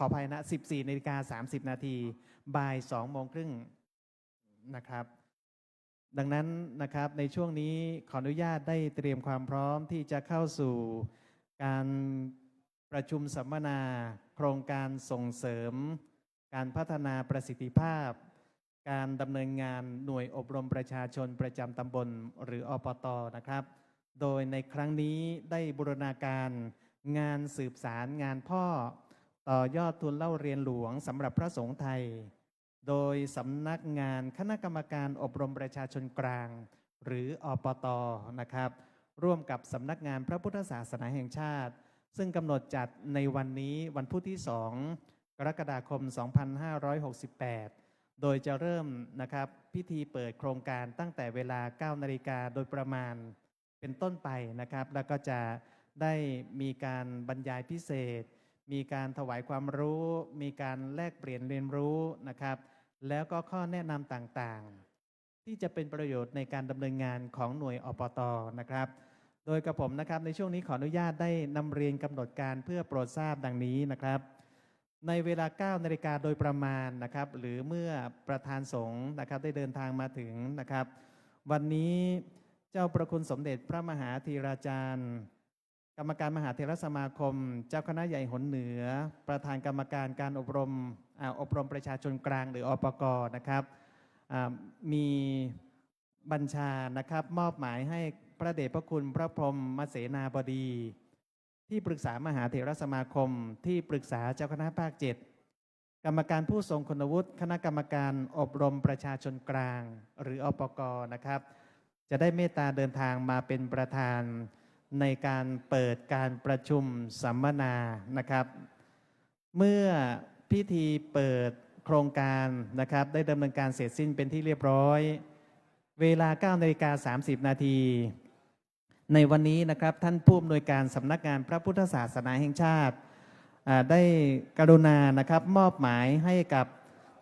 ออภัยนะ14:30 น.บ่าย 2:30 น.นะครับดังนั้นนะครับในช่วงนี้ขออนุญาตได้เตรียมความพร้อมที่จะเข้าสู่การประชุมสัมมนาโครงการส่งเสริมการพัฒนาประสิทธิภาพการดำเนินงานหน่วยอบรมประชาชนประจำตำบลหรืออปต.นะครับโดยในครั้งนี้ได้บูรณาการงานสืบสารงานพ่อต่อยอดทุนเล่าเรียนหลวงสำหรับพระสงฆ์ไทยโดยสำนักงานคณะกรรมการอบรมประชาชนกลางหรืออปต.นะครับร่วมกับสำนักงานพระพุทธศาสนาแห่งชาติซึ่งกำหนดจัดในวันนี้วันพุธที่ 2 กรกฎาคม 2568 โดยจะเริ่มนะครับพิธีเปิดโครงการตั้งแต่เวลา 9 นาฬิกาโดยประมาณเป็นต้นไปนะครับแล้วก็จะได้มีการบรรยายพิเศษมีการถวายความรู้มีการแลกเปลี่ยนเรียนรู้นะครับแล้วก็ข้อแนะนำต่างๆที่จะเป็นประโยชน์ในการดำเนินงานของหน่วยอปต.นะครับโดยกระผมนะครับในช่วงนี้ขออนุญาตได้นำเรียนกำหนดการเพื่อโปรดทราบดังนี้นะครับในเวลา 9 นาฬิกาโดยประมาณนะครับหรือเมื่อประธานสงฆ์นะครับได้เดินทางมาถึงนะครับวันนี้เจ้าประคุณสมเด็จพระมหาธีราจารย์กรรมการมหาเถรสมาคมเจ้าคณะใหญ่หนเหนือประธานกรรมการการอบรมประชาชนกลางหรืออปก.นะครับมีบัญชานะครับมอบหมายให้พระเดชพระคุณพระพรหมเสนาบดีที่ปรึกษามหาเถรสมาคมที่ปรึกษาเจ้าคณะภาค 7กรรมการผู้ทรงคุณวุฒิคณะกรรมการอบรมประชาชนกลางหรืออปก.นะครับจะได้เมตตาเดินทางมาเป็นประธานในการเปิดการประชุมสัมมนานะครับเมื่อพิธีเปิดโครงการนะครับได้ดำเนินการเสร็จสิ้นเป็นที่เรียบร้อยเวลา 9:30 น.ในวันนี้นะครับท่านผู้อำนวยการสำนักงานพระพุทธศาสนาแห่งชาติได้กรุณานะครับมอบหมายให้กับ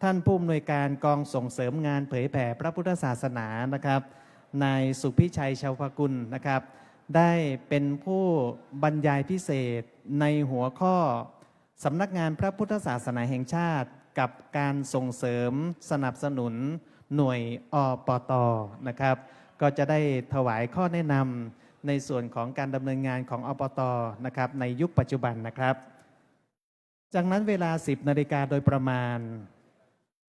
ท่านผู้อำนวยการกองส่งเสริมงานเผยแผ่พระพุทธศาสนานะครับนายสุพิชัยชาวพกุลนะครับได้เป็นผู้บรรยายพิเศษในหัวข้อสำนักงานพระพุทธศาสนาแห่งชาติกับการส่งเสริมสนับสนุนหน่วยอปต.นะครับก็จะได้ถวายข้อแนะนำในส่วนของการดำเนินงานของอปต.นะครับในยุคปัจจุบันนะครับจากนั้นเวลา 10 นาฬิกาโดยประมาณ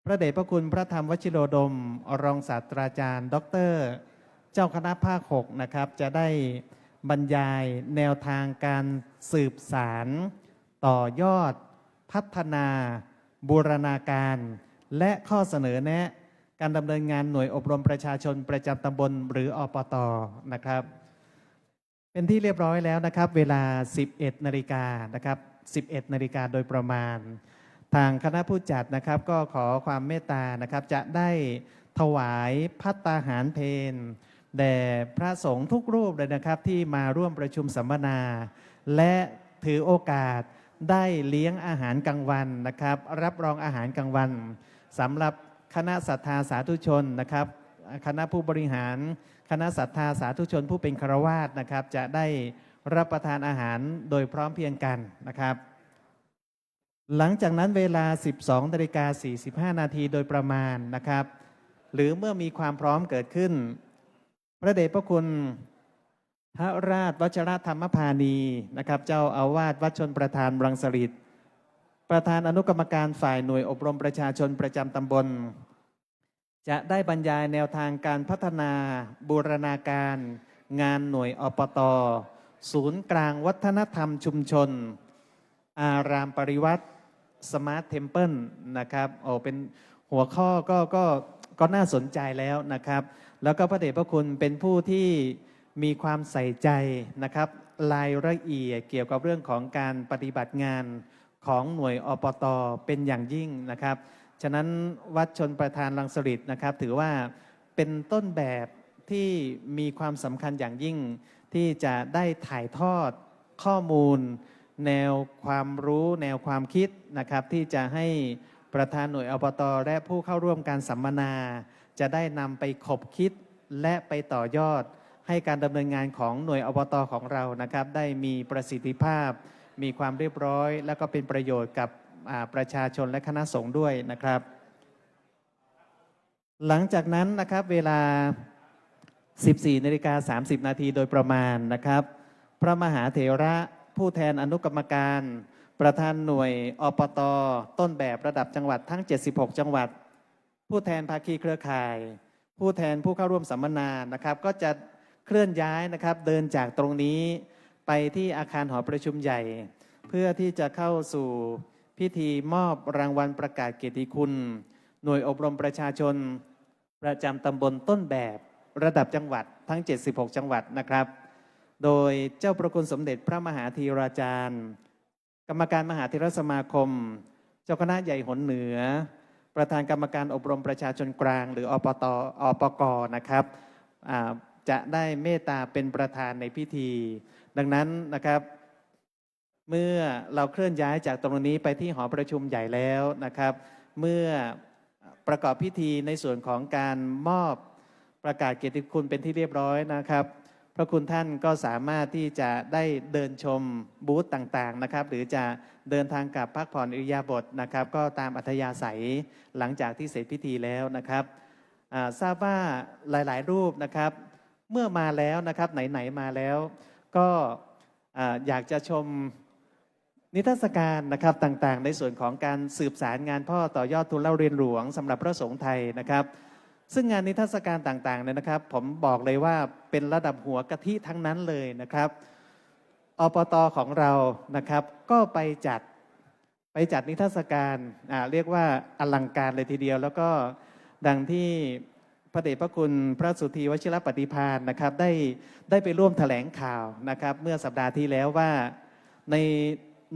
พระเดชพระคุณพระธรรมวชิโรดมรองศาสตราจารย์ดร.เจ้าคณะภาค 6นะครับจะได้บรรยายแนวทางการสืบสารต่อยอดพัฒนาบูรณาการและข้อเสนอแนะการดำเนินงานหน่วยอบรมประชาชนประจำตำบลหรืออปต.นะครับเป็นที่เรียบร้อยแล้วนะครับเวลา 11 นาฬิกานะครับ11 นาฬิกาโดยประมาณทางคณะผู้จัดนะครับก็ขอความเมตตานะครับจะได้ถวายภัตตาหารเพลแด่พระสงฆ์ทุกรูปเลยนะครับที่มาร่วมประชุมสัมมนาและถือโอกาสได้เลี้ยงอาหารกลางวันนะครับรับรองอาหารกลางวันสำหรับคณะศรัทธาสาธุชนนะครับคณะผู้บริหารคณะศรัทธาสาธุชนผู้เป็นฆราวาสนะครับจะได้รับประทานอาหารโดยพร้อมเพรียงกันนะครับหลังจากนั้นเวลา 12:45 นาทีโดยประมาณนะครับหรือเมื่อมีความพร้อมเกิดขึ้นพระเดชพระคุณพระราชวชรธรรมพานีนะครับเจ้าอาวาสวัดชนประธานรังสฤษฎ์ประธานอนุกรรมการฝ่ายหน่วยอบรมประชาชนประจำตำบลจะได้บรรยายแนวทางการพัฒนาบูรณาการงานหน่วยอปต.ศูนย์กลางวัฒนธรรมชุมชนอารามปริวัติสมาร์ทเทมเพิลนะครับเป็นหัวข้อก็น่าสนใจแล้วนะครับแล้วก็พระเดชพระคุณเป็นผู้ที่มีความใส่ใจนะครับรายละเอียดเกี่ยวกับเรื่องของการปฏิบัติงานของหน่วยอปต.เป็นอย่างยิ่งนะครับฉะนั้นวัดชนประธานรังสฤษฎ์นะครับถือว่าเป็นต้นแบบที่มีความสำคัญอย่างยิ่งที่จะได้ถ่ายทอดข้อมูลแนวความรู้แนวความคิดนะครับที่จะให้ประธานหน่วยอปต.และผู้เข้าร่วมการสัมมนาจะได้นำไปขบคิดและไปต่อยอดให้การดำเนินงานของหน่วยอบต.ของเรานะครับได้มีประสิทธิภาพมีความเรียบร้อยและก็เป็นประโยชน์กับ ประชาชนและคณะสงฆ์ด้วยนะครับ หลังจากนั้นนะครับเวลา 14:30 นาทีโดยประมาณนะครับพระมหาเถระผู้แทนอนุกรรมการ ประธานหน่วยอปต.ต้นแบบระดับจังหวัดทั้ง 76 จังหวัด ผู้แทนภาคีเครือข่าย ผู้แทนผู้เข้าร่วมสัมมนานะครับก็จะเคลื่อนย้ายนะครับเดินจากตรงนี้ไปที่อาคารหอประชุมใหญ่ เพื่อที่จะเข้าสู่พิธีมอบรางวัลประกาศเกียรติคุณหน่วยอบรมประชาชนประจำตำบลต้นแบบระดับจังหวัดทั้ง 76 จังหวัดนะครับโดยเจ้าประคุณสมเด็จพระมหาธีราจารย์กรรมการมหาเถรสมาคมเจ้าคณะใหญ่หนเหนือประธานกรรมการอบรมประชาชนกลางหรืออปกนะครับจะได้เมตตาเป็นประธานในพิธีดังนั้นนะครับเมื่อเราเคลื่อนย้ายจากตรงนี้ไปที่หอประชุมใหญ่แล้วนะครับเมื่อประกอบพิธีในส่วนของการมอบประกาศเกียรติคุณเป็นที่เรียบร้อยนะครับพระคุณท่านก็สามารถที่จะได้เดินชมบูธต่างๆนะครับหรือจะเดินทางกลับพักผ่อนอิริยาบถนะครับก็ตามอัธยาศัยหลังจากที่เสร็จพิธีแล้วนะครับทราบว่าหลายๆรูปนะครับเมื่อมาแล้วนะครับไหนๆมาแล้วก็อยากจะชมนิทรรศการนะครับต่างๆในส่วนของการสืบสารงานพ่อต่อยอดทุนเล่าเรียนหลวงสำหรับพระสงฆ์ไทยนะครับซึ่งงานนิทรรศการต่างๆเนี่ยนะครับผมบอกเลยว่าเป็นระดับหัวกะทิทั้งนั้นเลยนะครับอปต.ของเรานะครับก็ไปจัดนิทรรศการเรียกว่าอลังการเลยทีเดียวแล้วก็ดังที่พระเดชพระคุณพระสุธีวชิรปฏิภาณนะครับได้ไปร่วมแถลงข่าวนะครับเมื่อสัปดาห์ที่แล้วว่าใน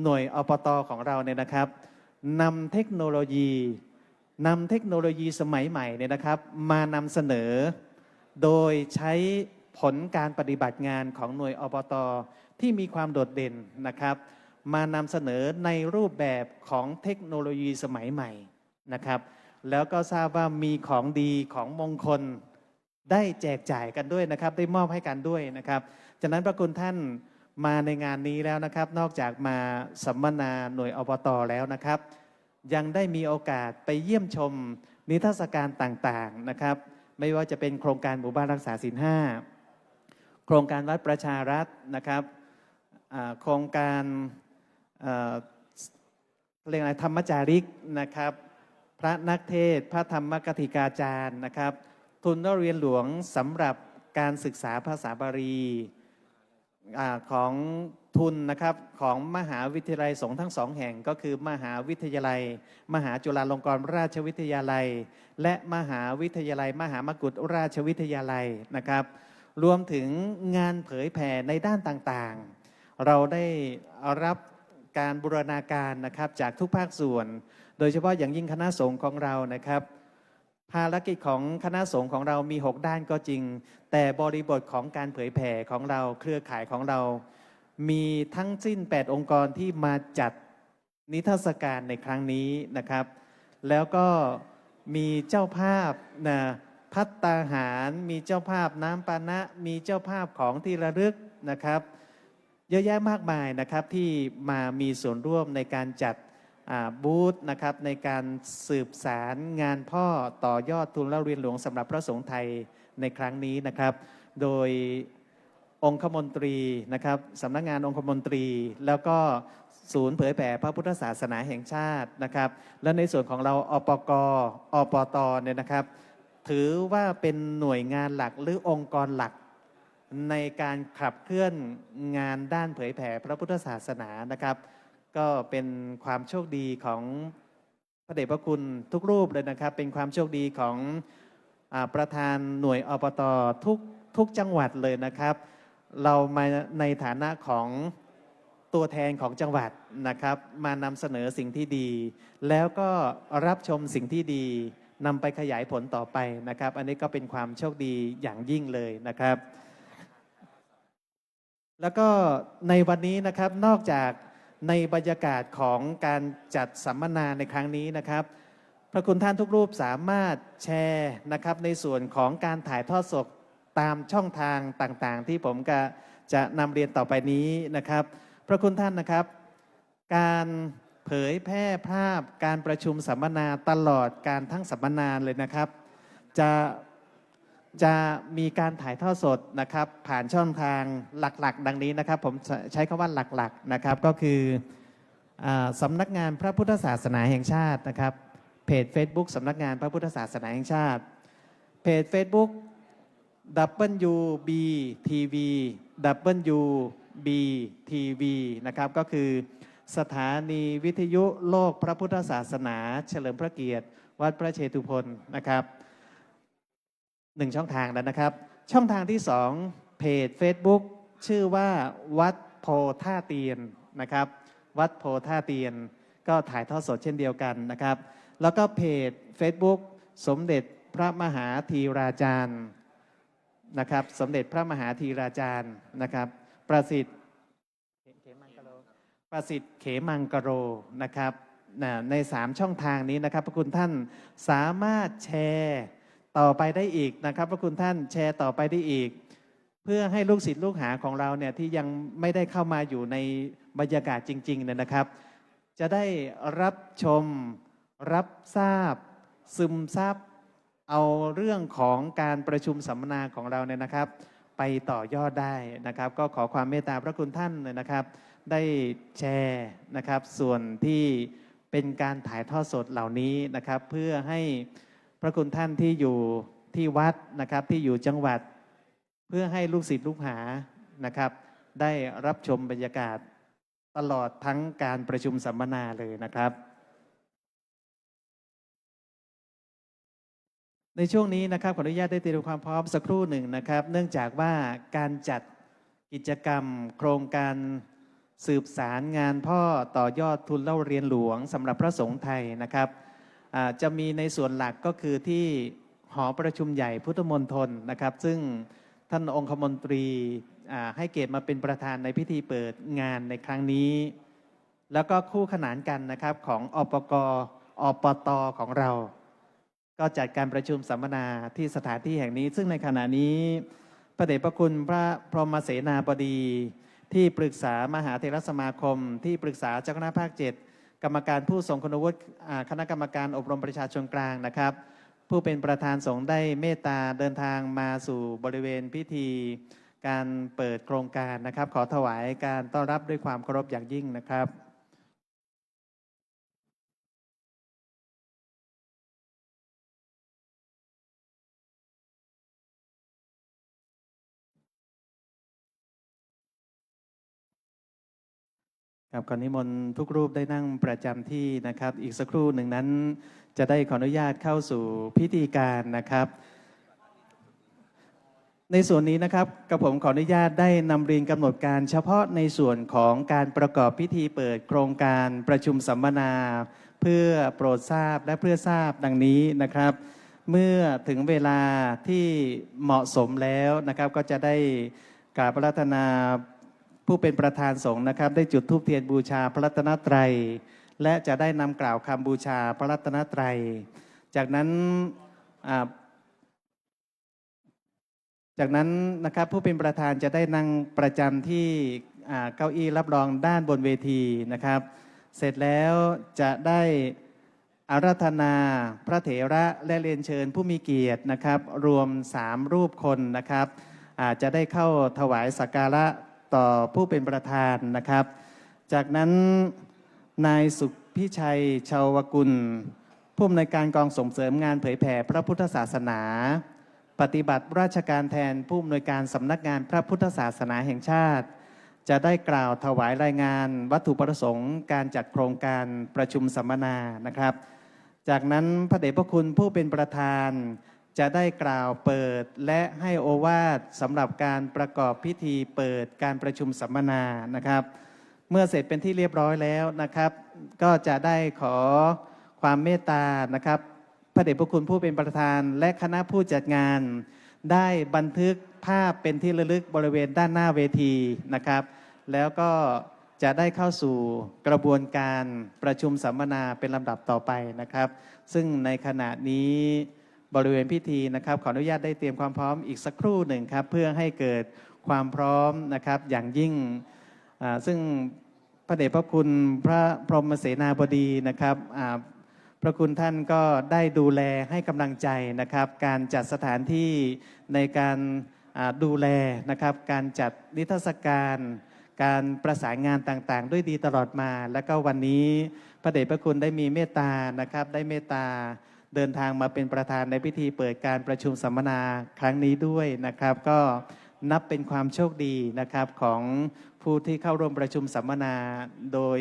หน่วยอปต.ของเราเนี่ยนะครับนำเทคโนโลยีสมัยใหม่เนี่ยนะครับมานำเสนอโดยใช้ผลการปฏิบัติงานของหน่วยอปต.ที่มีความโดดเด่นนะครับมานำเสนอในรูปแบบของเทคโนโลยีสมัยใหม่นะครับแล้วก็ทราบว่ามีของดีของมงคลได้แจกจ่ายกันด้วยนะครับได้มอบให้กันด้วยนะครับฉะนั้นพระคุณท่านมาในงานนี้แล้วนะครับนอกจากมาสัมมนาหน่วยอปต.แล้วนะครับยังได้มีโอกาสไปเยี่ยมชมนิทรรศการต่างๆนะครับไม่ว่าจะเป็นโครงการหมู่บ้านรักษาศีล 5โครงการวัดประชารัฐนะครับโครงการเรียกอะไรธรรมจาริกนะครับพระนักเทศพระธรรมกถิกาจารย์นะครับทุนเรียนหลวงสำหรับการศึกษาภาษาบาลีของทุนนะครับของมหาวิทยาลัยสงฆ์ทั้งสองแห่งก็คือมหาวิทยาลัยมหาจุฬาลงกรณราชวิทยาลัยและมหาวิทยาลัยมหามกุฏราชวิทยาลัยนะครับรวมถึงงานเผยแผ่ในด้านต่างๆเราได้รับการบูรณาการนะครับจากทุกภาคส่วนโดยเฉพาะอย่างยิ่งคณะสงฆ์ของเรานะครับภารกิจของคณะสงฆ์ของเรามี6ด้านก็จริงแต่บริบทของการเผยแผ่ของเราเครือข่ายของเรามีทั้งสิ้น8องค์กรที่มาจัดนิทรรศการในครั้งนี้นะครับแล้วก็มีเจ้าภาพภัตตาหารมีเจ้าภาพน้ำปานะมีเจ้าภาพของที่ระลึกนะครับเยอะแยะมากมายนะครับที่มามีส่วนร่วมในการจัดบูธนะครับในการสืบสารงานพ่อต่อยอดทุนเล่าเรียนหลวงสำหรับพระสงฆ์ไทยในครั้งนี้นะครับโดยองคมนตรีนะครับสำนักงานองคมนตรีแล้วก็ศูนย์เผยแผ่พระพุทธศาสนาแห่งชาตินะครับและในส่วนของเราอปต.เนี่ยนะครับถือว่าเป็นหน่วยงานหลักหรือองค์กรหลักในการขับเคลื่อนงานด้านเผยแผ่พระพุทธศาสนานะครับก็เป็นความโชคดีของพระเดชพระคุณทุกรูปเลยนะครับเป็นความโชคดีของประธานหน่วยอปต.ทุกจังหวัดเลยนะครับเรามาในฐานะของตัวแทนของจังหวัดนะครับมานำเสนอสิ่งที่ดีแล้วก็รับชมสิ่งที่ดีนำไปขยายผลต่อไปนะครับอันนี้ก็เป็นความโชคดีอย่างยิ่งเลยนะครับแล้วก็ในวันนี้นะครับนอกจากในบรรยากาศของการจัดสัมมนาในครั้งนี้นะครับพระคุณท่านทุกรูปสามารถแชร์นะครับในส่วนของการถ่ายทอดสดตามช่องทางต่างๆที่ผมจะนำเรียนต่อไปนี้นะครับพระคุณท่านนะครับการเผ เผยแพร่ภาพการประชุมสัมมนาตลอดการทั้งสัมมนาเลยนะครับจะมีการถ่ายทอดสดนะครับผ่านช่องทางหลักๆ ดังนี้นะครับผมใช้คำว่าหลักๆนะครับก็คือสำนักงานพระพุทธศาสนาแห่งชาตินะครับเพจ Facebook สำนักงานพระพุทธศาสนาแห่งชาติเพจ Facebook WBTV WBTV นะครับก็คือสถานีวิทยุโลกพระพุทธศาสนาเฉลิมพระเกียรติวัดพระเชตุพนนะครับ1ช่องทางแล้วนะครับช่องทางที่2เพจ Facebook ชื่อว่าวัดโพท่าเตียนนะครับวัดโพท่าเตียนก็ถ่ายทอดสดเช่นเดียวกันนะครับแล้วก็เพจ Facebook สมเด็จพระมหาธีราจารย์นะครับสมเด็จพระมหาธีราจารย์นะครับประสิทธิ์เขมังกโรนะครับใน3ช่องทางนี้นะครับพระคุณท่านสามารถแชร์ต่อไปได้อีกนะครับพระคุณท่านแชร์ต่อไปได้อีกเพื่อให้ลูกศิษย์ลูกหาของเราเนี่ยที่ยังไม่ได้เข้ามาอยู่ในบรรยากาศจริงๆเนี่ยนะครับจะได้รับชมรับทราบซึมซับเอาเรื่องของการประชุมสัมมนาของเราเนี่ยนะครับไปต่อยอดได้นะครับก็ขอความเมตตาพระคุณท่านเลยนะครับได้แชร์นะครับส่วนที่เป็นการถ่ายทอดสดเหล่านี้นะครับเพื่อให้พระคุณท่านที่อยู่ที่วัดนะครับที่อยู่จังหวัดเพื่อให้ลูกศิษย์ลูกหานะครับได้รับชมบรรยากาศตลอดทั้งการประชุมสัมมนาเลยนะครับในช่วงนี้นะครับขออนุญาตได้เตรียมความพร้อมสักครู่หนึ่งนะครับเนื่องจากว่าการจัดกิจกรรมโครงการสืบสารงานพ่อต่อยอดทุนเล่าเรียนหลวงสำหรับพระสงฆ์ไทยนะครับจะมีในส่วนหลักก็คือที่หอประชุมใหญ่พุทธมณฑลนะครับซึ่งท่านองคมนตรีให้เกียรติมาเป็นประธานในพิธีเปิดงานในครั้งนี้แล้วก็คู่ขนานกันนะครับของอปตของเราก็จัดการประชุมสัมมนาที่สถานที่แห่งนี้ซึ่งในขณะนี้พระเดชพระคุณพระพรหมเสนาบดีที่ปรึกษามหาเถรสมาคมที่ปรึกษาเจ้าคณะภาค7กรรมการผู้ทรงคุณวุฒิคณะกรรมการอบรมประชาชนกลางนะครับผู้เป็นประธานสงฆ์ได้เมตตาเดินทางมาสู่บริเวณพิธีการเปิดโครงการนะครับขอถวายการต้อนรับด้วยความเคารพอย่างยิ่งนะครับครับขอนิมนต์ทุกรูปได้นั่งประจำที่นะครับอีกสักครู่หนึ่งนั้นจะได้ขออนุญาตเข้าสู่พิธีการนะครับในส่วนนี้นะครับกระผมขออนุญาตได้นำเรียนกำหนดการเฉพาะในส่วนของการประกอบพิธีเปิดโครงการประชุมสัมมนาเพื่อโปรดทราบและเพื่อทราบดังนี้นะครับเมื่อถึงเวลาที่เหมาะสมแล้วนะครับก็จะได้กราบพระรัตนาผู้เป็นประธานสงฆ์นะครับได้จุดธูปเทียนบูชาพระรัตนตรัยและจะได้นำกล่าวคำบูชาพระรัตนตรัยจากนั้นนะครับผู้เป็นประธานจะได้นั่งประจำที่เก้าอี้รับรองด้านบนเวทีนะครับเสร็จแล้วจะได้อาราธนาพระเถระและเรียนเชิญผู้มีเกียรตินะครับรวม3รูปคนนะครับจะได้เข้าถวายสักการะต่อผู้เป็นประธานนะครับจากนั้นนายสุพิชัยชาวกุลผู้อำนวยการกองส่งเสริมงานเผยแผ่พระพุทธศาสนาปฏิบัติราชการแทนผู้อำนวยการสำนักงานพระพุทธศาสนาแห่งชาติจะได้กล่าวถวายรายงานวัตถุประสงค์การจัดโครงการประชุมสัมมนานะครับจากนั้นพระเดชพระคุณผู้เป็นประธานจะได้กล่าวเปิดและให้โอวาทสำหรับการประกอบพิธีเปิดการประชุมสัมมนานะครับเมื่อเสร็จเป็นที่เรียบร้อยแล้วนะครับก็จะได้ขอความเมตตานะครับพระเดชพระคุณผู้เป็นประธานและคณะผู้จัดงานได้บันทึกภาพเป็นที่ระลึกบริเวณด้านหน้าเวทีนะครับแล้วก็จะได้เข้าสู่กระบวนการประชุมสัมมนาเป็นลำดับต่อไปนะครับซึ่งในขณะนี้บริเวณพิธีนะครับขออนุญาตได้เตรียมความพร้อมอีกสักครู่หนึ่งครับเพื่อให้เกิดความพร้อมนะครับอย่างยิ่งซึ่ง พระเดชพระคุณพระพรหมเสนาบดีนะครับพระคุณท่านก็ได้ดูแลให้กำลังใจนะครับการจัดสถานที่ในการดูแลนะครับการจัดนิทรรศการการประสานงานต่างๆด้วยดีตลอดมาแล้วก็วันนี้พระเดชพระคุณได้มีเมตตานะครับได้เมตตาเดินทางมาเป็นประธานในพิธีเปิดการประชุมสัมมนาครั้งนี้ด้วยนะครับก็นับเป็นความโชคดีนะครับของผู้ที่เข้าร่วมประชุมสัมมนาโดย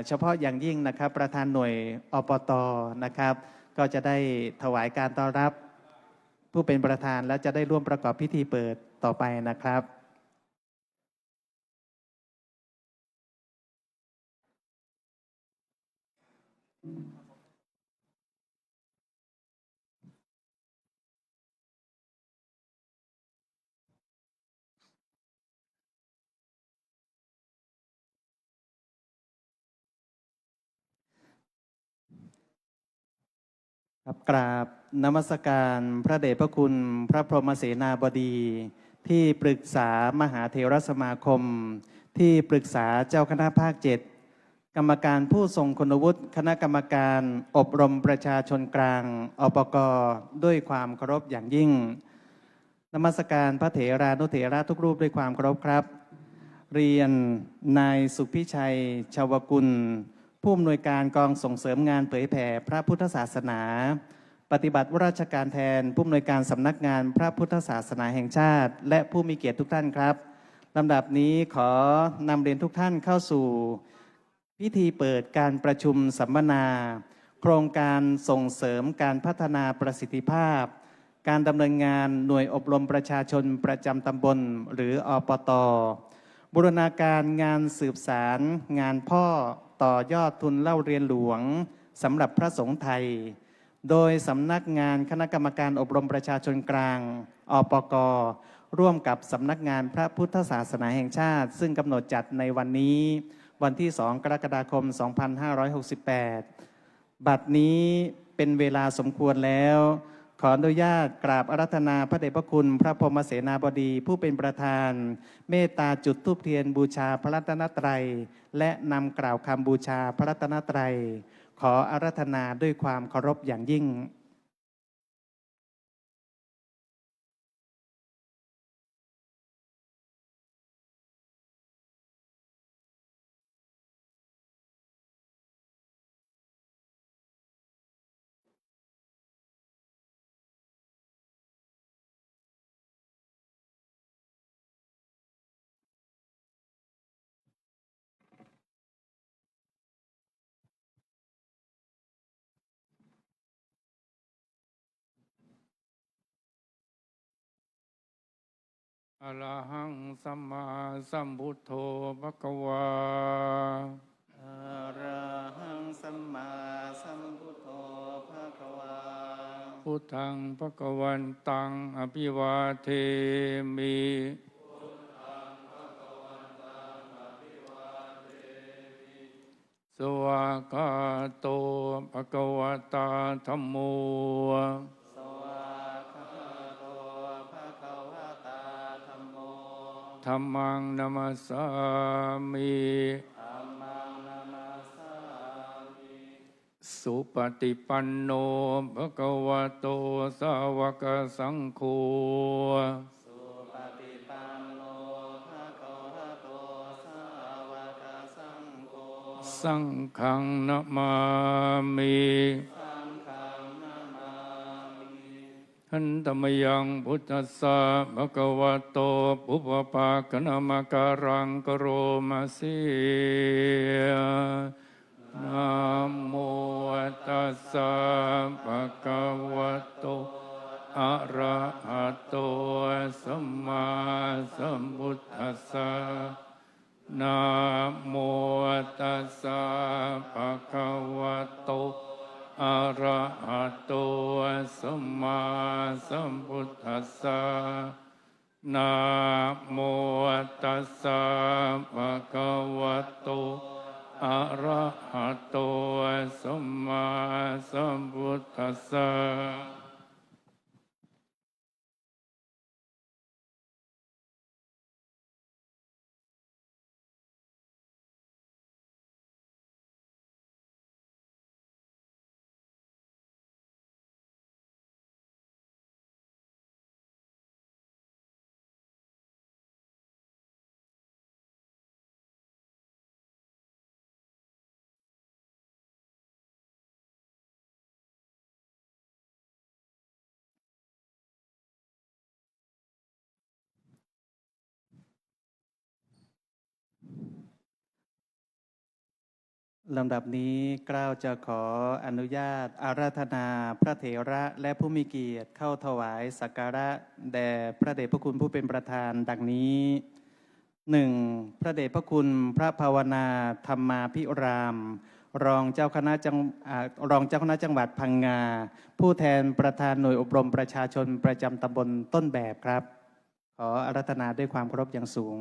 เฉพาะอย่างยิ่งนะครับประธานหน่วยอปตนะครับก็จะได้ถวายการต้อนรับผู้เป็นประธานและจะได้ร่วมประกอบพิธีเปิดต่อไปนะครับครับกราบนมัสการพระเดชพระคุณพระพรหมเสนาบดีที่ปรึกษามหาเถรสมาคมที่ปรึกษาเจ้าคณะภาค7กรรมการผู้ทรงคุณวุฒิคณะกรรมการอบรมประชาชนกลางอปกด้วยความเคารพอย่างยิ่งนมัสการพระเถรานุเถระทุกรูปด้วยความเคารพครับเรียนนายสุพิชัยชาวกุลผู้อำนวยการกองส่งเสริมงานเผยแผ่พระพุทธศาสนาปฏิบัติราชการแทนผู้อำนวยการสำนักงานพระพุทธศาสนาแห่งชาติและผู้มีเกียรติทุกท่านครับลำดับนี้ขอนำเรียนทุกท่านเข้าสู่พิธีเปิดการประชุมสัมมนาโครงการส่งเสริมการพัฒนาประสิทธิภาพการดำเนินงานหน่วยอบรมประชาชนประจำตำบลหรืออปต.บูรณาการงานสืบสารงานพ่อต่อยอดทุนเล่าเรียนหลวงสำหรับพระสงฆ์ไทยโดยสำนักงานคณะกรรมการอบรมประชาชนกลางอปก.ร่วมกับสำนักงานพระพุทธศาสนาแห่งชาติซึ่งกำหนดจัดในวันนี้วันที่2 กรกฎาคม 2568 บัดนี้เป็นเวลาสมควรแล้วขออนุญาตกราบอาราธนาพระเดชพระคุณพระพรหมเสนาบดีผู้เป็นประธานเมตตาจุดธูปเทียนบูชาพระรัตนตรัยและนำกล่าวคำบูชาพระรัตนตรัยขออาราธนาด้วยความเคารพอย่างยิ่งอะระหังสัมมาสัมพุทโธภควาอะระหังสัมมาสัมพุทโธภควาพุทธังภควันตังอภิวาเทมิสวากาโตภควตาธัมโมสวากขาโตภะคะวะตาธัมโมธัมมังนัมสสามิ ธัมมังนามัสสามิ สุปฏิปันโนภควโตสาวกสังโฆสุปฏิปันโนภะคะวะโตสาวกสังโฆสังฆังนะมามิ สังฆังนามามิ หันตมยังพุทธัสสะภะคะวะโตปุพพะกะนะมะการังกโรมาสินะโมตัสสะภะคะวะโตอะระหะโตสัมมาสัมพุทธัสสะนะโมตัสสะภะคะวะโตอะระหะโตสัมมาสัมพุทธัสสะนะโมตัสสะภะคะวะโตอะระหะโตสัมมาสัมพุทธัสสะ ลำดับนี้เกล้าจะขออนุญาตอาราธนาพระเถระและผู้มีเกียรติเข้าถวายสักการะแด่พระเดชพระคุณผู้เป็นประธานดังนี้ 1. พระเดชพระคุณพระภาวนาธรรมาภิราม รองเจ้าคณะจังหวัดพังงา ผู้แทนประธานหน่วยอบรมประชาชนประจำตำบลต้นแบบครับ ขออาราธนาด้วยความเคารพอย่างสูง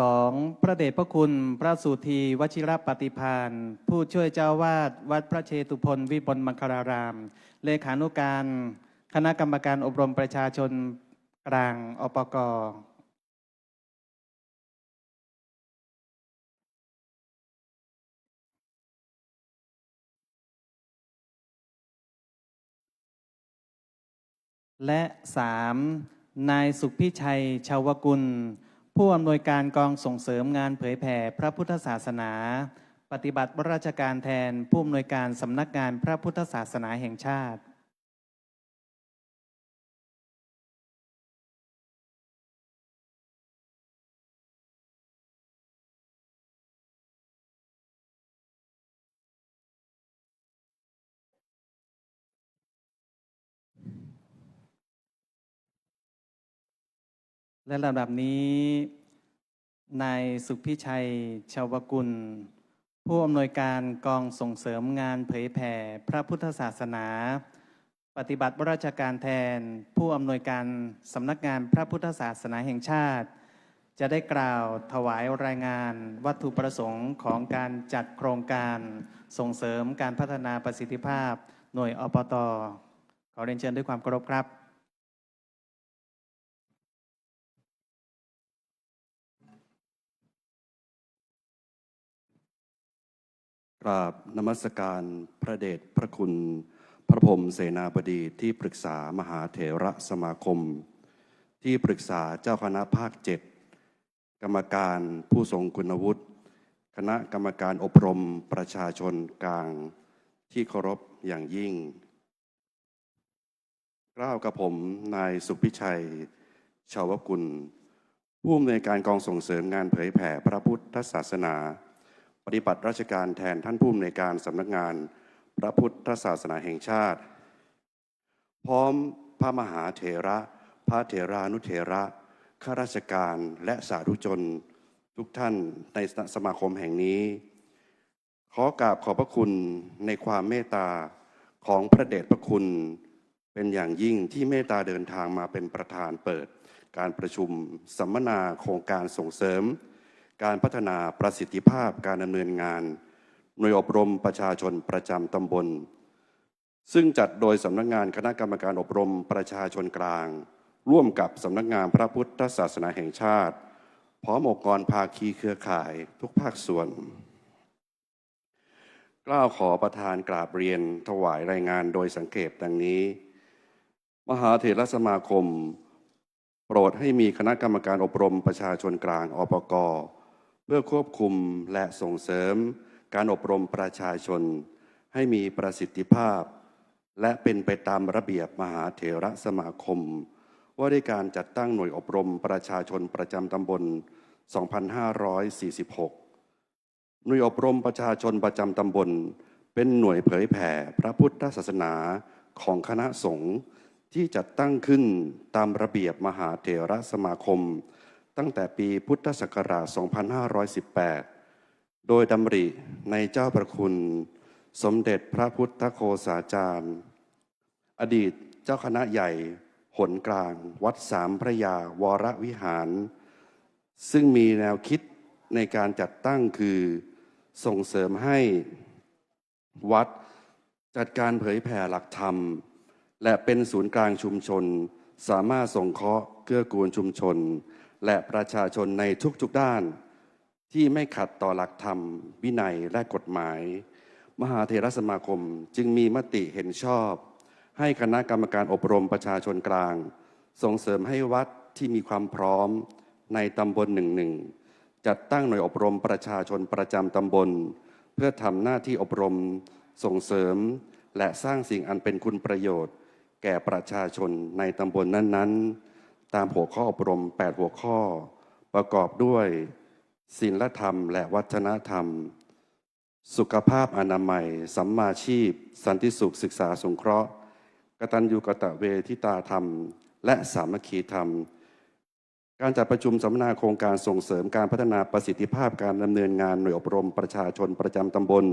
2. พระเดชพระคุณพระสุธีวชิรปฏิภาณผู้ช่วยเจ้าวาดวัดพระเชตุพนวิบลมังคลาราม เลขานุการคณะกรรมการอบรมประชาชนกลางอปก.และ 3. นายสุขพิชัยชาวกุลผู้อำนวยการกองส่งเสริมงานเผยแผ่พระพุทธศาสนา ปฏิบัติราชการแทนผู้อำนวยการสำนักงานพระพุทธศาสนาแห่งชาติและลำดับนี้นายสุขพิชัยชาวกุลผู้อำนวยการกองส่งเสริมงานเผยแผ่พระพุทธศาสนาปฏิบัติราชการแทนผู้อำนวยการสำนักงานพระพุทธศาสนาแห่งชาติจะได้กล่าวถวายรายงานวัตถุประสงค์ของการจัดโครงการส่งเสริมการพัฒนาประสิทธิภาพหน่วยอปต.ขอเรียนเชิญด้วยความเคารพครับกราบนมัสการพระเดชพระคุณพระพรหมเสนาบดีที่ปรึกษามหาเถระสมาคมที่ปรึกษาเจ้าคณะภาค7กรรมการผู้ทรงคุณวุฒิคณะกรรมการอบรมประชาชนกลางที่เคารพอย่างยิ่งกล่าวกับผมนายสุพิชัยชาวกุลผู้อำนวยการกองส่งเสริมงานเผยแผ่พระพุทธศาสนาปฏิบัติราชการแทนท่านผู้อำนวยการสำนักงานพระพุทธศาสนาแห่งชาติพร้อมพระมหาเถระพระเถรานุเถระข้าราชการและสาธุชนทุกท่านในสมาคมแห่งนี้ขอกราบขอบพระคุณในความเมตตาของพระเดชพระคุณเป็นอย่างยิ่งที่เมตตาเดินทางมาเป็นประธานเปิดการประชุมสัมมนาโครงการส่งเสริมการพัฒนาประสิทธิภาพการดำเนินงานหน่วยอบรมประชาชนประจำตำบลซึ่งจัดโดยสำนักงานคณะกรรมการอบรมประชาชนกลางร่วมกับสำนักงานพระพุทธศาสนาแห่งชาติพร้อมองค์กรภาคีเครือข่ายทุกภาคส่วนกล่าวขอประธานกราบเรียนถวายรายงานโดยสังเขปดังนี้มหาเถรสมาคมโปรดให้มีคณะกรรมการอบรมประชาชนกลางอปก.เพื่อควบคุมและส่งเสริมการอบรมประชาชนให้มีประสิทธิภาพและเป็นไปตามระเบียบมหาเถรสมาคมว่าด้วยการจัดตั้งหน่วยอบรมประชาชนประจำตำบล 2546 หน่วยอบรมประชาชนประจำตำบลเป็นหน่วยเผยแผ่พระพุทธศาสนาของคณะสงฆ์ที่จัดตั้งขึ้นตามระเบียบมหาเถรสมาคมตั้งแต่ปีพุทธศักราช 2518 โดยดำริในเจ้าประคุณสมเด็จพระพุทธโฆษาจารย์อดีตเจ้าคณะใหญ่หนกลางวัดสามพระยาวรวิหารซึ่งมีแนวคิดในการจัดตั้งคือส่งเสริมให้วัดจัดการเผยแผ่หลักธรรมและเป็นศูนย์กลางชุมชนสามารถสงเคราะห์เกื้อกูลชุมชนและประชาชนในทุกๆด้านที่ไม่ขัดต่อหลักธรรมวินัยและกฎหมาย มหาเถรสมาคมจึงมีมติเห็นชอบให้คณะกรรมการอบรมประชาชนกลางส่งเสริมให้วัดที่มีความพร้อมในตำบลหนึ่งจัดตั้งหน่วยอบรมประชาชนประจำตำบลเพื่อทำหน้าที่อบรมส่งเสริมและสร้างสิ่งอันเป็นคุณประโยชน์แก่ประชาชนในตำบลนั้นๆตามหัวข้ออบรม8หัวข้อประกอบด้วยศีลธรรมและวัฒนธรรมสุขภาพอนามัยสัมมาชีพสันติสุขศึกษาสงเคราะห์กตัญญูกตเวทิตาธรรมและสามัคคีธรรมการจัดประชุมสัมมนาโครงการส่งเสริมการพัฒนาประสิทธิภาพการดำเนินงานหน่วยอบรมประชาชนประจำตำบล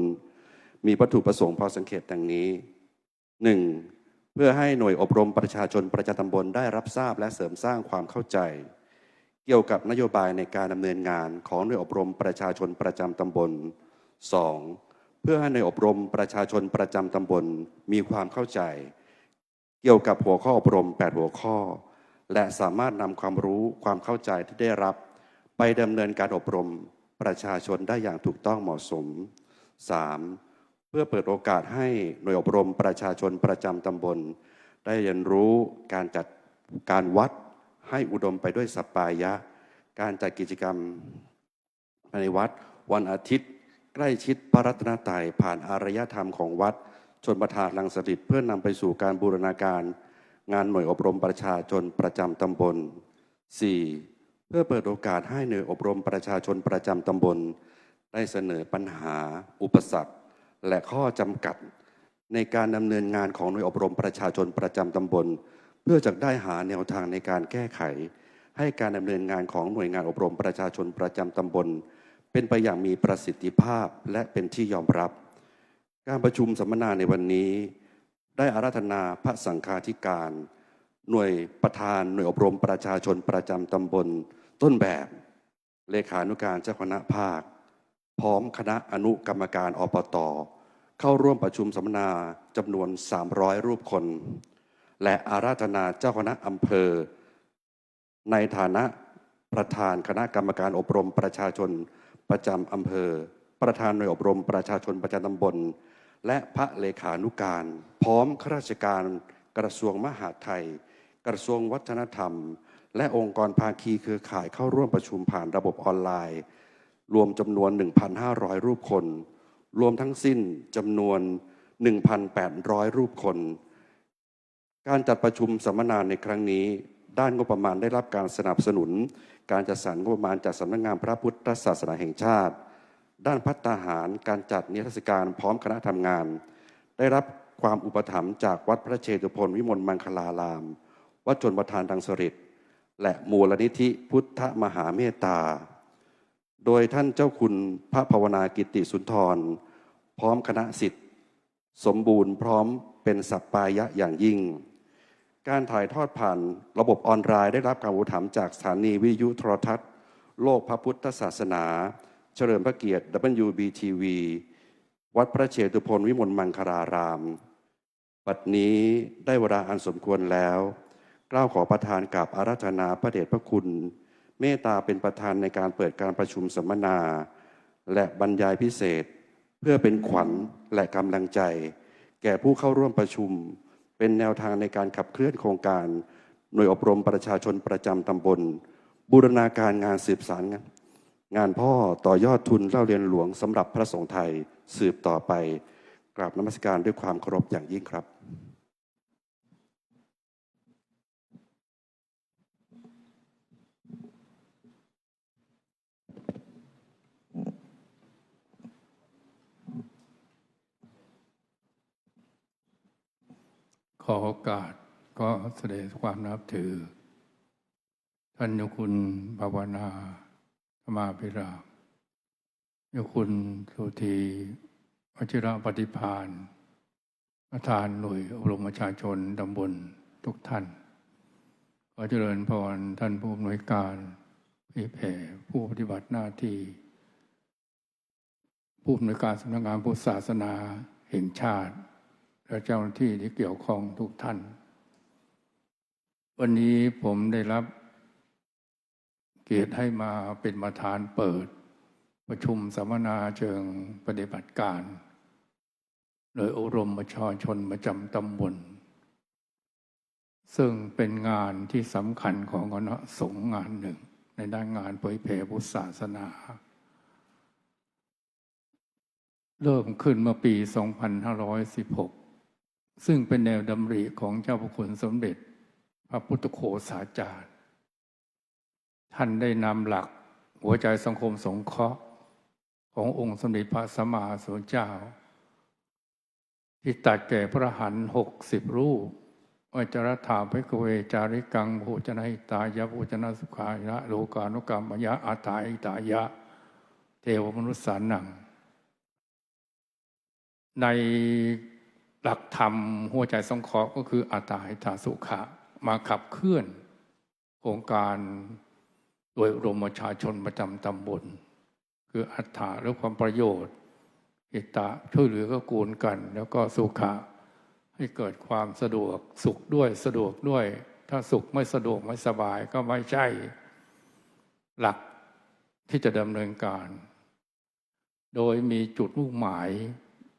มีวัตถุประสงค์พอสังเขปดังนี้ 1. เพื่อให้หน่วยอบรมประชาชนประจำตำบลได้รับทราบและเสริมสร้างความเข้าใจเกี่ยวกับนโยบายในการดำเนินงานของหน่วยอบรมประชาชนประจำตำบล 2. เพื่อให้หน่วยอบรมประชาชนประจำตำบลมีความเข้าใจเกี่ยวกับหัวข้ออบรม8หัวข้อและสามารถนำความรู้ความเข้าใจที่ได้รับไปดำเนินการอบรมประชาชนได้อย่างถูกต้องเหมาะสม 3. เพื่อเปิดโอกาสให้หน่วยอบรมประชาชนประจำตำบลได้เรียนรู้การจัดการวัดให้อุดมไปด้วยสัปปายะการจัดกิจกรรมในวัดวันอาทิตย์ใกล้ชิดพระรัตนตรัยผ่านอารยธรรมของวัดชนประทานรังสฤษเพื่อนำไปสู่การบูรณาการงานหน่วยอบรมประชาชนประจำตำบล 4. เพื่อเปิดโอกาสให้หน่วยอบรมประชาชนประจำตำบลได้เสนอปัญหาอุปสรรคและข้อจำกัดในการดำเนินงานของหน่วยอบรมประชาชนประจำตำบลเพื่อจะได้หาแนวทางในการแก้ไขให้การดำเนินงานของหน่วยงานอบรมประชาชนประจำตำบลเป็นไปอย่างมีประสิทธิภาพและเป็นที่ยอมรับการประชุมสัมมนาในวันนี้ได้อาราธนาพระสังฆาธิการหน่วยประธานหน่วยอบรมประชาชนประจำตำบลต้นแบบเลขานุการเจ้าคณะภาคพร้อมคณะอนุกรรมการอบต.เข้าร่วมประชุมสัมมนาจำนวน300รูปคนและอาราธนาเจ้าคณะอำเภอในฐานะประธานคณะกรรมการอบรมประชาชนประจำอำเภอประธานหน่วยอบรมประชาชนประจำตำบลและพระเลขานุการพร้อมข้าราชการกระทรวงมหาดไทยกระทรวงวัฒนธรรมและองค์กรภาคีเครือข่ายเข้าร่วมประชุมผ่านระบบออนไลน์รวมจำนวน 1,500 รูปคนรวมทั้งสิ้นจำนวน 1,800 รูปคนการจัดประชุมสัมมนาในครั้งนี้ด้านงบประมาณได้รับการสนับสนุนการจัดสรรงบประมาณจากสำนักงานพระพุทธศาสนาแห่งชาติด้านภัตตาหารการจัดนิทรรศการพร้อมคณะทำงานได้รับความอุปถัมภ์จากวัดพระเชตุพนวิมลมังคลารามวัดชนประทานดังสฤษดิ์และมูลนิธิพุทธมหาเมตตาโดยท่านเจ้าคุณพระภาวนากิติสุนทรพร้อมคณะศิษย์สมบูรณ์พร้อมเป็นสัปปายะอย่างยิ่งการถ่ายทอดผ่านระบบออนไลน์ได้รับการอุปถัมภ์จากสถานีวิทยุโทรทัศน์โลกพระพุทธศาสนาเฉลิมพระเกียรติ WBTV วัดพระเชตุพนวิมลมังคลารามบัดนี้ได้เวลาอันสมควรแล้วกล่าวขอประธานกับอาราธนาพระเดชพระคุณเมตตาเป็นประธานในการเปิดการประชุมสัมมนาและบรรยายพิเศษเพื่อเป็นขวัญและกำลังใจแก่ผู้เข้าร่วมประชุมเป็นแนวทางในการขับเคลื่อนโครงการหน่วยอบรมประชาชนประจำตำบลบูรณาการงานสืบสารงานพ่อต่อยอดทุนเล่าเรียนหลวงสำหรับพระสงฆ์ไทยสืบต่อไปกราบนมัสการด้วยความเคารพอย่างยิ่งครับขอโอกาสก็แสดงความนับถือท่านเจ้าคุณภาวนาธรรมาภิรามเจ้าคุณสุธีวชิระปฏิภาณประธานหน่วยอบรมประชาชนตำบลทุกท่านขอเจริญพรท่านผู้อำนวยการเผยแผ่ผู้ปฏิบัติหน้าที่ผู้อำนวยการสำนักงานพุทธศาสนาแห่งชาติและเจ้าหน้าที่ที่เกี่ยวข้องทุกท่านวันนี้ผมได้รับเกียรติให้มาเป็นประธานเปิดประชุมสัมมนาเชิงปฏิบัติการ โดยอบรมประชาชนประจำตำบลซึ่งเป็นงานที่สำคัญของคณะสงฆ์งานหนึ่งในด้านงานเผยแผ่พุทธศาสนาเริ่มขึ้นเมื่อปี 2516 ซึ่งเป็นแนวดำริของเจ้าพระคุณสมเด็จพระพุทธโฆษาจารย์ท่านได้นำหลักหัวใจสังคมสงเคราะห์ขององค์สมเด็จพระสัมมาสัมพุทธเจ้าที่ตรัสแก่พระอรหันต์60 รูปวัจรถาภิกขเวจาริกังโภชนะหิตายะโภชนะสุขายะโลกานุกรรมยะอาตาหิตายะเทวมนุษย์สานังในหลักธรรมหัวใจสงเคราะห์ก็คืออาตาหิตาสุขะมาขับเคลื่อนโครงการโดยรวมประชาชนประจำตำบลคืออัตถาและความประโยชน์หิตะช่วยเหลือก็กูลกันแล้วก็สุขะให้เกิดความสะดวกสุขด้วยสะดวกด้วยถ้าสุขไม่สะดวกไม่สบายก็ไม่ใช่หลักที่จะดำเนินการโดยมีจุดมุ่งหมาย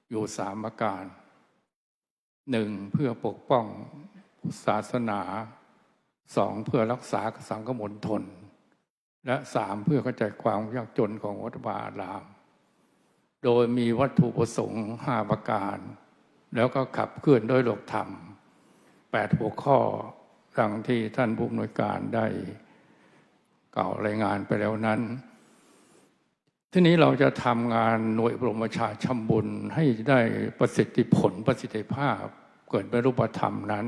อยู่3 ประการ 1. เพื่อปกป้องศาสนา 2. เพื่อรักษาสังฆมณฑลและ 3. เพื่อกระจายความยากจนของวัดวาอารามโดยมีวัตถุประสงค์5 ประการแล้วก็ขับเคลื่อนด้วยหลักธรรม8 หัวข้อดังที่ท่านผู้อำนวยการได้กล่าวรายงานไปแล้วนั้นทีนี้เราจะทำงานหน่วยอบรมประชาชนบุญให้ได้ประสิทธิผลประสิทธิภาพเกิดเป็นรูปธรรมนั้น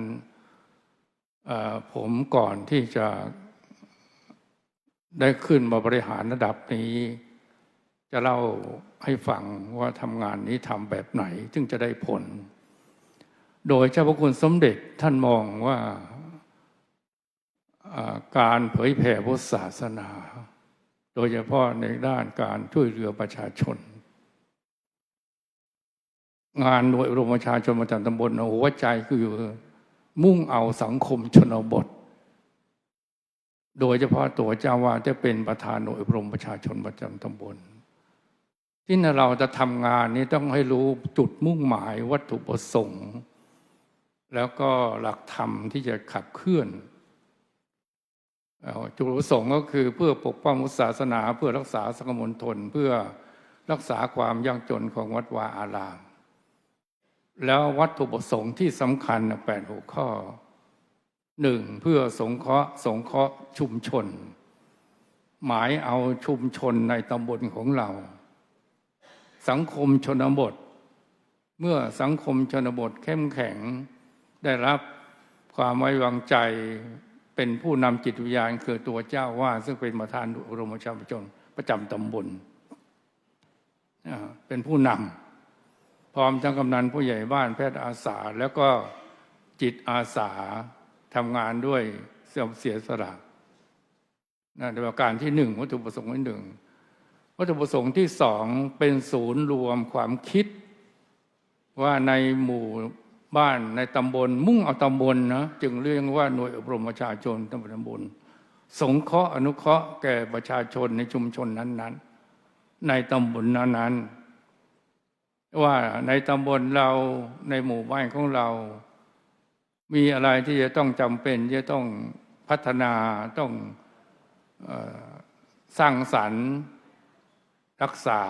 ผมก่อนที่จะได้ขึ้นมาบริหารระดับนี้จะเล่าให้ฟังว่าทำงานนี้ทำแบบไหนจึงจะได้ผลโดยเจ้าพระคุณสมเด็จท่านมองว่าการเผยแผ่พุทธศาสนาโดยเฉพาะในด้านการช่วยเหลือประชาชนงานหน่วยอบรมประชาชนประจำตำบลหัวใจคือมุ่งเอาสังคมชนบทโดยเฉพาะตัวเจ้าวาดจะเป็นประธานหน่วยอบรมประชาชนประจำตำบลที่เราจะทำงานนี้ต้องให้รู้จุดมุ่งหมายวัตถุประสงค์แล้วก็หลักธรรมที่จะขับเคลื่อนจุดประสงค์ก็คือเพื่อปกป้องพุทธศาสนาเพื่อรักษาสังฆมณฑลเพื่อรักษาความยากจนของวัดวาอารามแล้ววัตถุประสงค์ที่สำคัญ8 หัวข้อ 1. เพื่อสงเคราะห์ชุมชนหมายเอาชุมชนในตำบลของเราสังคมชนบทเมื่อสังคมชนบทเข้มแข็งได้รับความไว้วางใจเป็นผู้นำจิตวิญญาณคือตัวเจ้าวาดซึ่งเป็นประธานอบรมประชาชนประจำตำบลเป็นผู้นำพร้อมทั้งกำนันผู้ใหญ่บ้านแพทย์อาสาแล้วก็จิตอาสาทำงานด้วยเสียสละในประการที่ 1วัตถุประสงค์ที่ 1วัตถุประสงค์ที่ 2เป็นศูนย์รวมความคิดว่าในหมู่บ้านในตำบลมุ่งเอาตำบลนะจึงเรียกว่าหน่วยอบรมประชาชนตำบลสงเคราะห์อนุเคราะห์แก่ประชาชนในชุมชนนั้นๆในตำบลนั้นๆว่าในตำบลเราในหมู่บ้านของเรามีอะไรที่จะต้องจำเป็นจะต้องพัฒนาต้องสร้างสรรค์รักษา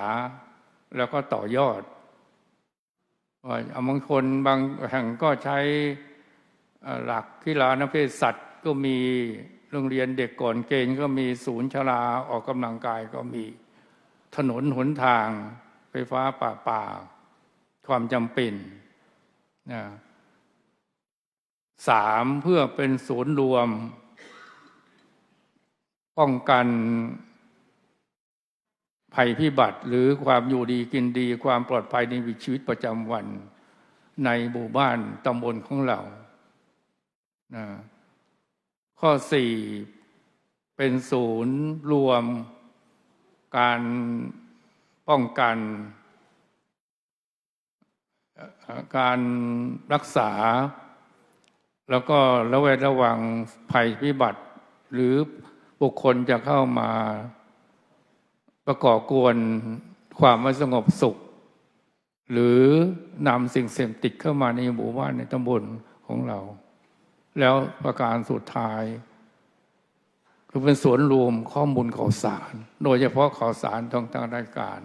แล้วก็ต่อยอดบางคนบางแห่งก็ใช้หลักกีฬานักเพศสัตว์ก็มีโรงเรียนเด็กก่อนเกณฑ์ก็มีศูนย์ชราออกกำลังกายก็มีถนนหนทางไฟฟ้าป่าความจำเป็น3เพื่อเป็นศูนย์รวมป้องกันภัยพิบัติหรือความอยู่ดีกินดีความปลอดภัยในชีวิตประจำวันในหมู่บ้านตำบลของเราข้อ4เป็นศูนย์รวมการป้องกันการรักษาแล้วก็ระแวดระวังภัยพิบัติหรือบุคคลจะเข้ามาประก่อกวนความไม่สงบสุข หรือนำสิ่งเสพติดเข้ามาในหมู่บ้านในตำบลของเรา แล้วประการสุดท้ายคือเป็นส่วนรวมข้อมูลข่าวสาร โดยเฉพาะข่าวสารทางรายการ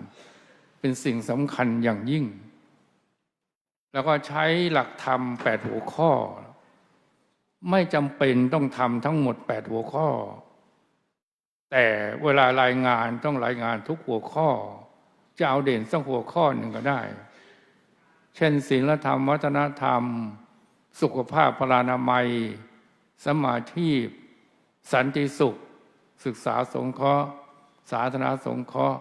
เป็นสิ่งสำคัญอย่างยิ่ง แล้วก็ใช้หลักธรรม8หัวข้อไม่จำเป็นต้องทำทั้งหมด8หัวข้อแต่เวลารายงานต้องรายงานทุกหัวข้อจะเอาเด่นสักหัวข้อหนึ่งก็ได้เช่นศีลธรรมวัฒนธรรมสุขภาพพลานามัยสมาธิสันติสุขศึกษาสงเคราะห์สาธารณสงเคราะห์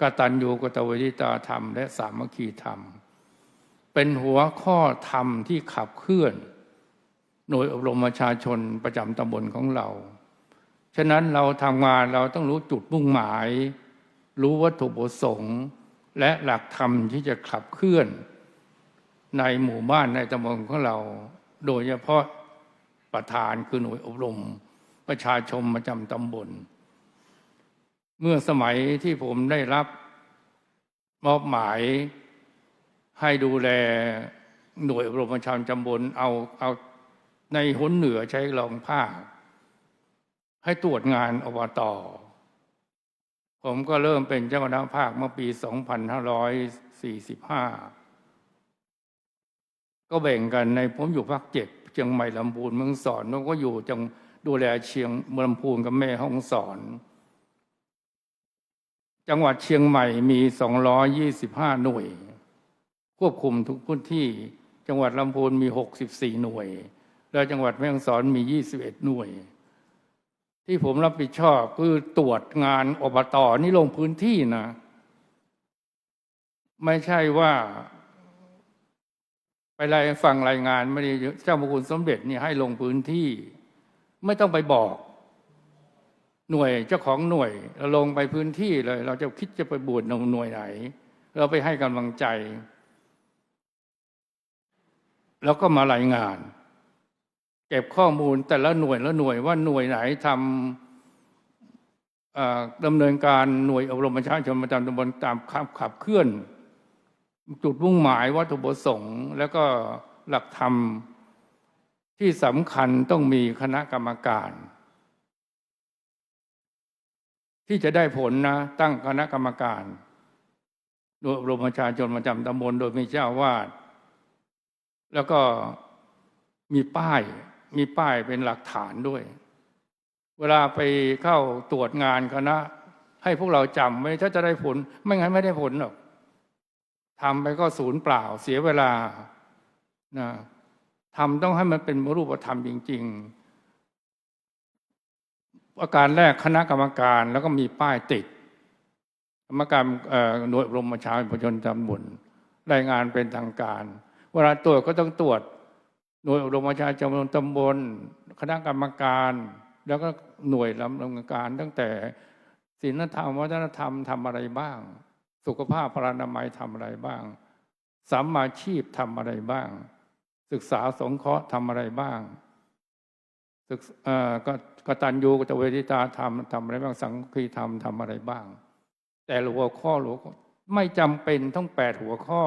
กตัญญูกตเวทิตาธรรมและสามัคคีธรรมเป็นหัวข้อธรรมที่ขับเคลื่อนหน่วยอบรมประชาชนประจำตำบลของเราฉะนั้นเราทำงานเราต้องรู้จุดมุ่งหมายรู้วัตถุประสงค์และหลักธรรมที่จะขับเคลื่อนในหมู่บ้านในตำบลของเราโดยเฉพาะประธานคือหน่วยอบรมประชาชนประจำตำบลเมื่อสมัยที่ผมได้รับมอบหมายให้ดูแลหน่วยอบรมประชาชนตำบลเอาในหนเหนือใช้รองภาคให้ตรวจงานอบต.ผมก็เริ่มเป็นเจ้าคณะภาคเมื่อปี 2545 ก็แบ่งกันในผมอยู่ภาค 7เชียงใหม่ลำพูนเมืองสอนผมก็อยู่จังดูแลเชียงลำพูนกับแม่ฮ่องสอนจังหวัดเชียงใหม่มี225หน่วยควบคุมทุกพื้นที่จังหวัดลำพูนมี64หน่วยและจังหวัดแม่ฮ่องสอนมี21หน่วยที่ผมรับผิดชอบคือตรวจงานอบต.นี่ลงพื้นที่นะไม่ใช่ว่าไปฟังรายงานไม่ได้เจ้าพระคุณสมเด็จนี่ให้ลงพื้นที่ไม่ต้องไปบอกหน่วยเจ้าของหน่วยเราลงไปพื้นที่เลยเราจะคิดจะไปบวชหน่วยไหนเราไปให้กำลังใจแล้วก็มารายงานเก็บข้อมูลแต่ละหน่วยว่าหน่วยไหนทำดำเนินการหน่วยอบรมประชาชนประจำตำบลตามขับเคลื่อนจุดมุ่งหมายวัตถุประสงค์แล้วก็หลักธรรมที่สำคัญต้องมีคณะกรรมการที่จะได้ผลนะตั้งคณะกรรมการหน่วยอบรมประชาชนประจำตำบลโดยมีเจ้าวาดแล้วก็มีป้ายเป็นหลักฐานด้วยเวลาไปเข้าตรวจงานคณะให้พวกเราจำไว้ถ้าจะได้ผลไม่งั้นไม่ได้ผลหรอกทำไปก็ศูนย์เปล่าเสียเวลานะทำต้องให้มันเป็นรูปธรรมจริงๆประการแรกคณะกรรมการแล้วก็มีป้ายติดกรรมการหน่วยอบรมประชาชนตำบลรายงานเป็นทางการเวลาตรวจก็ต้องตรวจหน่วยอบรมประชาชนตำบลคณะกรรมการแล้วก็หน่วยดำเนินการตั้งแต่ศีลธรรมวัฒนธรรมทำอะไรบ้างสุขภาพพลานามัยทำอะไรบ้างสัมมาชีพทำอะไรบ้างศึกษาสงเคราะห์ทำอะไรบ้างกตัญญูกตเวทิตาธรรมทำอะไรบ้างสังคีธรรมทำอะไรบ้างแต่หัวข้อไม่จำเป็นต้อง8หัวข้อ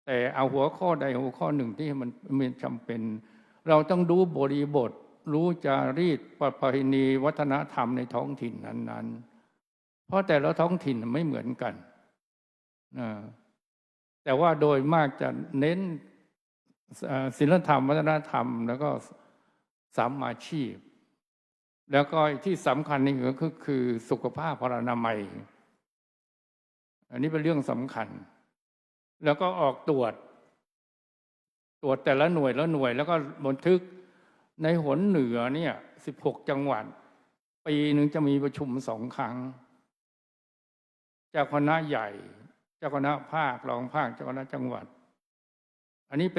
แต่เอาหัวข้อใดหัวข้อหนึ่งที่มันจำเป็นเราต้องดูบริบทรู้จารีตประเพณีวัฒนธรรมในท้องถิ่นนั้นๆเพราะแต่ละท้องถิ่นไม่เหมือนกันแต่ว่าโดยมากจะเน้นศีลธรรมวัฒนธรรมแล้วก็สัมมาชีพแล้วก็ที่สำคัญนี่ก็คือสุขภาพพลานามัยอันนี้เป็นเรื่องสำคัญแล้วก็ออกตรวจแต่ละหน่วยแล้วก็บันทึกในหนเหนือเนี่ย16จังหวัดปีหนึ่งจะมีประชุม2ครั้งเจ้าคณะใหญ่เจ้าคณะภาครองภาคเจ้าคณะจังหวัดอันนี้เ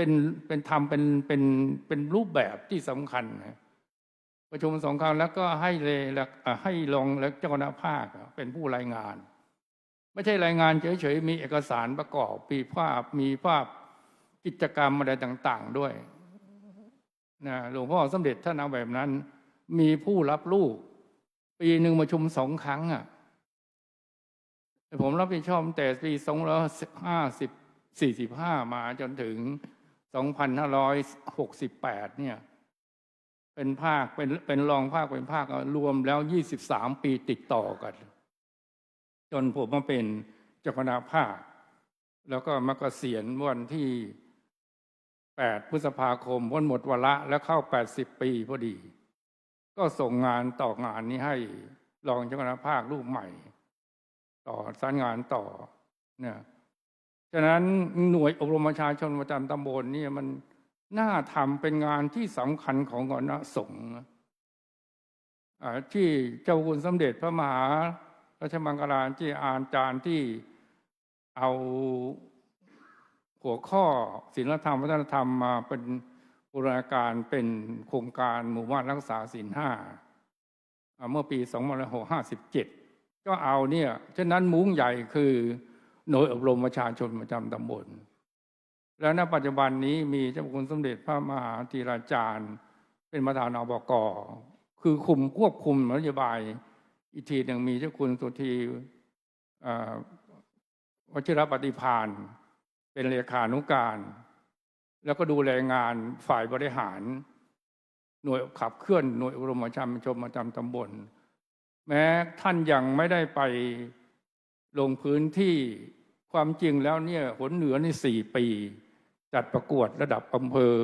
ป็นทำเป็นรูปแบบที่สำคัญนะประชุม2ครั้งแล้วก็ให้รองและเจ้าคณะภาคเป็นผู้รายงานไม่ใช่รายงานเฉยๆมีเอกสารประกอบมีภาพกิจกรรมอะไรต่างๆด้วยนะหลวงพ่อสมเด็จท่านเอาแบบนั้นมีผู้รับลูกปีหนึ่งประชุม2ครั้งผมรับผิดชอบแต่ปี2550 45มาจนถึง 2568เนี่ยเป็นภาคเป็นรองภาคเป็นภาครวมแล้ว23 ปีติดต่อกันจนผมมาเป็นเจ้าคณะภาคแล้วก็มาเกษียณวันที่8 พฤษภาคมวันหมดวาระแล้วเข้า80 ปีพอดีก็ส่งงานต่องานนี้ให้รองเจ้าคณะภาครูปใหม่ต่อสานงานต่อเนี่ยฉะนั้นหน่วยอบรมประชาชนประจำตำบลนี่มันน่าทำเป็นงานที่สำคัญของคณะสงฆ์ที่เจ้าคุณสมเด็จพระมหาราชมังคลาจารย์ที่เอาหัวข้อศีลธรรมวัฒนธรรมมาเป็นบูรณาการเป็นโครงการหมู่บ้านรักษาศีล 5เมื่อปี2557ก็เอาเนี่ยฉะนั้นมุ้งใหญ่คือหน่วยอบรมประชาชนประจำตำบลแล้วณปัจจุบันนี้มีเจ้าคุณสมเด็จพระมหาธีราจารย์เป็นประธานอบก.คือควบคุมนโยบายอีกทีหนึ่งมีเจ้าคุณสุธีวชิรปฏิภาณเป็นเลขานุการแล้วก็ดูแลงานฝ่ายบริหารหน่วยขับเคลื่อนหน่วยอบรมประชาชนประจำตำบลแม้ท่านยังไม่ได้ไปลงพื้นที่ความจริงแล้วเนี่ยหนเหนือนี่4 ปีจัดประกวดระดับอำเภอ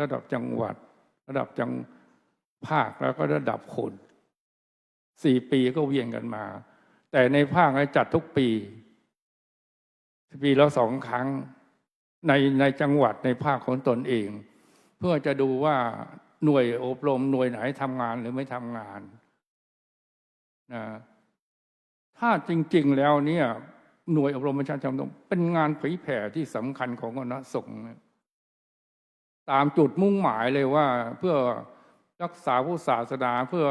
ระดับจังหวัดระดับจังภาคแล้วก็ระดับคน4 ปีก็เวียนกันมาแต่ในภาคจัดทุกปีละ2 ครั้งในจังหวัดในภาคของตนเองเพื่อจะดูว่าหน่วยอบรมหน่วยไหนทำงานหรือไม่ทำงานนะถ้าจริงๆแล้วเนี่ยหน่วยอบรมประชาชนเป็นงานเผยแผ่ที่สำคัญของคณะสงฆ์ตามจุดมุ่งหมายเลยว่าเพื่อรักษาพุทธศาสนาเพื่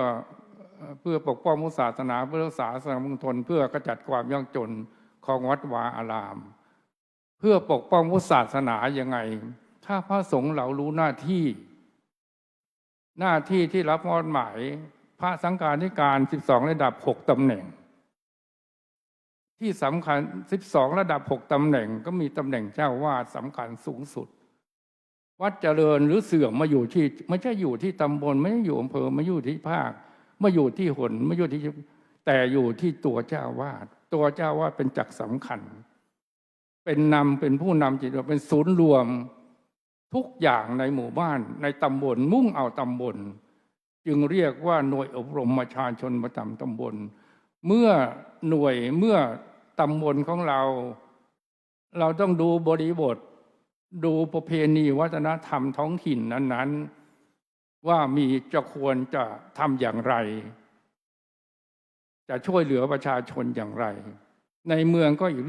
อปกป้องพุทธศาสนาเพื่อรักษาสังคมมณฑลเพื่อกระจัดความยากจนของวัดวาอารามเพื่อปกป้องพุทธศาสนายังไงถ้าพระสงฆ์เรารู้หน้าที่ที่รับมอบหมายพระสังฆาธิการ12 ระดับ 6 ตำแหน่งที่สำคัญ12 ระดับ 6 ตำแหน่งก็มีตำแหน่งเจ้าวาดสำคัญสูงสุดวัดเจริญหรือเสื่อมมาอยู่ที่ไม่ใช่อยู่ที่ตำบลไม่ใช่อยู่อำเภอไม่อยู่ที่ภาคไม่อยู่ที่หนไม่อยู่ที่แต่อยู่ที่ตัวเจ้าวาดตัวเจ้าวาดเป็นจักรสำคัญเป็นผู้นำจิตเป็นศูนย์รวมทุกอย่างในหมู่บ้านในตำบลมุ่งเอาตำบลจึงเรียกว่าหน่วยอบรมประชาชนประจำตำบลเมื่อตำบลของเราต้องดูบริบทดูประเพณีวัฒนธรรมท้องถิ่นนั้นๆว่าจะควรจะทำอย่างไรจะช่วยเหลือประชาชนอย่างไรในเมืองก็อี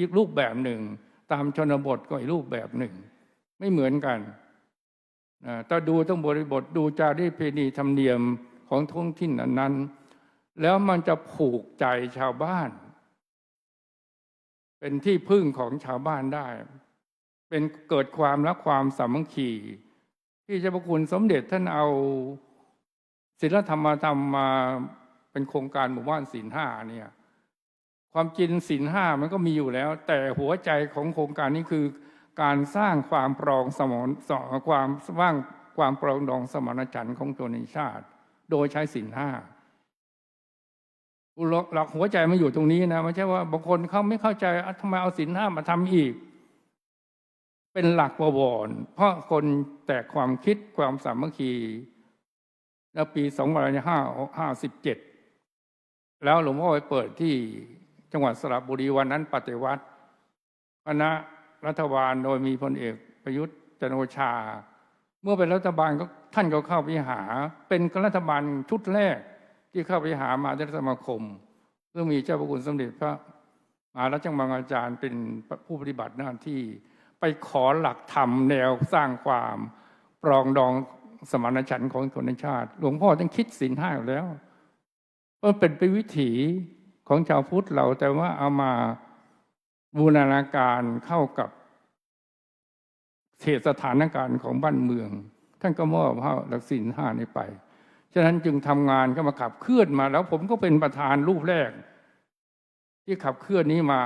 กรูปแบบหนึ่งตามชนบทก็อีกรูปแบบหนึ่งไม่เหมือนกันแต่ดูต้องบริบทดูจารีตประเพณีธรรมเนียมของท้องถิ่นนั้นๆแล้วมันจะผูกใจชาวบ้านเป็นที่พึ่งของชาวบ้านได้เป็นเกิดความรักความสามัคคีที่เจ้าพระคุณสมเด็จท่านเอาศีลธรรมมาเป็นโครงการหมู่บ้านศีล 5เนี่ยความจริงศีล 5มันก็มีอยู่แล้วแต่หัวใจของโครงการนี้คือการสร้างความปรองความปรองดองสมานฉันท์ของตัวในชาติโดยใช้ศีล 5หลักหัวใจมันอยู่ตรงนี้นะไม่ใช่ว่าบางคนเขาไม่เข้าใจทำไมเอาศีล 5มาทำอีกเป็นหลักประวรเพราะคนแตกความคิดความสามัคคีแล้วปี2557แล้วหลวงพ่อไปเปิดที่จังหวัดสระบุรีวันนั้นปฏิวัติคณะรัฐบาลโดยมีพลเอกประยุทธ์จันทร์โอชาเมื่อเป็นรัฐบาลก็ท่านก็เข้าไปหาเป็นรัฐบาลชุดแรกที่เข้าไปหามหาเถรสมาคมซึ่งมีเจ้าพระคุณสมเด็จพระมหาราชมังคลาจารย์เป็นผู้ปฏิบัติหน้าที่ไปขอหลักธรรมแนวสร้างความปรองดองสมานฉันท์ของคนในชาติหลวงพ่อต้องคิดศีล 5อยู่แล้วมันเป็นวิถีของชาวพุทธเราแต่ว่าเอามาบูรณาการเข้ากับสถานการณ์ของบ้านเมืองท่านก็มอบหลักศีล 5นี้ไปฉะนั้นจึงทำงานก็มาขับเคลื่อนมาแล้วผมก็เป็นประธานรูปแรกที่ขับเคลื่อนนี้มา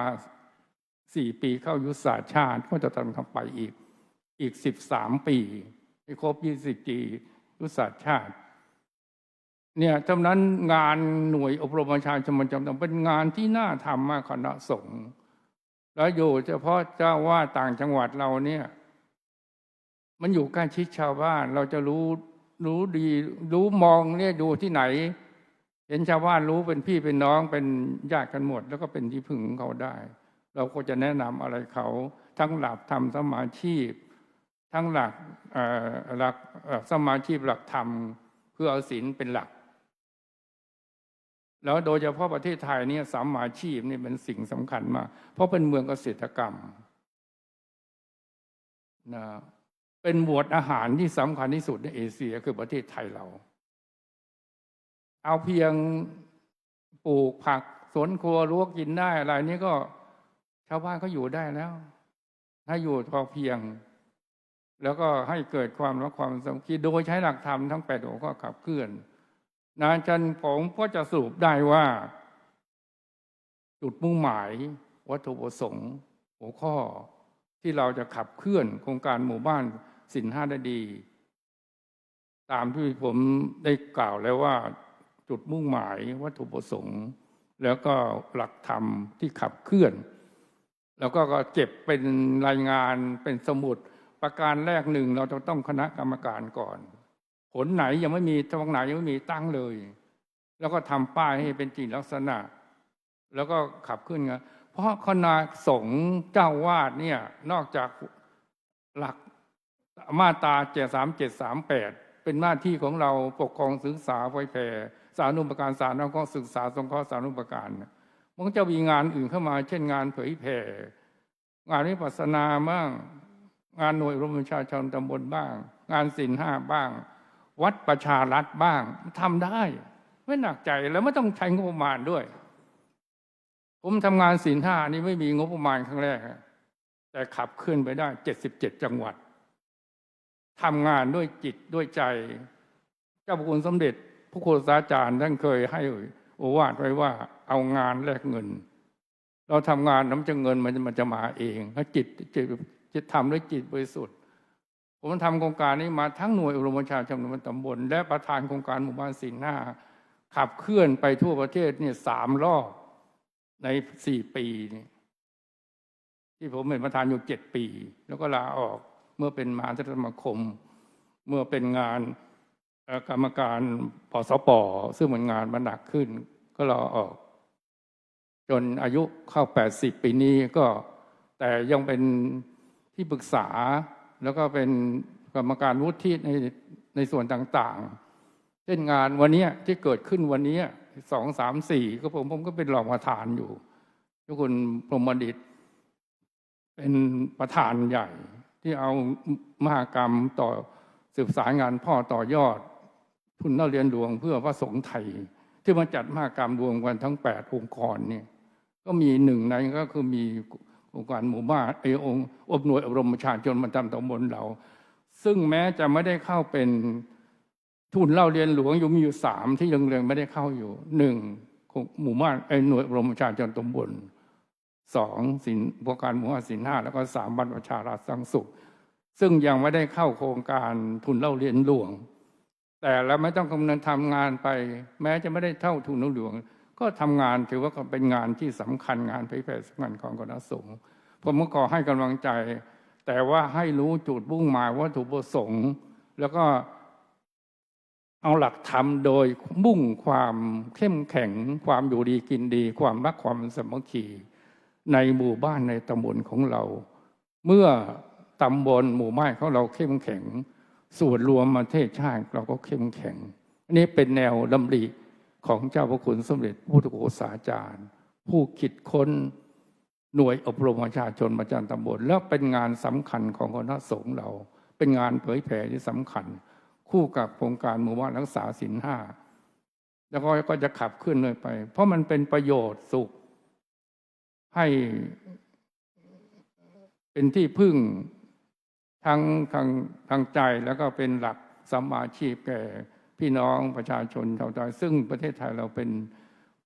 4 ปีเข้ายุทธศาสตร์ชาติก็จะทำไปอีก13 ปีให้ครบ20 ปียุทธศาสตร์ชาติเนี่ยฉะนั้นงานหน่วยอบรมประชาชนมันจำเป็นเป็นงานที่น่าทำมากคณะสงฆ์แล้วอยู่เฉพาะเจ้าว่าต่างจังหวัดเราเนี่ยมันอยู่ใกล้ชิดชาวบ้านเราจะรู้ดีรู้มองเนี่ยดูที่ไหนเห็นชาวบ้านรู้เป็นพี่เป็นน้องเป็นญาติกันหมดแล้วก็เป็นที่พึ่งของเขาได้เราก็จะแนะนำอะไรเขาทั้งหลักธรรมสมาชีพทั้งหลักสมาชีพหลักธรรมเพื่อเอาศีลเป็นหลักแล้วโดยเฉพาะประเทศไทยเนี่ยสัมมาชีพนี่เป็นสิ่งสำคัญมากเพราะเป็นเมืองเกษตรกรรมนะเป็นหมวดอาหารที่สำคัญที่สุดในเอเชียคือประเทศไทยเราเอาเพียงปลูกผักสวนครัวรั้วกินได้อะไรนี้ก็ชาวบ้านก็อยู่ได้แล้วถ้าอยู่พอเพียงแล้วก็ให้เกิดความรักความสามัคคีโดยใช้หลักธรรมทั้ง8 หัวข้อขับเคลื่อนนะจันผมก็จะสรุปได้ว่าจุดมุ่งหมายวัตถุประสงค์หัวข้อที่เราจะขับเคลื่อนโครงการหมู่บ้านศีล 5ได้ดีตามที่ผมได้กล่าวแล้วว่าจุดมุ่งหมายวัตถุประสงค์แล้วก็หลักธรรมที่ขับเคลื่อนแล้วก็เก็บเป็นรายงานเป็นสมุดประการแรกหนึ่งเราจะต้องคณะกรรมการก่อนผลไหนยังไม่มีตรงไหนยังไม่มีตั้งเลยแล้วก็ทำป้ายให้เป็นจริงลักษณะแล้วก็ขับขึ้นไงเพราะคณะสงฆ์เจ้าวาดเนี่ยนอกจากหลักมาตรา3738เป็นหน้าที่ของเราปกครองศึกษาเผยแผ่สาธารณูปการสาธารณก็ศึกษาสงเคราะห์สาธารณูปการมันจะมีงานอื่นเข้ามาเช่นงานเผยแผ่งานวิปัสสนาบ้างงานหน่วยอบรมประชาชนตำบลบ้างงานศีล 5บ้างวัดประชารัฐบ้างทำได้ไม่หนักใจแล้วไม่ต้องใช้งบประมาณด้วยผมทำงานศีล 5นี่ไม่มีงบประมาณครั้งแรกแต่ขับเคลื่อนไปได้77 จังหวัดทำงานด้วยจิตด้วยใจเจ้าพระคุณสมเด็จพระโฆษาจารย์ท่านเคยให้โอวาทไว้ว่าเอางานแลกเงินเราทำงานน้ำจะเงินมันจะมาเองถ้าจิตทำด้วยจิตบริสุทธิ์ผมทำโครงการนี้มาทั้งหน่วยอบรมประชาชนตำบลและประธานโครงการหมู่บ้านศีล 5ขับเคลื่อนไปทั่วประเทศเนี่ย3 รอบใน4 ปีนี่ที่ผมเป็นประธานอยู่7 ปีแล้วก็ลาออกเมื่อเป็นมหาเถรสมาคมเมื่อเป็นงานกรรมการปสป.ซึ่งมันงานมันหนักขึ้นก็ลาออกจนอายุเข้า80 ปีนี้ก็แต่ยังเป็นที่ปรึกษาแล้วก็เป็นกรรมการวุฒิในส่วนต่างๆเช่นงานวันนี้ที่เกิดขึ้นวันนี้2 3 4ก็ผมก็เป็นรองประธานอยู่ทุกคนพรหมดิษฐ์เป็นประธานใหญ่ที่เอามหกรรมต่อสืบสารงานพ่อต่อยอดทุนเล่าเรียนหลวงเพื่อพระสงฆ์ไทยที่มาจัดมหกรรมรวมกันทั้ง8 องค์กรนี่ก็มีหนึ่งในก็คือมีองค์การหมู่บ้านองค์อบหน่วยอบรมประชาชนประจำตำบลเราซึ่งแม้จะไม่ได้เข้าเป็นทุนเล่าเรียนหลวงอยู่มีอยู่3ที่ยังไม่ได้เข้าอยู่1หมู่บ้านหน่วยอบรมประชาชนตำบล2ศีลโครงการหมู่บ้านศีล 5แล้วก็3บ้านประชารัฐสร้างสุขซึ่งยังไม่ได้เข้าโครงการทุนเล่าเรียนหลวงแต่เราไม่ต้องกำลังทำงานไปแม้จะไม่ได้เท่าทุนเล่าหลวงก็ทำงานถือว่าเป็นงานที่สำคัญงานเผยแผ่สำคัญของคณะสงฆ์ผมก็ขอให้กำลังใจแต่ว่าให้รู้จุดมุ่งหมายวัตถุประสงค์แล้วก็เอาหลักธรรมโดยมุ่งความเข้มแข็งความอยู่ดีกินดีความรักความสามัคคีในหมู่บ้านในตำบลของเราเมื่อตำบลหมู่บ้านของเราเข้มแข็งส่วนรวมประเทศชาติเราก็เข้มแข็งอันนี้เป็นแนวดำริของเจ้าพระคุณสมเด็จพระพุทธโฆษาจารย์ผู้คิดค้นหน่วยอบรมประชาชนประจำตำบลและเป็นงานสำคัญของคณะสงฆ์เราเป็นงานเผยแผ่ที่สำคัญคู่กับโครงการหมู่บ้านรักษาศีล 5แล้วก็จะขับเคลื่อนเลยไปเพราะมันเป็นประโยชน์สุขให้เป็นที่พึ่งทางใจแล้วก็เป็นหลักสัมมาชีพแก่พี่น้องประชาชนชาวไทยซึ่งประเทศไทยเราเป็น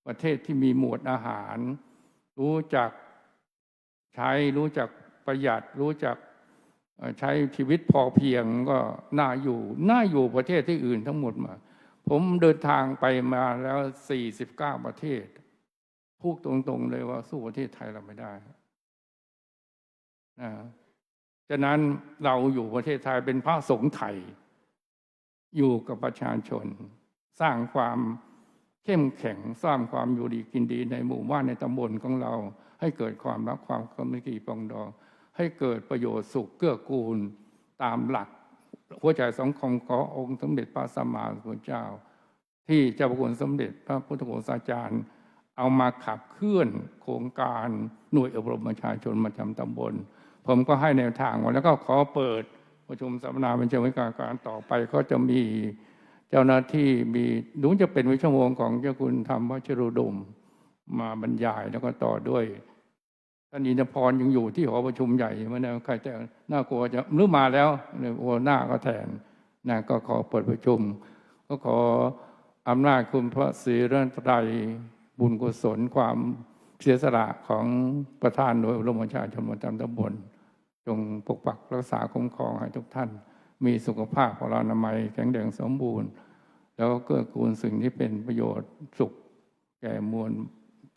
ประเทศที่มีหมวดอาหารรู้จัก ใช้รู้จักประหยัดรู้จักใช้ชีวิตพอเพียงก็น่าอยู่ประเทศที่อื่นทั้งหมดมาผมเดินทางไปมาแล้ว49ประเทศพูดตรงๆเลยว่าสู้ประเทศไทยเราไม่ได้นะฉะนั้นเราอยู่ประเทศไทยเป็นพระสงฆ์ไทยอยู่กับประชาชนสร้างความเข้มแข็งสร้างความอยู่ดีกินดีในหมู่บ้านในตำบลของเราให้เกิดความรักความสามัคคีปรองดองให้เกิดประโยชน์สุขเกื้อกูลตามหลักหัวใจสำคัญขององค์สมเด็จพระสัมมาสัมพุทธเจ้าที่เจ้าพระคุณสมเด็จพระพุทธโฆษาจารย์เอามาขับเคลื่อนโครงการหน่วยอบรมประชาชนประจำตำบลผมก็ให้แนวทางไว้แล้วก็ขอเปิดประชุมสัมมนาเป็นเชิงวิชาการต่อไปก็จะมีเจ้าหน้าที่มีดูจะเป็นวิชั่วโมงของเจ้าคุณธรรมวชิรดมมาบรรยายแล้วก็ต่อด้วยท่านอินทพรยังอยู่ที่หอประชุมใหญ่มาเนี่ยใครแต่น่ากลัวจะหรือมาแล้วเนี่ยโอ้หน้าก็แทนนะก็ขอเปิดประชุมก็ขออำนาจคุณพระศรีรัตนตรัยบุญกุศลความเสียสละของประธานหน่วยอบรมประชาชนประจำตำบลจงปกปักรักษาคุ้มครองให้ทุกท่านมีสุขภาพพลานามัยแข็งแรงสมบูรณ์แล้วก็เกื้อกูลสิ่งที่เป็นประโยชน์สุขแก่มวล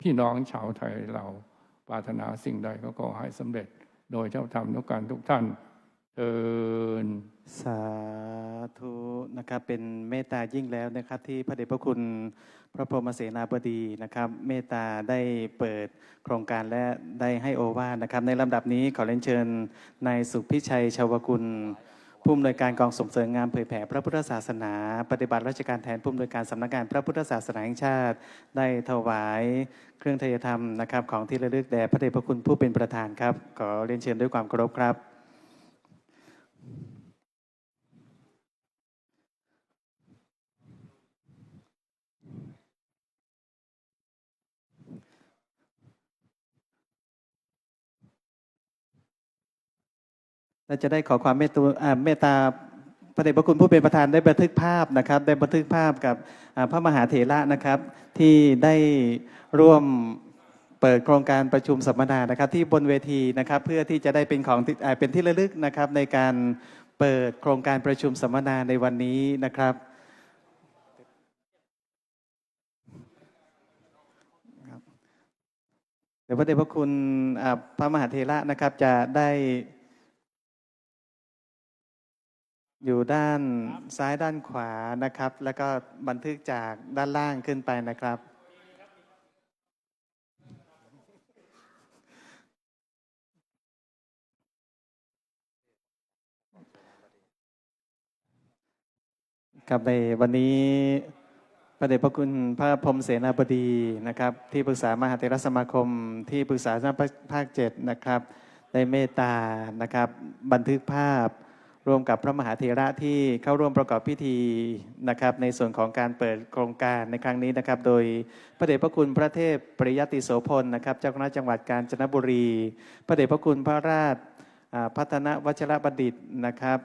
พี่น้องชาวไทยเราปรารถนาสิ่งใดก็ขอให้สำเร็จโดยเจ้าธรรมทุกการทุกท่านเชิญสาธุนะครับเป็นเมตตายิ่งแล้วนะครับที่พระเดชพระคุณพระพรหมเสนาบดีนะครับเมตตาได้เปิดโครงการและได้ให้โอวาทนะครับในลำดับนี้ขอเรียนเชิญนายสุพิชัยชาวกุลผู้อำนวยการกองส่งเสริมงานเผยแผ่พระพุทธศาสนาปฏิบัติราชการแทนผู้อำนวยการสำนักงานพระพุทธศาสนาแห่งชาติได้ถวายเครื่องทายธรรมนะครับของที่ระลึกแด่พระเดชพระคุณผู้เป็นประธานครับขอเรียนเชิญด้วยความเคารพครับและจะได้ขอความเมตตาพระเดชพระคุณผู้เป็นประธานได้บันทึกภาพนะครับได้บันทึกภาพกับพระมหาเถระนะครับที่ได้ร่วมเปิดโครงการประชุมสัมมนานะครับที่บนเวทีนะครับเพื่อที่จะได้เป็นของเป็นที่ระลึกนะครับในการเปิดโครงการประชุมสัมมนาในวันนี้นะครับเดี๋ยวพระเดชพระคุณพระมหาเถระนะครับจะได้อยู่ด้านซ้ายด้านขวานะครับแล้วก็บันทึกจากด้านล่างขึ้นไปนะครับครับในวันนี้พระเดชพระคุณพระพรหมเสนาบดีนะครับที่ปรึกษามหาเถรสมาคมที่ปรึกษาภาค7นะครับได้เมตตานะครับบันทึกภาพร่วมกับพระมหาเถระที่เข้าร่วมประกอบพิธีนะครับในส่วนของการเปิดโครงการในครั้งนี้นะครับโดยพระเดชพระคุณพระเทพปริยติโสพลนะครับเจ้าคณะจังหวัดกาญจนบุรีพระเดชพระคุณพระราชพัฒนวชิรบัณฑิตนะครับ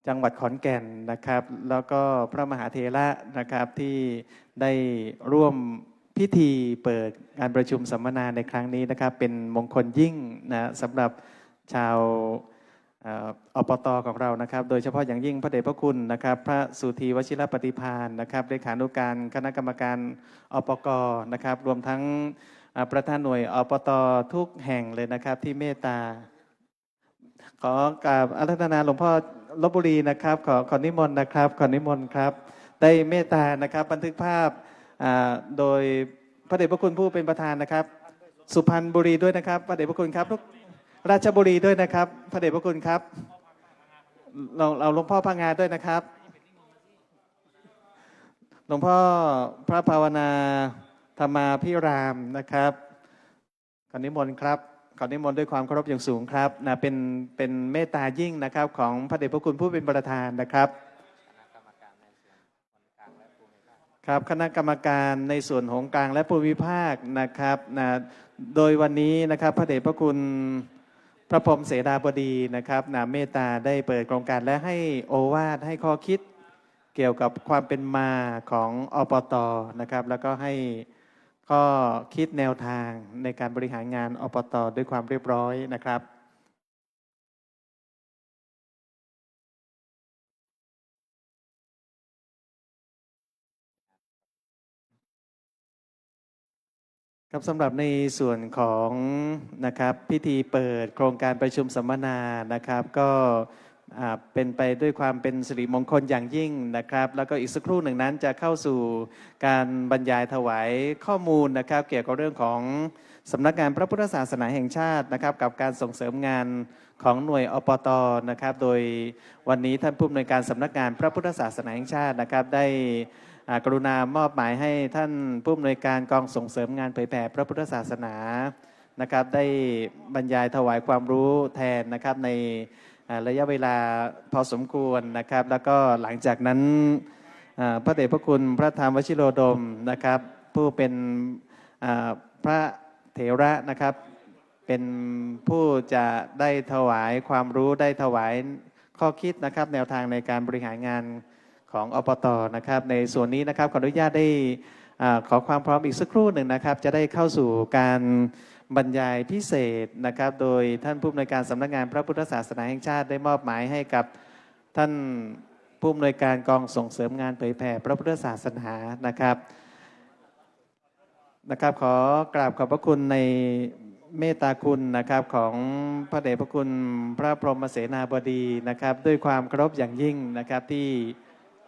จังหวัดขอนแก่นนะครับแล้วก็พระมหาเถระนะครับที่ได้ร่วมพิธีเปิดการประชุมสัมมนาในครั้งนี้นะครับเป็นมงคลยิ่งนะสำหรับชาวอปต.ของเรานะครับโดยเฉพาะอย่างยิ่งพระเดชพระคุณนะครับพระสุธีวชิรปฏิภาณนะครับเลขานุการคณะกรรมการอปก.นะครับรวมทั้งประธานหน่วยอปต.ทุกแห่งเลยนะครับที่เมตตาขอกราบอาราธนาหลวงพ่อลพบุรีนะครับขอนิมนต์นะครับขอนิมนต์ครับได้เมตตานะครับบันทึกภาพโดยพระเดชพระคุณผู้เป็นประธานนะครับสุพรรณบุรีด้วยนะครับพระเดชพระคุณครับราชบุรีด้วยนะครับพระเดชพระคุณครับเราหลวงพ่อพางาด้วยนะครับหลวงพ่อพระภาวนาธรรมาภิรามนะครับขอนิมนต์ครับขอนิมนต์ด้วยความเคารพอย่างสูงครับนะเป็นเมตตายิ่งนะครับของพระเดชพระคุณผู้เป็นประธานนะครับครับคณะกรรมการในส่วนของกลางและภูมิภาคนะครับนะโดยวันนี้นะครับพระเดชพระคุณพระพรหมเสนาบดีนะครับนะเมตตาได้เปิดโครงการและให้โอวาทให้ข้อคิดเกี่ยวกับความเป็นมาของอปต.นะครับแล้วก็ให้ ข้อคิดแนวทางในการบริหารงานอบต.ด้วยความเรียบร้อยนะครับครับสำหรับในส่วนของนะครับพิธีเปิดโครงการประชุมสัมมนานะครับก็เป็นไปด้วยความเป็นสิริมงคลอย่างยิ่งนะครับแล้วก็อีกสักครู่หนึ่งนั้นจะเข้าสู่การบรรยายถวายข้อมูลนะครับเกี่ยวกับเรื่องของสำนักงานพระพุทธศาสนาแห่งชาตินะครับกับการส่งเสริมงานของหน่วยอปต.นะครับโดยวันนี้ท่านผู้อำนวยการสำนักงานพระพุทธศาสนาแห่งชาตินะครับได้กรุณามอบหมายให้ท่านผู้อำนวยการกองส่งเสริมงานเผยแผ่พระพุทธศาสนานะครับได้บรรยายถวายความรู้แทนนะครับในระยะเวลาพอสมควรนะครับแล้วก็หลังจากนั้นพระเดชพระคุณพระธรรมวชิโรดมนะครับผู้เป็นพระเถระนะครับเป็นผู้จะได้ถวายความรู้ได้ถวายข้อคิดนะครับแนวทางในการบริหารงานของอปต.นะครับในส่วนนี้นะครับขออนุญาตได้ขอความพร้อมอีกสักครู่หนึ่งนะครับจะได้เข้าสู่การบรรยายพิเศษนะครับโดยท่านผู้อำนวยการสำนักงานพระพุทธศาสนาแห่งชาติได้มอบหมายให้กับท่านผู้อำนวยการกองส่งเสริมงานเผยแผ่พระพุทธศาสนานะครับขอกราบขอบพระคุณในเมตตาคุณนะครับของพระเดชพระคุณพระพรหมเสนาบดีนะครับด้วยความเคารพอย่างยิ่งนะครับที่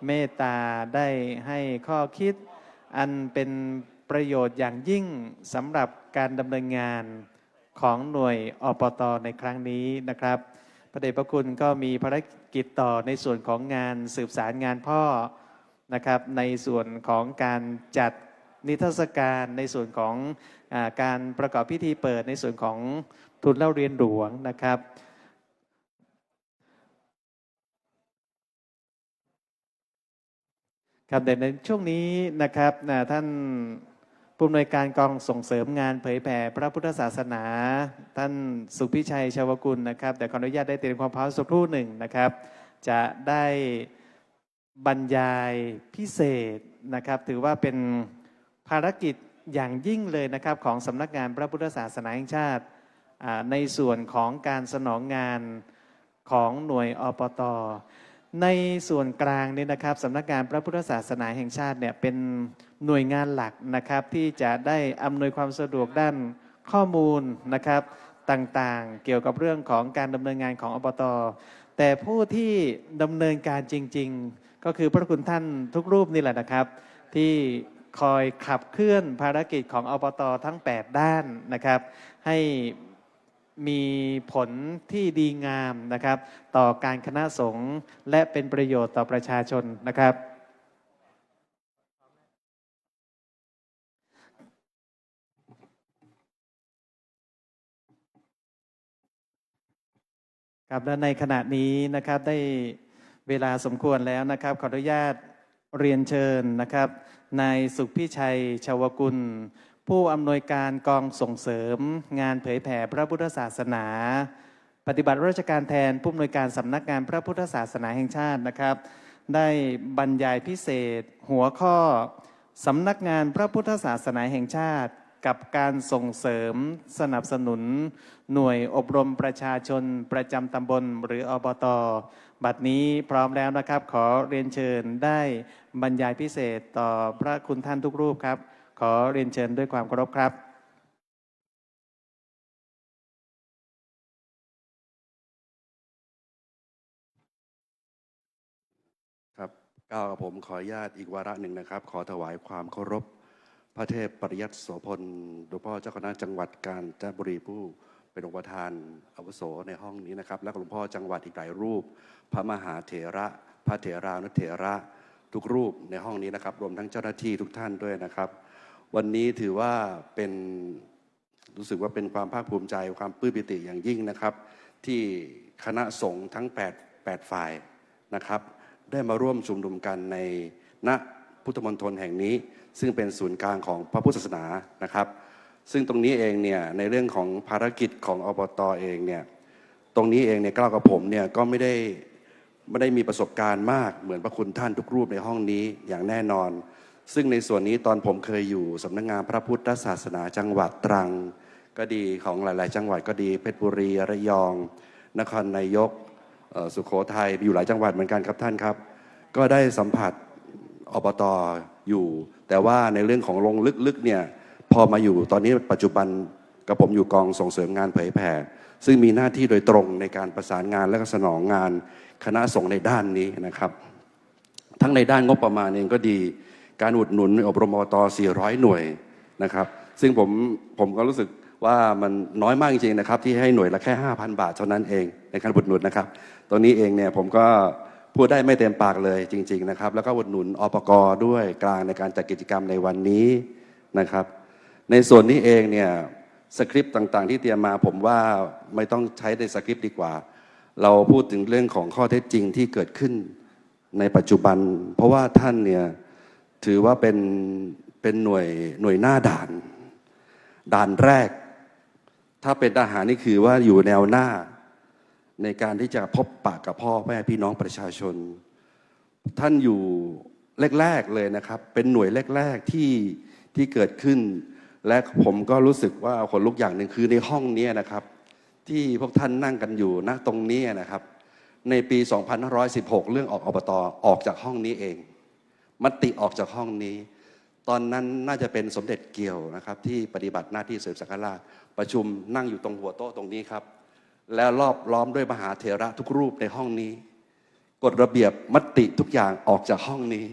เมตตาได้ให้ข้อคิดอันเป็นประโยชน์อย่างยิ่งสำหรับการดำเนินงานของหน่วยอปต.ในครั้งนี้นะครับพระเดชพระคุณก็มีภารกิจต่อในส่วนของงานสืบสารงานพ่อนะครับในส่วนของการจัดนิทรรศการในส่วนของการประกอบพิธีเปิดในส่วนของทุนเล่าเรียนหลวงนะครับครับในช่วงนี้นะครับท่านผู้อำนวยการกองส่งเสริมงานเผยแผ่พระพุทธศาสนาท่านสุพิชัยชาวกุลนะครับแต่ขออนุญาตได้เตรียมความพร้อมสักครู่หนึ่งนะครับจะได้บรรยายพิเศษนะครับถือว่าเป็นภารกิจอย่างยิ่งเลยนะครับของสำนักงานพระพุทธศาสนาแห่งชาติในส่วนของการสนองงานของหน่วยอปต.ในส่วนกลางนี่นะครับสำนักงานพระพุทธศาสนาแห่งชาติเนี่ยเป็นหน่วยงานหลักนะครับที่จะได้อำนวยความสะดวกด้านข้อมูลนะครับต่างๆเกี่ยวกับเรื่องของการดำเนินงานของอบต.แต่ผู้ที่ดำเนินการจริงๆก็คือพระคุณท่านทุกรูปนี่แหละนะครับที่คอยขับเคลื่อนภารกิจของอบต.ทั้ง8ด้านนะครับให้มีผลที่ดีงามนะครับต่อการคณะสงฆ์และเป็นประโยชน์ต่อประชาชนนะครับครับและในขณะนี้นะครับได้เวลาสมควรแล้วนะครับขออนุญาตเรียนเชิญนะครับนายสุขพิชัยชาวกุลผู้อำนวยการกองส่งเสริมงานเผยแผ่พระพุทธศาสนาปฏิบัติราชการแทนผู้อำนวยการสำนักงานพระพุทธศาสนาแห่งชาตินะครับได้บรรยายพิเศษหัวข้อสำนักงานพระพุทธศาสนาแห่งชาติกับการส่งเสริมสนับสนุนหน่วยอบรมประชาชนประจำตำบลหรืออบต.บัดนี้พร้อมแล้วนะครับขอเรียนเชิญได้บรรยายพิเศษต่อพระคุณท่านทุกรูปครับขอเรียนเชิญด้วยความเคารพครับครับก้าวกับผมขออนุญาตอีกวาระหนึ่งนะครับขอถวายความเคารพพระเทพปริยัติโสพลหลวงพ่อเจ้าคณะจังหวัดกาญจนบุรีผู้เป็นองค์ประธานอาวุโสในห้องนี้นะครับและหลวงพ่อจังหวัดอีกหลายรูปพระมหาเถระพระเถรานุเถระทุกรูปในห้องนี้นะครับรวมทั้งเจ้าหน้าที่ทุกท่านด้วยนะครับวันนี้ถือว่าเป็นรู้สึกว่าเป็นความภาคภูมิใจความปลื้มปิติอย่างยิ่งนะครับที่คณะสงฆ์ทั้ง8ฝ่ายนะครับได้มาร่วมชุมนุมกันในณพุทธมณฑลแห่งนี้ซึ่งเป็นศูนย์กลางของพระพุทธศาสนานะครับซึ่งตรงนี้เองเนี่ยในเรื่องของภารกิจของอบต.เองเนี่ยตรงนี้เองเนี่ยก้าวกับผมเนี่ยก็ไม่ได้มีประสบการณ์มากเหมือนพระคุณท่านทุกรูปในห้องนี้อย่างแน่นอน ซึ่งในส่วนนี้ตอนผมเคยอยู่สำนักงานพระพุทธศาสนาจังหวัดตรังก็ดีของหลายๆ จังหวัดก็ดีเพชรบุรีระยองนครนายกสุโขทัยอยู่หลายจังหวัดเหมือนกันครับท่านครับก็ได้สัมผัสอบต.อยู่แต่ว่าในเรื่องของลงลึกๆเนี่ยพอมาอยู่ตอนนี้ปัจจุบันกับผมอยู่กองส่งเสริมงานเผยแผ่ซึ่งมีหน้าที่โดยตรงในการประสานงานและก็สนองงานคณะสงฆ์ในด้านนี้นะครับทั้งในด้านงบประมาณเองก็ดีการอุดหนุนอบรมอบต. 400 หน่วยนะครับซึ่งผมก็รู้สึกว่ามันน้อยมากจริงๆนะครับที่ให้หน่วยละแค่ 5,000 บาทเท่านั้นเองในการอุดหนุนนะครับตรงนี้เองเนี่ยผมก็พูดได้ไม่เต็มปากเลยจริงๆนะครับแล้วก็อุดหนุนอปก.ด้วยกลางในการจัดกิจกรรมในวันนี้นะครับในส่วนนี้เองเนี่ยสคริปต์ต่างๆที่เตรียมมาผมว่าไม่ต้องใช้ในสคริปต์ดีกว่าเราพูดถึงเรื่องของข้อเท็จจริงที่เกิดขึ้นในปัจจุบันเพราะว่าท่านเนี่ยถือว่าเป็นหน่วยหน้าด่านแรกถ้าเป็นทหารนี่คือว่าอยู่แนวหน้าในการที่จะพบปะกับพ่อแม่พี่น้องประชาชนท่านอยู่แรกๆเลยนะครับเป็นหน่วยแรกๆที่เกิดขึ้นและผมก็รู้สึกว่าขนลุกอย่างหนึ่งคือในห้องนี้นะครับที่พวกท่านนั่งกันอยู่ณตรงนี้นะครับในปี 2516 เรื่องออกอบต.ออกจากห้องนี้เองมติออกจากห้องนี้ตอนนั้นน่าจะเป็นสมเด็จเกี่ยวนะครับที่ปฏิบัติหน้าที่เสริมสังฆราชประชุมนั่งอยู่ตรงหัวโต๊ะตรงนี้ครับแล้วรอบล้อมด้วยมหาเถระทุกรูปในห้องนี้กฎระเบียบมติทุกอย่างออกจากห้องนี้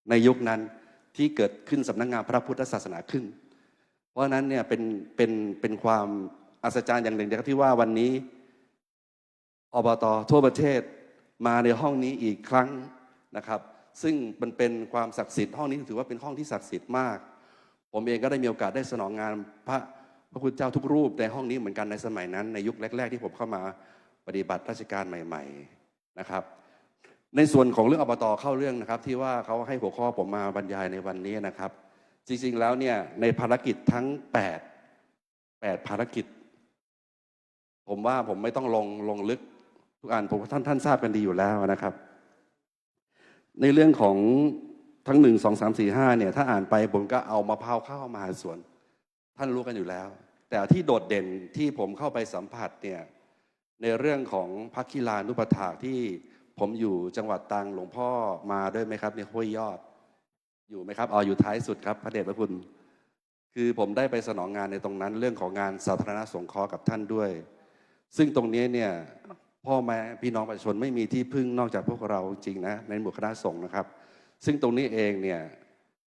ในยุคนั้นที่เกิดขึ้นสำนักงานพระพุทธศาสนาขึ้นเพราะฉะนั้นเนี่ยเป็นความอัศจรรย์อย่างหนึ่งนะครับที่ว่าวันนี้อบต.ทั่วประเทศมาในห้องนี้อีกครั้งนะครับซึ่งมันเป็นความศักดิ์สิทธิ์ห้องนี้ถือว่าเป็นห้องที่ศักดิ์สิทธิ์มากผมเองก็ได้มีโอกาสได้สนองงานพระพุทธเจ้าทุกรูปในห้องนี้เหมือนกันในสมัยนั้นในยุคแรกๆที่ผมเข้ามาปฏิบัติราชการใหม่ๆนะครับในส่วนของเรื่องอบต.เข้าเรื่องนะครับที่ว่าเขาให้หัวข้อผมมาบรรยายในวันนี้นะครับจริงๆแล้วเนี่ยในภารกิจทั้ง8ภารกิจผมว่าผมไม่ต้องลงลึกทุกอันผมท่านทราบกันดีอยู่แล้วนะครับในเรื่องของทั้ง1 2 3 4 5เนี่ยถ้าอ่านไปผมก็เอามะพร้าวเข้ามหาสวนท่านรู้กันอยู่แล้วแต่ที่โดดเด่นที่ผมเข้าไปสัมผัสเนี่ยในเรื่องของพักคีลานุปถากที่ผมอยู่จังหวัดตรังหลวงพ่อมาด้วยไหมครับในห้วยยอดอยู่ไหมครับอยู่ท้ายสุดครับพระเดชพระคุณคือผมได้ไปสนองงานในตรงนั้นเรื่องของงานสาธารณสงเคราะห์กับท่านด้วยซึ่งตรงนี้เนี่ยพ่อแม่พี่น้องประชาชนไม่มีที่พึ่งนอกจากพวกเราจริงนะในหมู่คณะสงฆ์นะครับซึ่งตรงนี้เองเนี่ย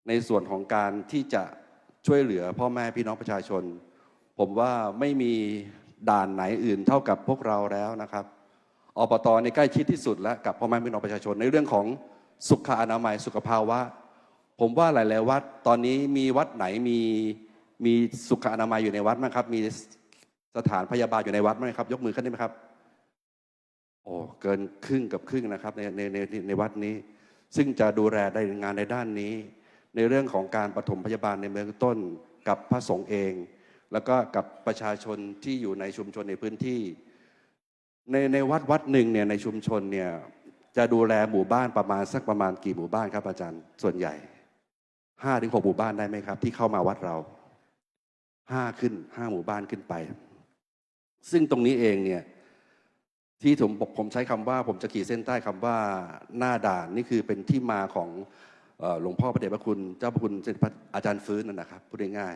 ในส่วนของการที่จะช่วยเหลือพ่อแม่พี่น้องประชาชนผมว่าไม่มีด่านไหนอื่นเท่ากับพวกเราแล้วนะครับอบต.ในใกล้ชิดที่สุดแล้วกับพ่อแม่พี่น้องประชาชนในเรื่องของสุขอนามัยสุขภาวะผมว่าหลายๆวัดตอนนี้มีวัดไหนมีสุขอนามัยอยู่ในวัดไหมครับมีสถานพยาบาลอยู่ในวัดไหมครับยกมือขึ้นได้ไหมครับโอ้เกินครึ่งกับครึ่งนะครับในวัดนี้ซึ่งจะดูแลได้งานในด้านนี้ในเรื่องของการปฐมพยาบาลในเบื้องต้นกับพระสงฆ์เองแล้วก็กับประชาชนที่อยู่ในชุมชนในพื้นที่ในวัดหนึ่งเนี่ยในชุมชนเนี่ยจะดูแลหมู่บ้านประมาณกี่หมู่บ้านครับอาจารย์ส่วนใหญ่5-6 หมู่บ้านได้ไหมครับที่เข้ามาวัดเรา5 หมู่บ้านขึ้นไปซึ่งตรงนี้เองเนี่ยที่ผมใช้คำว่าผมจะขีดเส้นใต้คำว่าหน้าด่านนี่คือเป็นที่มาของหลวงพ่อพระเดชพระคุณเจ้าพระคุณอาจารย์ฟื้นนะครับพูดง่าย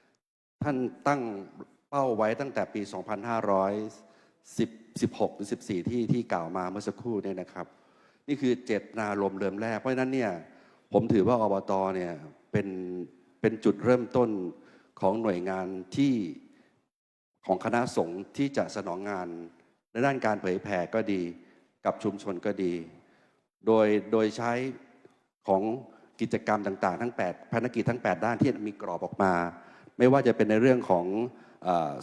ๆท่านตั้งเป้าไว้ตั้งแต่ปี 2516 หรือ 14ที่กล่าวมาเมื่อสักครู่เนี่ยนะครับนี่คือเจตนารมณ์เริ่มแรกเพราะฉะนั้นเนี่ยผมถือว่าอบต.เนี่ยเป็นจุดเริ่มต้นของหน่วยงานที่ของคณะสงฆ์ที่จะสนองงานในด้านการเผยแผ่ก็ดีกับชุมชนก็ดีโดยใช้ของกิจกรรมต่างๆทั้ง8ภารกิจทั้ง8ด้านที่มีกรอบออกมาไม่ว่าจะเป็นในเรื่องของ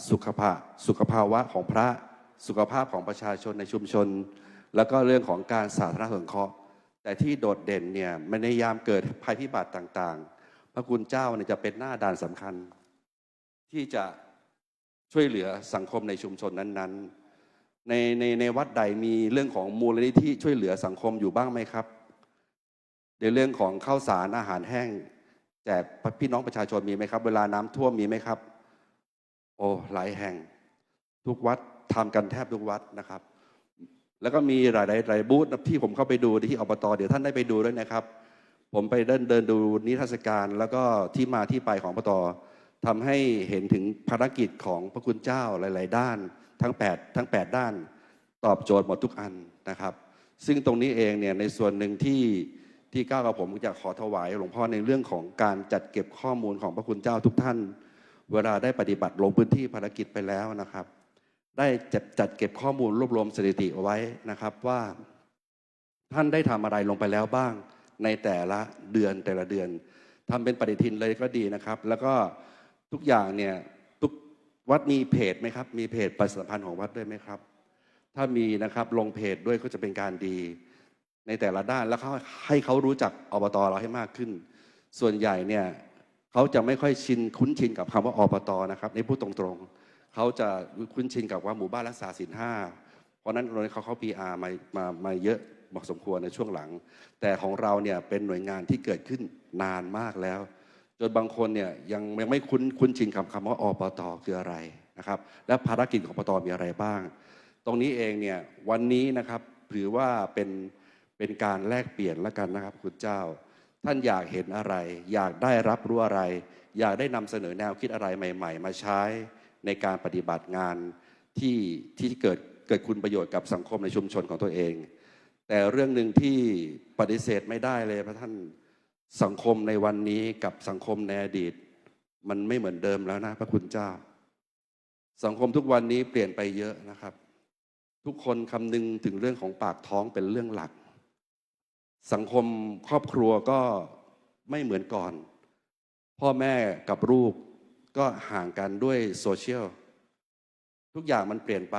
สุขภาวะของพระสุขภาพของประชาชนในชุมชนแล้วก็เรื่องของการสาธารณสงเคราะห์แต่ที่โดดเด่นเนี่ยในยามเกิดภัยพิบัติต่างๆพระคุณเจ้าเนี่ยจะเป็นหน้าด่านสำคัญที่จะช่วยเหลือสังคมในชุมชนนั้นๆในวัดใดมีเรื่องของมูลนิธิช่วยเหลือสังคมอยู่บ้างไหมครับ ในเรื่องของข้าวสารอาหารแห้งแจกพี่น้องประชาชนมีไหมครับเวลาน้ำท่วมมีไหมครับโอ้หลายแห่งทุกวัดทำกันแทบทุกวัดนะครับแล้วก็มีหลายบูธที่ผมเข้าไปดูที่อบต.เดี๋ยวท่านได้ไปดูด้วยนะครับผมไปเดินดูนิทรรศการแล้วก็ที่มาที่ไปของอบต.ทำให้เห็นถึงภารกิจของพระคุณเจ้าหลายๆด้านทั้ง8ด้านตอบโจทย์หมดทุกอันนะครับซึ่งตรงนี้เองเนี่ยในส่วนหนึ่งที่ก้าวกับผมจะขอถวายหลวงพ่อในเรื่องของการจัดเก็บข้อมูลของพระคุณเจ้าทุกท่านเวลาได้ปฏิบัติลงพื้นที่ภารกิจไปแล้วนะครับได้จัดเก็บข้อมูลรวบรวมสถิติเอาไว้นะครับว่าท่านได้ทำอะไรลงไปแล้วบ้างในแต่ละเดือนทำเป็นปฏิทินเลยก็ดีนะครับแล้วก็ทุกอย่างเนี่ยทุกวัดมีเพจไหมครับมีเพจประชาสัมพันธ์ของวัดด้วยไหมครับถ้ามีนะครับลงเพจด้วยก็จะเป็นการดีในแต่ละด้านแล้วให้เขารู้จักอบต.เราให้มากขึ้นส่วนใหญ่เนี่ยเขาจะไม่ค่อยคุ้นชินกับคำว่าอบต.นะครับในพูดตรงๆเขาจะคุ้นชินกับว่าหมู่บ้านรักษาศีล 5เพราะนั้นเขาPRมาเยอะเหมาะสมควรในช่วงหลังแต่ของเราเนี่ยเป็นหน่วยงานที่เกิดขึ้นนานมากแล้วจนบางคนเนี่ยยังไม่คุ้นชินคำว่าอบต.คืออะไรนะครับและภารกิจของอบต.มีอะไรบ้างตรงนี้เองเนี่ยวันนี้นะครับถือว่าเป็นการแลกเปลี่ยนแล้วกันนะครับคุณเจ้าท่านอยากเห็นอะไรอยากได้รับรู้อะไรอยากได้นำเสนอแนวคิดอะไรใหม่ๆมาใช้ในการปฏิบัติงานที่เกิดคุณประโยชน์กับสังคมในชุมชนของตัวเองแต่เรื่องหนึ่งที่ปฏิเสธไม่ได้เลยพระท่านสังคมในวันนี้กับสังคมในอดีตมันไม่เหมือนเดิมแล้วนะพระคุณเจ้าสังคมทุกวันนี้เปลี่ยนไปเยอะนะครับทุกคนคำนึงถึงเรื่องของปากท้องเป็นเรื่องหลักสังคมครอบครัวก็ไม่เหมือนก่อนพ่อแม่กับลูกก็ห่างกันด้วยโซเชียลทุกอย่างมันเปลี่ยนไป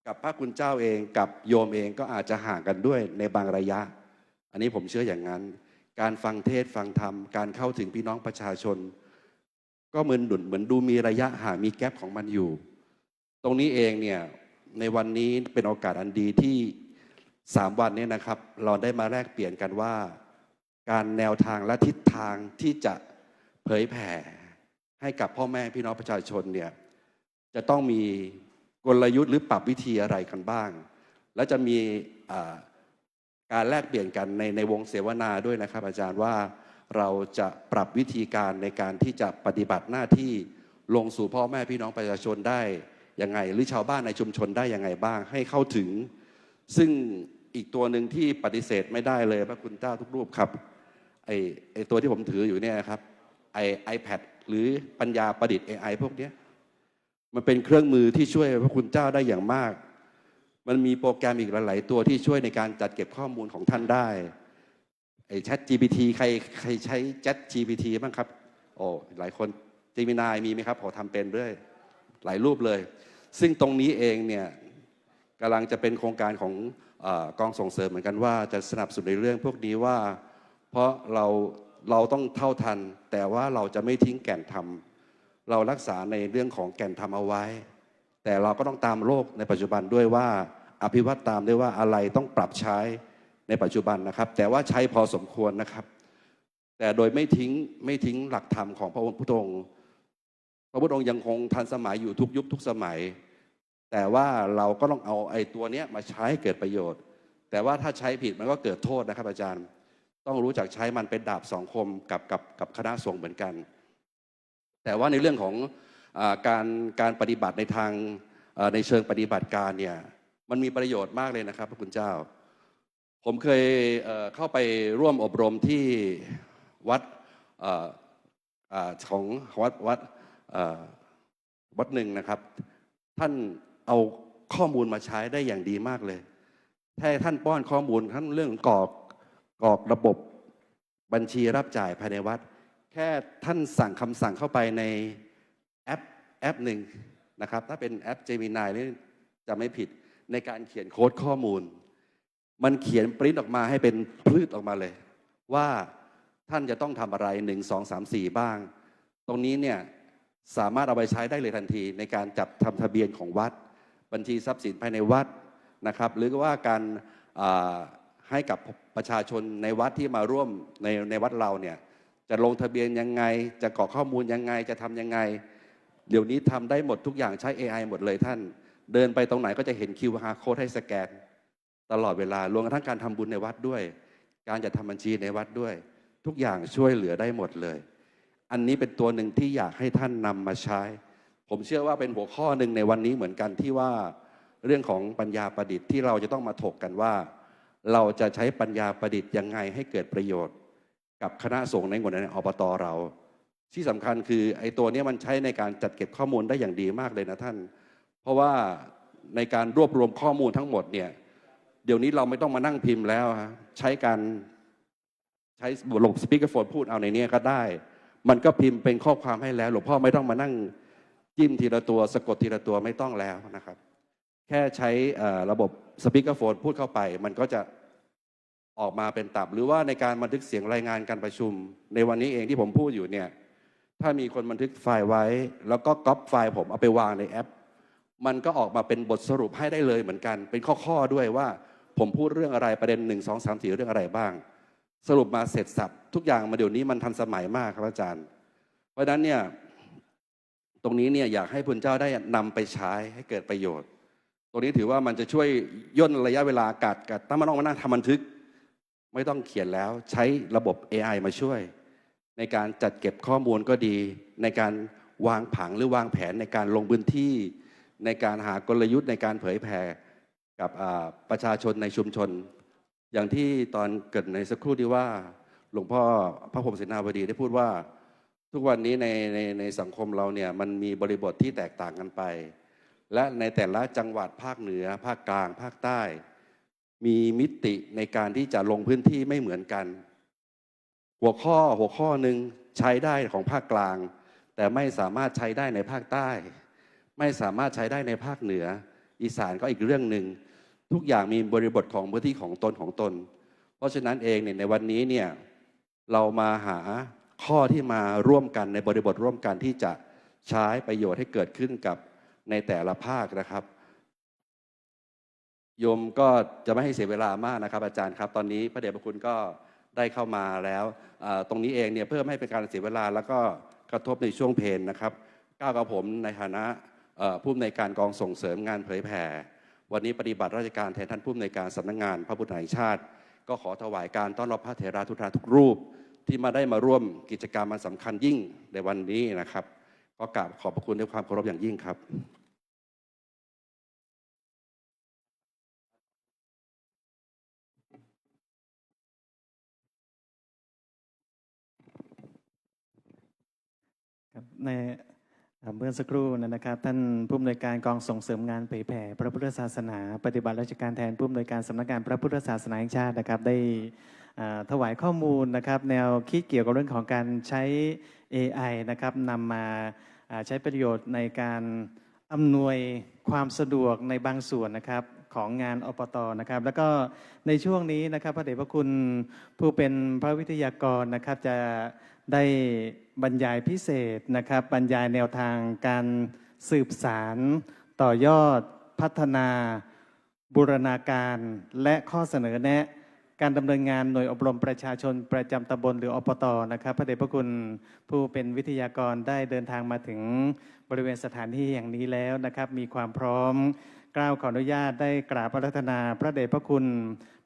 กับพระคุณเจ้าเองกับโยมเองก็อาจจะห่างกันด้วยในบางระยะอันนี้ผมเชื่ออย่างนั้นการฟังเทศน์ฟังธรรมการเข้าถึงพี่น้องประชาชนก็เหมือนดูมีระยะห่างมีแกลบของมันอยู่ตรงนี้เองเนี่ยในวันนี้เป็นโอกาสอันดีที่3 วันนี้นะครับเราได้มาแลกเปลี่ยนกันว่าการแนวทางและทิศทางที่จะเผยแผ่ให้กับพ่อแม่พี่น้องประชาชนเนี่ยจะต้องมีกลยุทธ์หรือปรับวิธีอะไรกันบ้างและจะมีการแลกเปลี่ยนกันในวงเสวนาด้วยนะครับอาจารย์ว่าเราจะปรับวิธีการในการที่จะปฏิบัติหน้าที่ลงสู่พ่อแม่พี่น้องประชาชนได้ยังไงหรือชาวบ้านในชุมชนได้ยังไงบ้างให้เข้าถึงซึ่งอีกตัวหนึ่งที่ปฏิเสธไม่ได้เลยพระคุณเจ้าทุกรูปครับไอตัวที่ผมถืออยู่เนี่ยครับiPad หรือปัญญาประดิษฐ์ AI พวกนี้มันเป็นเครื่องมือที่ช่วยพระคุณเจ้าได้อย่างมากมันมีโปรแกรมอีกหลายๆตัวที่ช่วยในการจัดเก็บข้อมูลของท่านได้ไอ้ ChatGPT ใครใช้ ChatGPT บ้างครับโอ้หลายคน Gemini มีไหมครับขอทำเป็นด้วยหลายรูปเลยซึ่งตรงนี้เองเนี่ยกำลังจะเป็นโครงการของกองส่งเสริมเหมือนกันว่าจะสนับสนุนในเรื่องพวกนี้ว่าเพราะเราต้องเท่าทันแต่ว่าเราจะไม่ทิ้งแก่นธรรมเรารักษาในเรื่องของแก่นธรรมเอาไว้แต่เราก็ต้องตามโลกในปัจจุบันด้วยว่าอภิวัตตามด้วยว่าอะไรต้องปรับใช้ในปัจจุบันนะครับแต่ว่าใช้พอสมควรนะครับแต่โดยไม่ทิ้งหลักธรรมของพระพุทธองค์พระพุทธองค์ยังคงทันสมัยอยู่ทุกยุคทุกสมัยแต่ว่าเราก็ต้องเอาไอ้ตัวนี้มาใช้ให้เกิดประโยชน์แต่ว่าถ้าใช้ผิดมันก็เกิดโทษนะครับอาจารย์ต้องรู้จักใช้มันเป็นดาบสองคมกับคณะสงฆ์เหมือนกันแต่ว่าในเรื่องของการปฏิบัติในทางในเชิงปฏิบัติการเนี่ยมันมีประโยชน์มากเลยนะครับพระคุณเจ้าผมเคยเข้าไปร่วมอบรมที่วัดของวัดหนึ่งนะครับท่านเอาข้อมูลมาใช้ได้อย่างดีมากเลยถ้าท่านป้อนข้อมูลท่านเรื่องกรอกระบบบัญชีรับจ่ายภายในวัดแค่ท่านสั่งคำสั่งเข้าไปในแอปหนึ่งนะครับถ้าเป็นแอป Gemini นี่จะไม่ผิดในการเขียนโค้ดข้อมูลมันเขียนปริ้นออกมาให้เป็นพืชออกมาเลยว่าท่านจะต้องทำอะไร1 2 3 4บ้างตรงนี้เนี่ยสามารถเอาไปใช้ได้เลยทันทีในการจับทำทะเบียนของวัดบัญชีทรัพย์สินภายในวัดนะครับหรือว่าการใ ให้กับประชาชนในวัดที่มาร่วมในวัดเราเนี่ยจะลงทะเบียนยังไงจะกรอกข้อมูลยังไงจะทำยังไงเดี๋ยวนี้ทำได้หมดทุกอย่างใช้ AI หมดเลยท่านเดินไปตรงไหนก็จะเห็น QR code ให้สแกนตลอดเวลารวมกระทั่งการทำบุญในวัดด้วยการจัดทำบัญชีในวัดด้วยทุกอย่างช่วยเหลือได้หมดเลยอันนี้เป็นตัวหนึ่งที่อยากให้ท่านนำมาใช้ผมเชื่อว่าเป็นหัวข้อหนึ่งในวันนี้เหมือนกันที่ว่าเรื่องของปัญญาประดิษฐ์ที่เราจะต้องมาถกกันว่าเราจะใช้ปัญญาประดิษฐ์ยังไงให้เกิดประโยชน์กับคณะสงฆ์ในหน่วยในอบตเราที่สำคัญคือไอ้ตัวนี้มันใช้ในการจัดเก็บข้อมูลได้อย่างดีมากเลยนะท่านเพราะว่าในการรวบรวมข้อมูลทั้งหมดเนี่ยเดี๋ยวนี้เราไม่ต้องมานั่งพิมพ์แล้วใช้ระบบสปีกเกอร์โฟนพูดเอาในนี้ก็ได้มันก็พิมพ์เป็นข้อความให้แล้วหลวงพ่อไม่ต้องมานั่งจิ้มทีละตัวสะกดทีละตัวไม่ต้องแล้วนะครับแค่ใช้ระบบสปีกเกอร์โฟนพูดเข้าไปมันก็จะออกมาเป็นตับหรือว่าในการบันทึกเสียงรายงานการประชุมในวันนี้เองที่ผมพูดอยู่เนี่ยถ้ามีคนบันทึกไฟล์ไว้แล้วก็ก๊อปไฟล์ผมเอาไปวางในแอปมันก็ออกมาเป็นบทสรุปให้ได้เลยเหมือนกันเป็นข้อด้วยว่าผมพูดเรื่องอะไรประเด็น1 2 3 4เรื่องอะไรบ้างสรุปมาเสร็จสับทุกอย่างมาเดี๋ยวนี้มันทันสมัยมากครับอาจารย์เพราะฉะนั้นเนี่ยตรงนี้เนี่ยอยากให้พุทธเจ้าได้นำไปใช้ให้เกิดประโยชน์ตรงนี้ถือว่ามันจะช่วยย่นระยะเวลาการถ้ามันต้องมานั่งทำบันทึกไม่ต้องเขียนแล้วใช้ระบบ AI มาช่วยในการจัดเก็บข้อมูลก็ดีในการวางผังหรือวางแผนในการลงพื้นที่ในการหากลยุทธ์ในการเผยแผ่กับประชาชนในชุมชนอย่างที่ตอนเกิดในสักครู่ที่ว่าหลวงพ่อพระพรหมเสนาบดีได้พูดว่าทุกวันนี้ในสังคมเราเนี่ยมันมีบริบทที่แตกต่างกันไปและในแต่ละจังหวัดภาคเหนือภาคกลางภาคใต้มีมิติในการที่จะลงพื้นที่ไม่เหมือนกันหัวข้อหนึ่งใช้ได้ของภาคกลางแต่ไม่สามารถใช้ได้ในภาคใต้ไม่สามารถใช้ได้ในภาคเหนืออีสานก็อีกเรื่องหนึ่งทุกอย่างมีบริบทของพื้นที่ของตนเพราะฉะนั้นเองเนี่ยในวันนี้เนี่ยเรามาหาข้อที่มาร่วมกันในบริบทร่วมกันที่จะใช้ประโยชน์ให้เกิดขึ้นกับในแต่ละภาคนะครับโยมก็จะไม่ให้เสียเวลามากนะครับอาจารย์ครับตอนนี้พระเดชพระคุณก็ได้เข้ามาแล้วตรงนี้เองเนี่ยเพื่อไม่ให้เป็นการเสียเวลาแล้วก็กระทบในช่วงเพลนนะครับก้าวกับผมในฐานะผู้อำนวยการกองส่งเสริมงานเผยแผ่วันนี้ปฏิบัติราชการแทนท่านผู้อำนวยการสำนักงานพระพุทธแห่งชาติก็ขอถวายการต้อนรับพระเถระทุกรูปที่มาได้มาร่วมกิจกรรมมันสำคัญยิ่งในวันนี้นะครับก็กราบขอบพระคุณด้วยความเคารพอย่างยิ่งครับในเมื่อสักครู่นะครับท่านผู้อำนวยการกองส่งเสริมงานเผยแผ่พระพุทธศาสนาปฏิบัติราชการแทนผู้อำนวยการสำนักงานพระพุทธศาสนาแห่งชาตินะครับได้ถวายข้อมูลนะครับแนวคิดเกี่ยวกับเรื่องของการใช้ AI นะครับนำมาใช้ประโยชน์ในการอำนวยความสะดวกในบางส่วนนะครับของงานอบตนะครับแล้วก็ในช่วงนี้นะครับพระเดชพระคุณผู้เป็นพระวิทยากรนะครับจะได้บรรยายพิเศษนะครับบรรยายแนวทางการสืบสารต่อยอดพัฒนาบูรณาการและข้อเสนอแนะการดำเนินงานหน่วยอบรมประชาชนประจำตำบลหรืออบตนะครับพระเดชพระคุณผู้เป็นวิทยากรได้เดินทางมาถึงบริเวณสถานที่แห่งนี้แล้วนะครับมีความพร้อมกล่าวขออนุญาตได้กราบอาราธนาพระเดชพระคุณ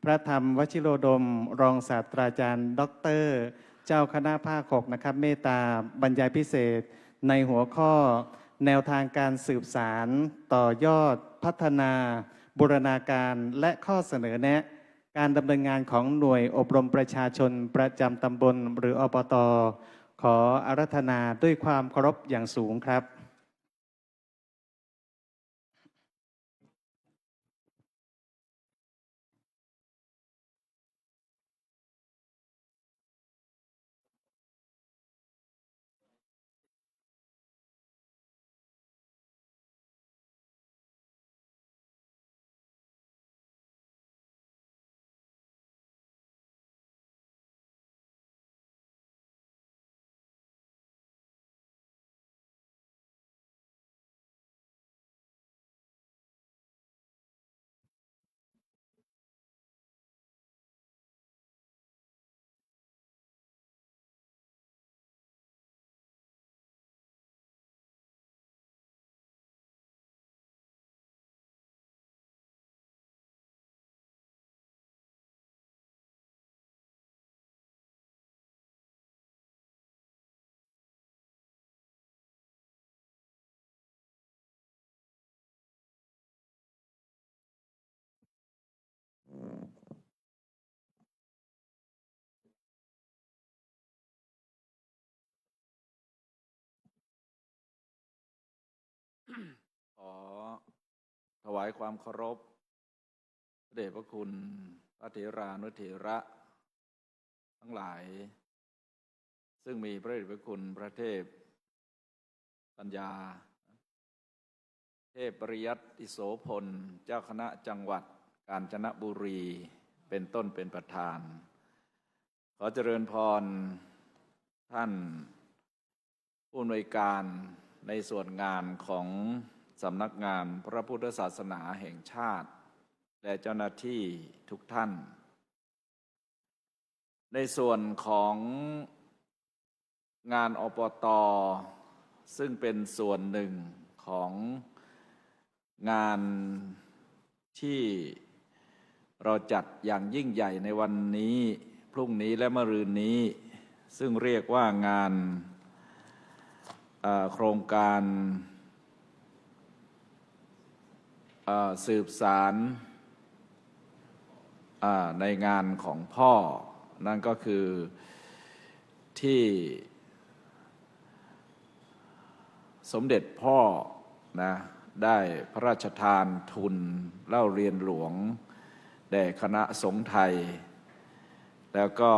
พระธรรมวชิโรดมรองศาสตราจารย์ด็อกเตอร์เจ้าคณะภาค6นะครับเมตตาบรรยายพิเศษในหัวข้อแนวทางการสืบสารต่อยอดพัฒนาบูรณาการและข้อเสนอแนะการดำเนินงานของหน่วยอบรมประชาชนประจำตำบลหรืออบต.ขออาราธนาด้วยความเคารพอย่างสูงครับ อถวายความเคารพพระเดชพระคุณพระเถรานุเถระทั้งหลาย ซึ่งมีพระเดชพระคุณพระเทพปัญญาเทพปริยัติโสพลเจ้าคณะจังหวัดกาญจนบุรีเป็นต้นเป็นประธาน ขอเจริญพรท่านผู้อำนวยการในส่วนงานของสำนักงานพระพุทธศาสนาแห่งชาติและเจ้าหน้าที่ทุกท่านในส่วนของงานอปต.ซึ่งเป็นส่วนหนึ่งของงานที่เราจัดอย่างยิ่งใหญ่ในวันนี้พรุ่งนี้และมะรืนนี้ซึ่งเรียกว่างานโครงการสืบสารในงานของพ่อนั่นก็คือที่สมเด็จพ่อนะได้พระราชทานทุนเล่าเรียนหลวงแด่คณะสงฆ์ไทยแล้วก็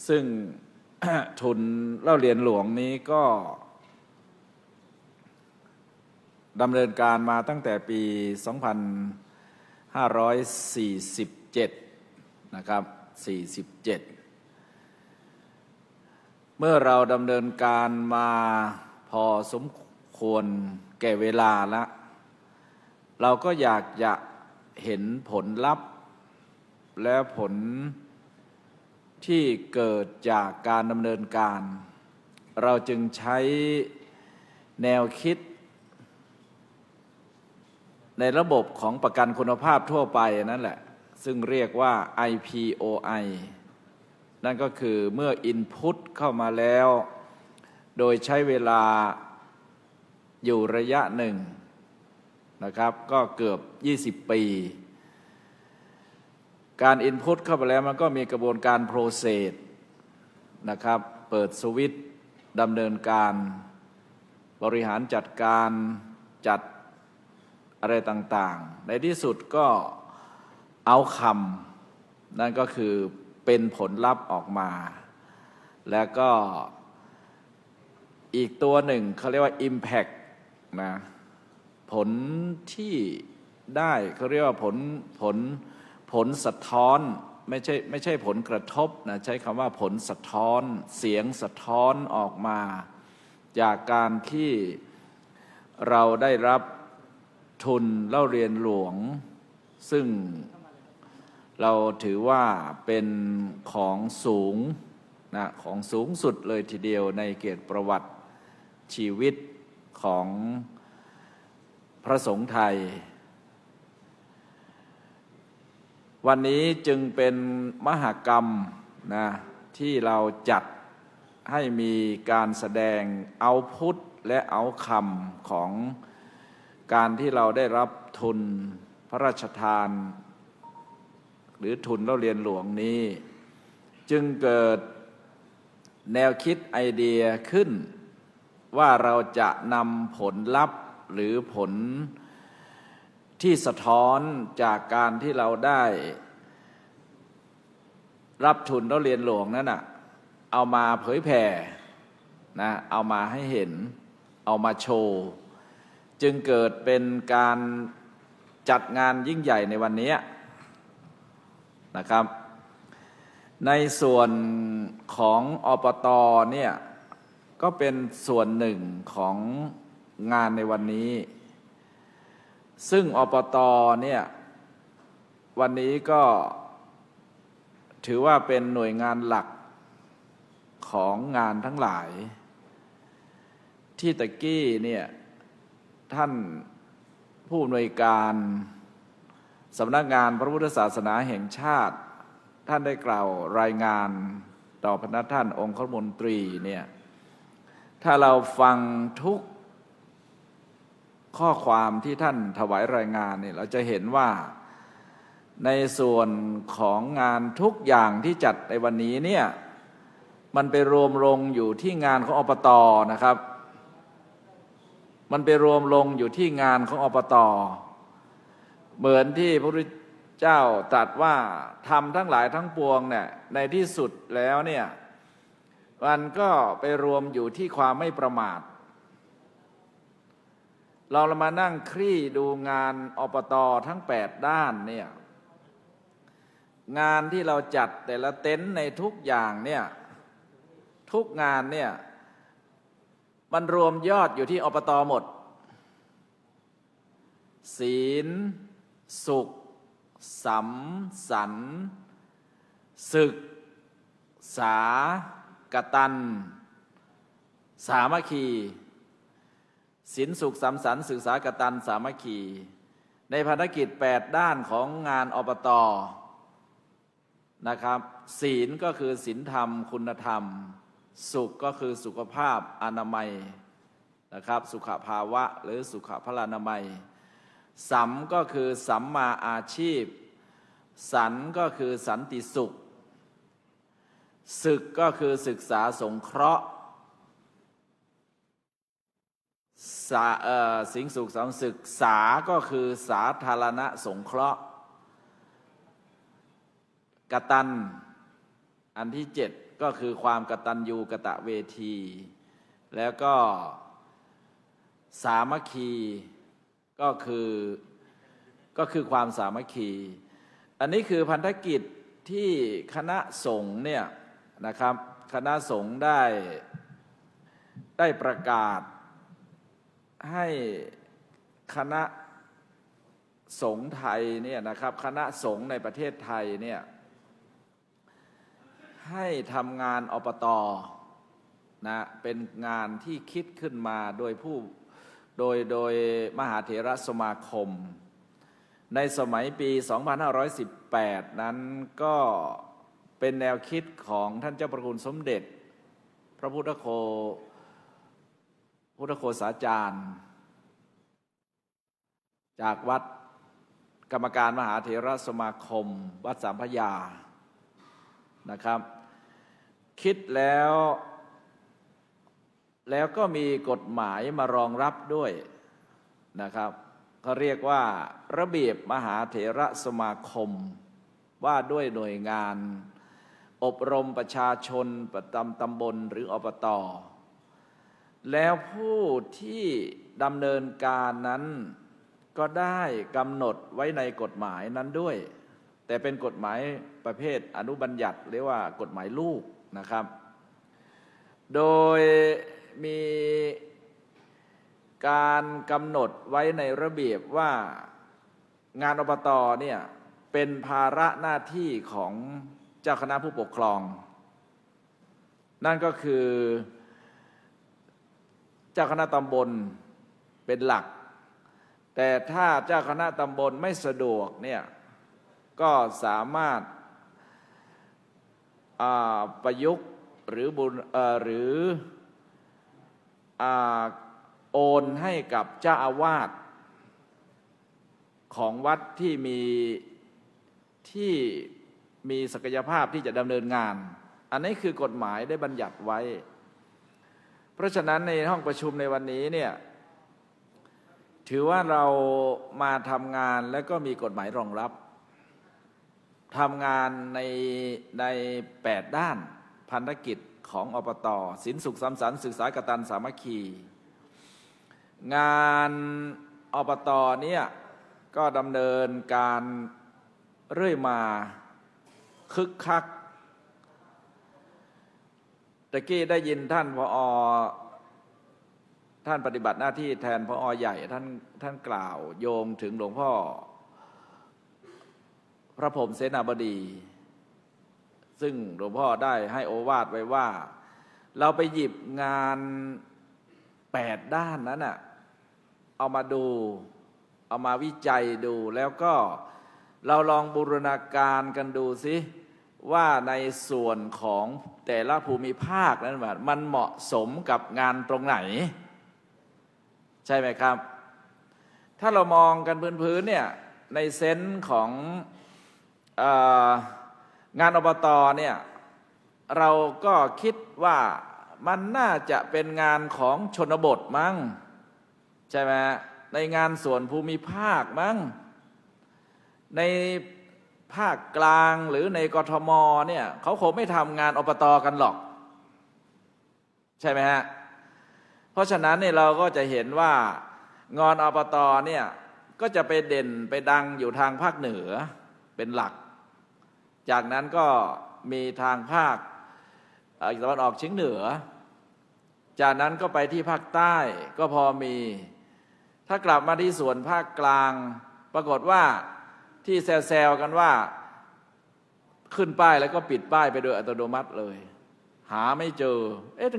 ซึ่ง ทุนเล่าเรียนหลวงนี้ก็ดำเนินการมาตั้งแต่ปี 2547 นะครับ 47 เมื่อเราดำเนินการมาพอสมควรแก่เวลาแล้วเราก็อยากจะเห็นผลลัพธ์และผลที่เกิดจากการดำเนินการเราจึงใช้แนวคิดในระบบของประกันคุณภาพทั่วไปนั่นแหละซึ่งเรียกว่า IPOI นั่นก็คือเมื่อ Input เข้ามาแล้วโดยใช้เวลาอยู่ระยะหนึ่งนะครับก็เกือบ20 ปีการ Input เข้าไปแล้วมันก็มีกระบวนการ Process นะครับเปิดสวิตช์ดำเนินการบริหารจัดการจัดอะไรต่างๆในที่สุดก็เอาคำนั่นก็คือเป็นผลลัพธ์ออกมาแล้วก็อีกตัวหนึ่งเขาเรียกว่า Impact นะผลที่ได้เขาเรียกว่าผลสะท้อนไม่ใช่ผลกระทบนะใช้คำว่าผลสะท้อนเสียงสะท้อนออกมาจากการที่เราได้รับทุนเล่าเรียนหลวงซึ่งเราถือว่าเป็นของสูงนะของสูงสุดเลยทีเดียวในเกียรติประวัติชีวิตของพระสงฆ์ไทยวันนี้จึงเป็นมหกรรมนะที่เราจัดให้มีการแสดงเอาพุทธและเอาคำของการที่เราได้รับทุนพระราชทานหรือทุนเล่าเรียนหลวงนี้จึงเกิดแนวคิดไอเดียขึ้นว่าเราจะนำผลลัพธ์หรือผลที่สะท้อนจากการที่เราได้รับทุนเล่าเรียนหลวงนั้นน่ะเอามาเผยแผ่นะเอามาให้เห็นเอามาโชว์จึงเกิดเป็นการจัดงานยิ่งใหญ่ในวันนี้นะครับในส่วนของอปต.เนี่ยก็เป็นส่วนหนึ่งของงานในวันนี้ซึ่งอปต.เนี่ยวันนี้ก็ถือว่าเป็นหน่วยงานหลักของงานทั้งหลายที่ตะกี้เนี่ยท่านผู้อำนวยการสำนักงานพระพุทธศาสนาแห่งชาติท่านได้กล่าวรายงานต่อพระท่านองคมนตรีเนี่ยถ้าเราฟังทุกข้อความที่ท่านถวายรายงานเนี่ยเราจะเห็นว่าในส่วนของงานทุกอย่างที่จัดในวันนี้เนี่ยมันไปรวมลงอยู่ที่งานของอปต.นะครับ มันไปรวมลงอยู่ที่งานของอบต.เหมือนที่พระพุทธเจ้าตรัสว่าทำทั้งหลายทั้งปวงเนี่ยในที่สุดแล้วเนี่ยมันก็ไปรวมอยู่ที่ความไม่ประมาทเรามานั่งคลี่ดูงานอบต.ทั้ง8ด้านเนี่ยงานที่เราจัดแต่ละเต็นท์ในทุกอย่างเนี่ยทุกงานเนี่ยมันรวมยอดอยู่ที่อบต.หมดศีลสุขสัมสันศึกษากตัญสามัคคีศีลสุขสัมสันศึกษากตัญสามัคคีในภารกิจ8ด้านของงานอบต.นะครับศีลก็คือศีลธรรมคุณธรรมสุขก็คือสุขภาพอนามัยนะครับสุขภาวะหรือสุขพลานามัยสัมก็คือสัมมาอาชีพสันก็คือสันติสุขศึกก็คือศึกษาสงเคราะห์สิ่งสุขสัมศึกษาก็คือสาธารณสงเคราะห์กตัญอันที่7ก็คือความกตัญญูกตเวทีแล้วก็สามัคคีก็คือความสามัคคีอันนี้คือพันธกิจที่คณะสงฆ์เนี่ยนะครับคณะสงฆ์ได้ประกาศให้คณะสงฆ์ไทยเนี่ยนะครับคณะสงฆ์ในประเทศไทยเนี่ยให้ทำงานอบต.นะเป็นงานที่คิดขึ้นมาโดยมหาเถรสมาคมในสมัยปี 2518 นั้นก็เป็นแนวคิดของท่านเจ้าประคุณสมเด็จพระพุทธโฆษาจารย์จากวัดกรรมการมหาเถรสมาคมวัดสามพระยานะครับคิดแล้วก็มีกฎหมายมารองรับด้วยนะครับเขาเรียกว่าระเบียบมหาเถรสมาคมว่าด้วยหน่วยงานอบรมประชาชนประจำตำบลหรืออบต.แล้วผู้ที่ดำเนินการนั้นก็ได้กำหนดไว้ในกฎหมายนั้นด้วยแต่เป็นกฎหมายประเภทอนุบัญญัติเรียกว่ากฎหมายลูกนะครับโดยมีการกำหนดไว้ในระเบียบว่างานอบต.เนี่ยเป็นภาระหน้าที่ของเจ้าคณะผู้ปกครองนั่นก็คือเจ้าคณะตำบลเป็นหลักแต่ถ้าเจ้าคณะตำบลไม่สะดวกเนี่ยก็สามารถประยุกต์หรือโอนให้กับเจ้าอาวาสของวัดที่มีศักยภาพที่จะดำเนินงานอันนี้คือกฎหมายได้บัญญัติไว้เพราะฉะนั้นในห้องประชุมในวันนี้เนี่ยถือว่าเรามาทำงานแล้วก็มีกฎหมายรองรับทำงานใน8ด้านพันธกิจของอบต.ศีลสุขสัมสันศึกษากตัญสามัคคีงานอบต.เนี่ยก็ดำเนินการเรื่อยมาคึกคักตะกี้ได้ยินท่านผอ.ท่านปฏิบัติหน้าที่แทนผอ.ใหญ่ท่านกล่าวโยงถึงหลวงพ่อพระพรหมเสนาบดีซึ่งหลวงพ่อได้ให้โอวาทไว้ว่าเราไปหยิบงาน8ด้านนั้นน่ะเอามาดูเอามาวิจัยดูแล้วก็เราลองบูรณาการกันดูสิว่าในส่วนของแต่ละภูมิภาคนั้นมันเหมาะสมกับงานตรงไหนใช่ไหมครับถ้าเรามองกันพื้นๆเนี่ยในเซนส์ของงานอบต.เนี่ยเราก็คิดว่ามันน่าจะเป็นงานของชนบทมั้ง ใช่ไหมในงานส่วนภูมิภาคมั้งในภาคกลางหรือในกทมเนี่ยเขาคงไม่ทำงานอบตกันหรอกใช่ไหมฮะเพราะฉะนั้นเนี่ยเราก็จะเห็นว่างานอบตเนี่ยก็จะไปเด่นไปดังอยู่ทางภาคเหนือเป็นหลักจากนั้นก็มีทางภาคตะวันออกเฉียงเหนือจากนั้นก็ไปที่ภาคใต้ก็พอมีถ้ากลับมาที่ส่วนภาคกลางปรากฏว่าที่แซวๆกันว่าขึ้นป้ายแล้วก็ปิดป้ายไปโดยอัตโนมัติเลยหาไม่เจอ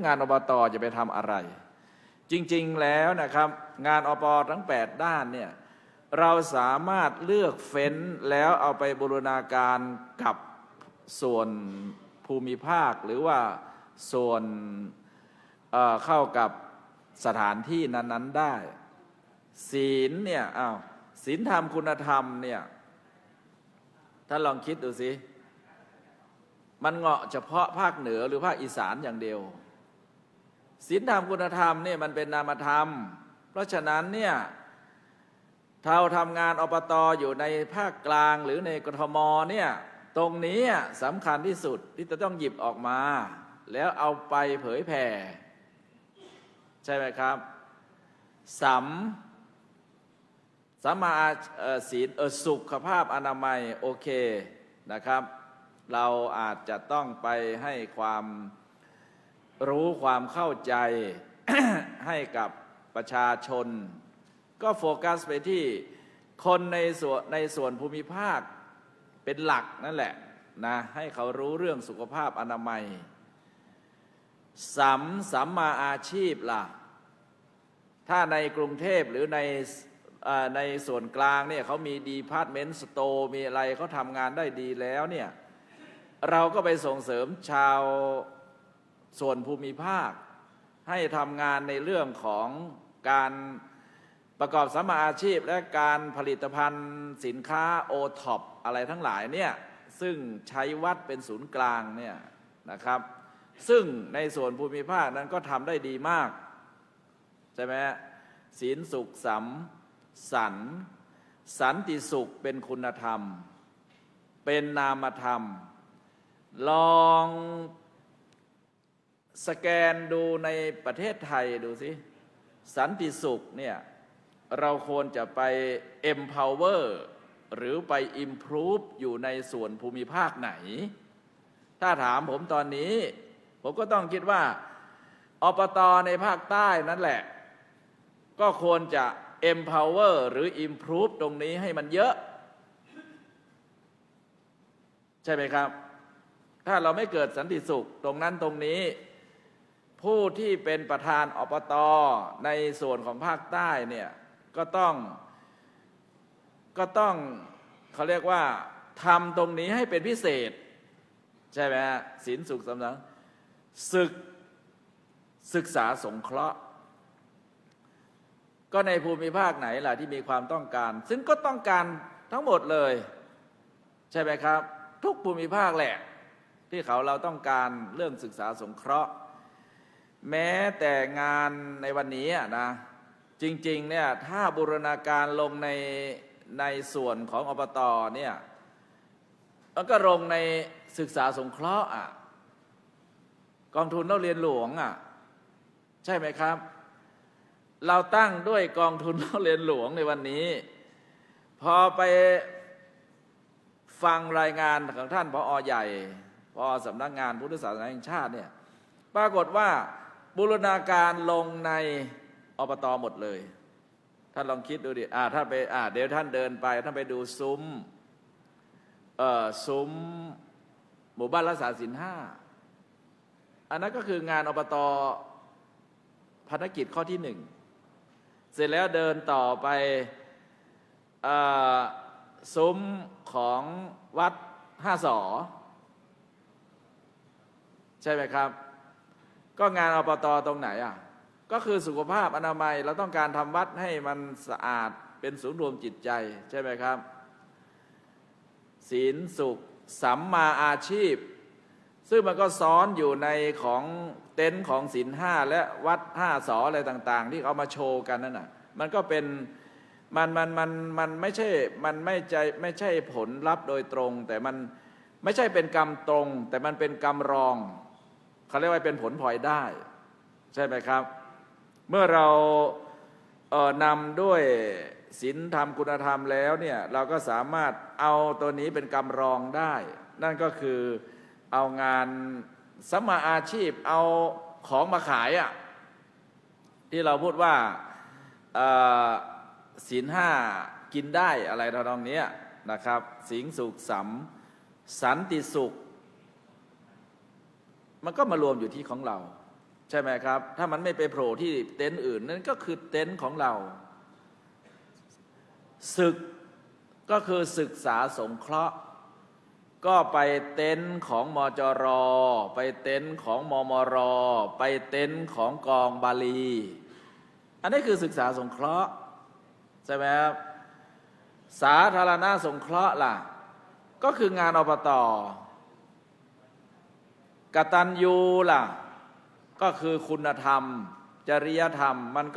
งานอบตจะไปทำอะไรจริงๆแล้วนะครับงานอบตทั้ง8ด้านเนี่ยเราสามารถเลือกเฟ้นแล้วเอาไปบูรณาการกับส่วนภูมิภาคหรือว่าส่วนเข้ากับสถานที่นั้นๆได้ศีลเนี่ยศีลธรรมคุณธรรมเนี่ยท่านลองคิดดูสิมันเหงาะเฉพาะภาคเหนือหรือภาคอีสานอย่างเดียวศีลธรรมคุณธรรมเนี่ยมันเป็นนามธรรมเพราะฉะนั้นเนี่ยเราทำงานอบตอยู่ในภาคกลางหรือในกทมเนี่ยตรงนี้สำคัญที่สุดที่จะต้องหยิบออกมาแล้วเอาไปเผยแผ่ใช่ไหมครับสัมมาศีลสุขภาพอนามัยโอเคนะครับเราอาจจะต้องไปให้ความรู้ความเข้าใจ ให้กับประชาชนก็โฟกัสไปที่คนในส่วนภูมิภาคเป็นหลักนั่นแหละนะให้เขารู้เรื่องสุขภาพอนามัยสัมมาอาชีพล่ะถ้าในกรุงเทพหรือในส่วนกลางเนี่ยเขามีดีพาร์ตเมนต์สโตร์มีอะไรเขาทำงานได้ดีแล้วเนี่ยเราก็ไปส่งเสริมชาวส่วนภูมิภาคให้ทำงานในเรื่องของการประกอบสัมมาอาชีพและการผลิตภัณฑ์สินค้าโอท็อปอะไรทั้งหลายเนี่ยซึ่งใช้วัดเป็นศูนย์กลางเนี่ยนะครับซึ่งในส่วนภูมิภาคนั้นก็ทำได้ดีมากใช่ไหมศีลสุขสันติสุขเป็นคุณธรรมเป็นนามธรรมลองสแกนดูในประเทศไทยดูสิสันติสุขเนี่ยเราควรจะไป empower หรือไป improve อยู่ในส่วนภูมิภาคไหนถ้าถามผมตอนนี้ผมก็ต้องคิดว่าอบต.ในภาคใต้นั่นแหละก็ควรจะ empower หรือ improve ตรงนี้ให้มันเยอะใช่ไหมครับถ้าเราไม่เกิดสันติสุขตรงนั้นตรงนี้ผู้ที่เป็นประธานอบต.ในส่วนของภาคใต้เนี่ยก็ต้องเขาเรียกว่าทำตรงนี้ให้เป็นพิเศษใช่ไหมฮะศีลสุขสำนักศึกษาสงเคราะห์ก็ในภูมิภาคไหนล่ะที่มีความต้องการซึ่งก็ต้องการทั้งหมดเลยใช่ไหมครับทุกภูมิภาคแหละที่เราต้องการเรื่องศึกษาสงเคราะห์แม้แต่งานในวันนี้นะจริงๆเนี่ยถ้าบูรณาการลงในส่วนของอบต.เนี่ยมันก็ลงในศึกษาสงเคราะห์กองทุนนักเรียนหลวงใช่ไหมครับเราตั้งด้วยกองทุนนักเรียนหลวงในวันนี้พอไปฟังรายงานของท่านผอ.ใหญ่ผอ.สำนักงานพุทธศาสนาแห่งชาติเนี่ยปรากฏว่าบูรณาการลงในอบต.หมดเลยท่านลองคิดดูดิถ้าไปเดี๋ยวท่านเดินไปท่านไปดูซุ้มหมู่บ้านรักษาศีล5อันนั้นก็คืองานอบต.ภารกิจข้อที่1เสร็จแล้วเดินต่อไปซุ้มของวัด5 สอใช่ไหมครับก็งานอบต.ตรงไหนก็คือสุขภาพอนามัยเราต้องการทำวัดให้มันสะอาดเป็นศูนย์รวมจิตใจใช่ไหมครับศีลสุขสัมมาอาชีพซึ่งมันก็ซ้อนอยู่ในของเต็นท์ของศีล5และวัด5 สออะไรต่างๆที่เอามาโชว์กันนั่นน่ะ มันก็เป็นมันไม่ใช่ผลลัพธ์โดยตรง แต่มันไม่ใช่เป็นกรรมตรง แต่มันเป็นกรรมรองเขาเรียกว่าเป็นผลพลอยได้ใช่ไหมครับเมื่อเรานำด้วยศีลธรรมคุณธรรมแล้วเนี่ยเราก็สามารถเอาตัวนี้เป็นกรรมรองได้นั่นก็คือเอางานสัมมาอาชีพเอาของมาขายอ่ะที่เราพูดว่าศีลห้ากินได้อะไรทำนองนี้นะครับสิงสุขสันติสุขมันก็มารวมอยู่ที่ของเราใช่ไหมครับถ้ามันไม่ไปโผล่ที่เต็นท์อื่นนั่นก็คือเต็นท์ของเราศึกก็คือศึกษาสงเคราะห์ก็ไปเต็นท์ของมจรไปเต็นท์ของมมรไปเต็นท์ของกองบาลีอันนี้คือศึกษาสงเคราะห์ใช่ไหมครับสาธารณสงเคราะห์ล่ะก็คืองานอบต.กตัญญูล่ะก็คือคุณธรรมจริยธรรมมัน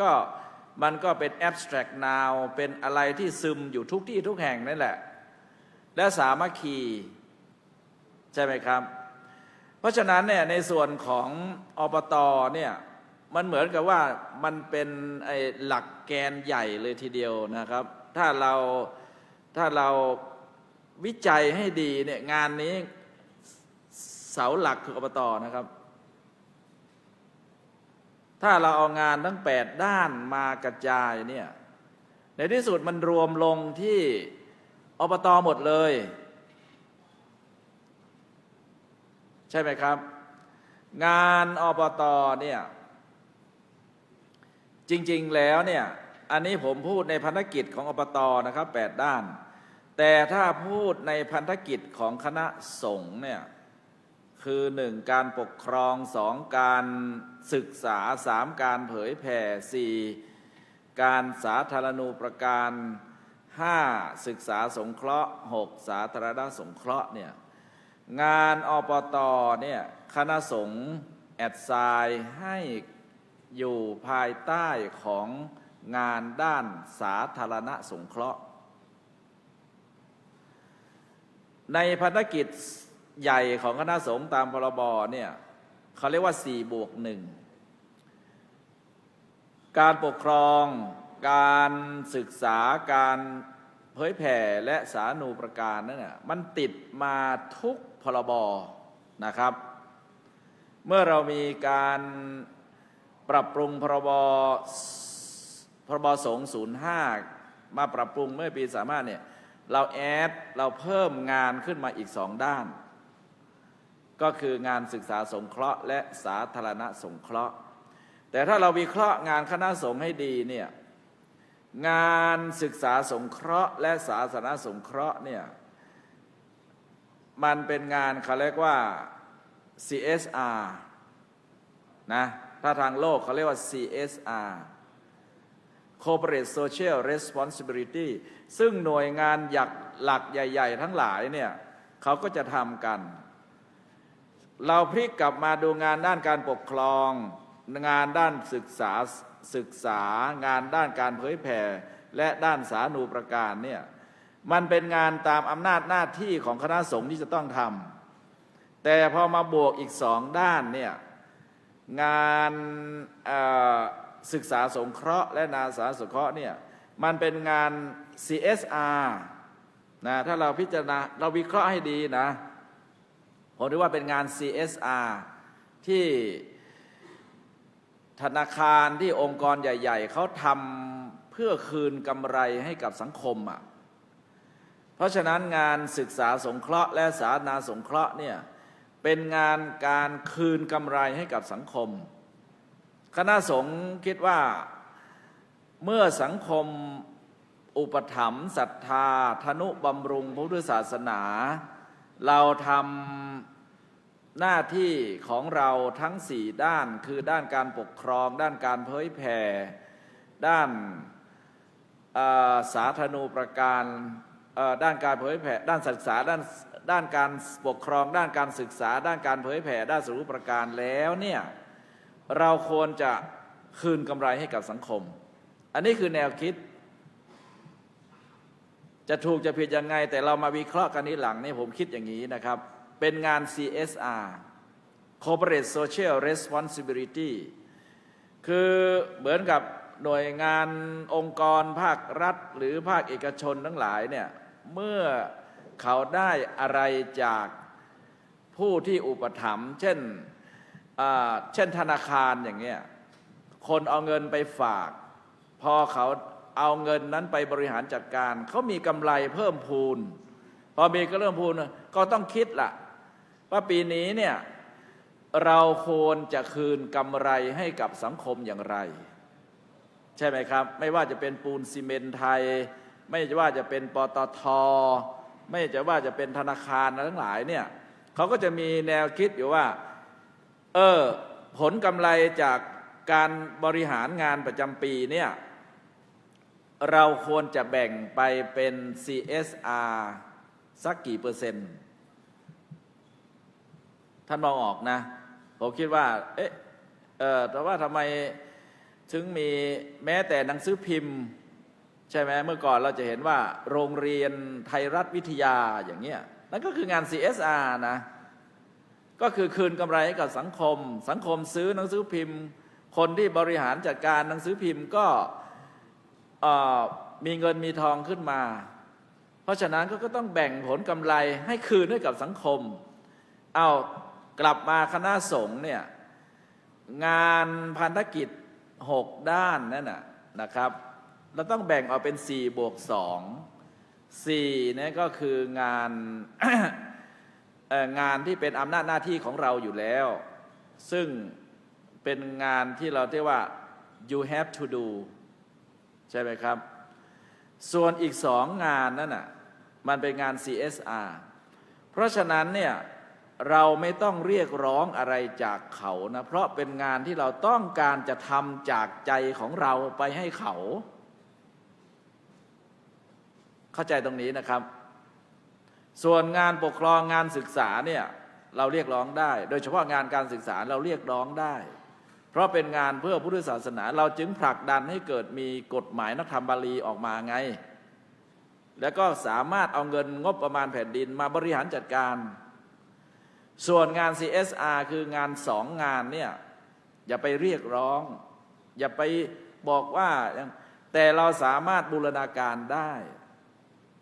ก็เป็น abstract noun เป็นอะไรที่ซึมอยู่ทุกที่ทุกแห่งนั่นแหละและสามัคคีใช่ไหมครับเพราะฉะนั้นเนี่ยในส่วนของอบต.เนี่ยมันเหมือนกับว่ามันเป็นหลักแกนใหญ่เลยทีเดียวนะครับถ้าเราวิจัยให้ดีเนี่ยงานนี้เสาหลักคืออบต.นะครับถ้าเราเอางานทั้ง8ด้านมากระจายเนี่ยในที่สุดมันรวมลงที่อบต.หมดเลยใช่ไหมครับงานอบต.เนี่ยจริงๆแล้วเนี่ยอันนี้ผมพูดในพันธกิจของอบต.นะครับ8ด้านแต่ถ้าพูดในพันธกิจของคณะสงฆ์เนี่ยคือ1การปกครอง2การศึกษา3การเผยแผ่4การสาธารณูปการ5ศึกษาสงเคราะห์6สาธารณสงเคราะห์เนี่ยงานอบต.เนี่ยคณะสงฆ์แอดไซน์ให้อยู่ภายใต้ของงานด้านสาธารณสงเคราะห์ในพันธกิจใหญ่ของคณะสงฆ์ตามพรบเนี่ยเขาเรียกว่า4+1การปกครองการศึกษาการเผยแผ่และสาธารณูปการนั่นน่ะมันติดมาทุกพรบนะครับเมื่อเรามีการปรับปรุงพรบสงฆ์05มาปรับปรุงเมื่อปี35เนี่ยเราเพิ่มงานขึ้นมาอีก2ด้านก็คืองานศึกษาสงเคราะห์และสาธารณสงเคราะห์แต่ถ้าเราวิเคราะห์งานคณะสงฆ์ให้ดีเนี่ยงานศึกษาสงเคราะห์และสาธารณสงเคราะห์เนี่ยมันเป็นงานเขาเรียกว่า CSR นะถ้าทางโลกเขาเรียกว่า CSR Corporate Social Responsibility ซึ่งหน่วยงานหลักใหญ่ๆทั้งหลายเนี่ยเขาก็จะทำกันเราพลิกกลับมาดูงานด้านการปกครองงานด้านศึกษางานด้านการเผยแผ่และด้านสาธารณูปการเนี่ยมันเป็นงานตามอำนาจหน้าที่ของคณะสงฆ์ที่จะต้องทำแต่พอมาบวกอีก2ด้านเนี่ยงานศึกษาสงเคราะห์และนาสาธารณสงเคราะห์เนี่ยมันเป็นงาน CSR นะถ้าเราพิจารณาเราวิเคราะห์ให้ดีนะผมถือว่าเป็นงาน CSR ที่ธนาคารที่องค์กรใหญ่ๆเขาทำเพื่อคืนกำไรให้กับสังคมอ่ะเพราะฉะนั้นงานศึกษาสงเคราะห์และสาธารณสงเคราะห์เนี่ยเป็นงานการคืนกำไรให้กับสังคมคณะสงฆ์คิดว่าเมื่อสังคมอุปถัมภ์ศรัทธาทนุบำรุงพระพุทธศาสนาเราทำหน้าที่ของเราทั้ง4ด้านคือด้านการปกครองด้านการเผยแผ่ด้านสาธารณูปการด้านการเผยแผ่ด้านศึกษาด้านการปกครองด้านการศึกษาด้านการเผยแผ่ด้านสาธารณูปการแล้วเนี่ยเราควรจะคืนกำไรให้กับสังคม อันนี้คือแนวคิดจะถูกจะผิดยังไงแต่เรามาวิเคราะห์กันนี้หลังนี่ผมคิดอย่างนี้นะครับเป็นงาน CSR Corporate Social Responsibility คือเหมือนกับหน่วยงานองค์กรภาครัฐหรือภาคเอกชนทั้งหลายเนี่ยเมื่อเขาได้อะไรจากผู้ที่อุปถัมภ์เช่นธนาคารอย่างเงี้ยคนเอาเงินไปฝากพอเขาเอาเงินนั้นไปบริหารจัดการเขามีกำไรเพิ่มพูนพอมีก็เริ่มพูนก็ต้องคิดละว่าปีนี้เนี่ยเราควรจะคืนกำไรให้กับสังคมอย่างไรใช่ไหมครับไม่ว่าจะเป็นปูนซีเมนต์ไทยไม่ว่าจะเป็นปตท.ไม่ว่าจะเป็นธนาคารทั้งหลายเนี่ยเขาก็จะมีแนวคิดอยู่ว่าผลกำไรจากการบริหารงานประจำปีเนี่ยเราควรจะแบ่งไปเป็น CSR สักกี่เปอร์เซ็นต์ท่านมองออกนะผมคิดว่าแต่ว่าทำไมถึงมีแม้แต่หนังสือพิมพ์ใช่ไหมเมื่อก่อนเราจะเห็นว่าโรงเรียนไทยรัฐวิทยาอย่างเงี้ยนั่นก็คืองาน CSR นะก็คือคืนกำไรให้กับสังคมซื้อหนังสือพิมพ์คนที่บริหารจัดการหนังสือพิมพ์ก็มีเงินมีทองขึ้นมาเพราะฉะนั้นก็ต้องแบ่งผลกำไรให้คืนให้กับสังคมกลับมาคณะสงฆ์เนี่ยงานพันธกิจ6ด้านนั่นนะครับเราต้องแบ่งออกเป็น4+2 4เนี่ยก็คืองาน งานที่เป็นอำนาจหน้าที่ของเราอยู่แล้วซึ่งเป็นงานที่เราเรียกว่า you have to do ใช่ไหมครับส่วนอีก2งานนั่นน่ะมันเป็นงาน CSR เพราะฉะนั้นเนี่ยเราไม่ต้องเรียกร้องอะไรจากเขานะเพราะเป็นงานที่เราต้องการจะทำจากใจของเราไปให้เขาเข้าใจตรงนี้นะครับส่วนงานปกครองงานศึกษาเนี่ยเราเรียกร้องได้โดยเฉพาะงานการศึกษาเราเรียกร้องได้เพราะเป็นงานเพื่อพุทธศาสนาเราจึงผลักดันให้เกิดมีกฎหมายนักธรรมบาลีออกมาไงแล้วก็สามารถเอาเงินงบประมาณแผ่นดินมาบริหารจัดการส่วนงาน CSR คืองาน2งานเนี่ยอย่าไปเรียกร้องอย่าไปบอกว่าแต่เราสามารถบูรณาการได้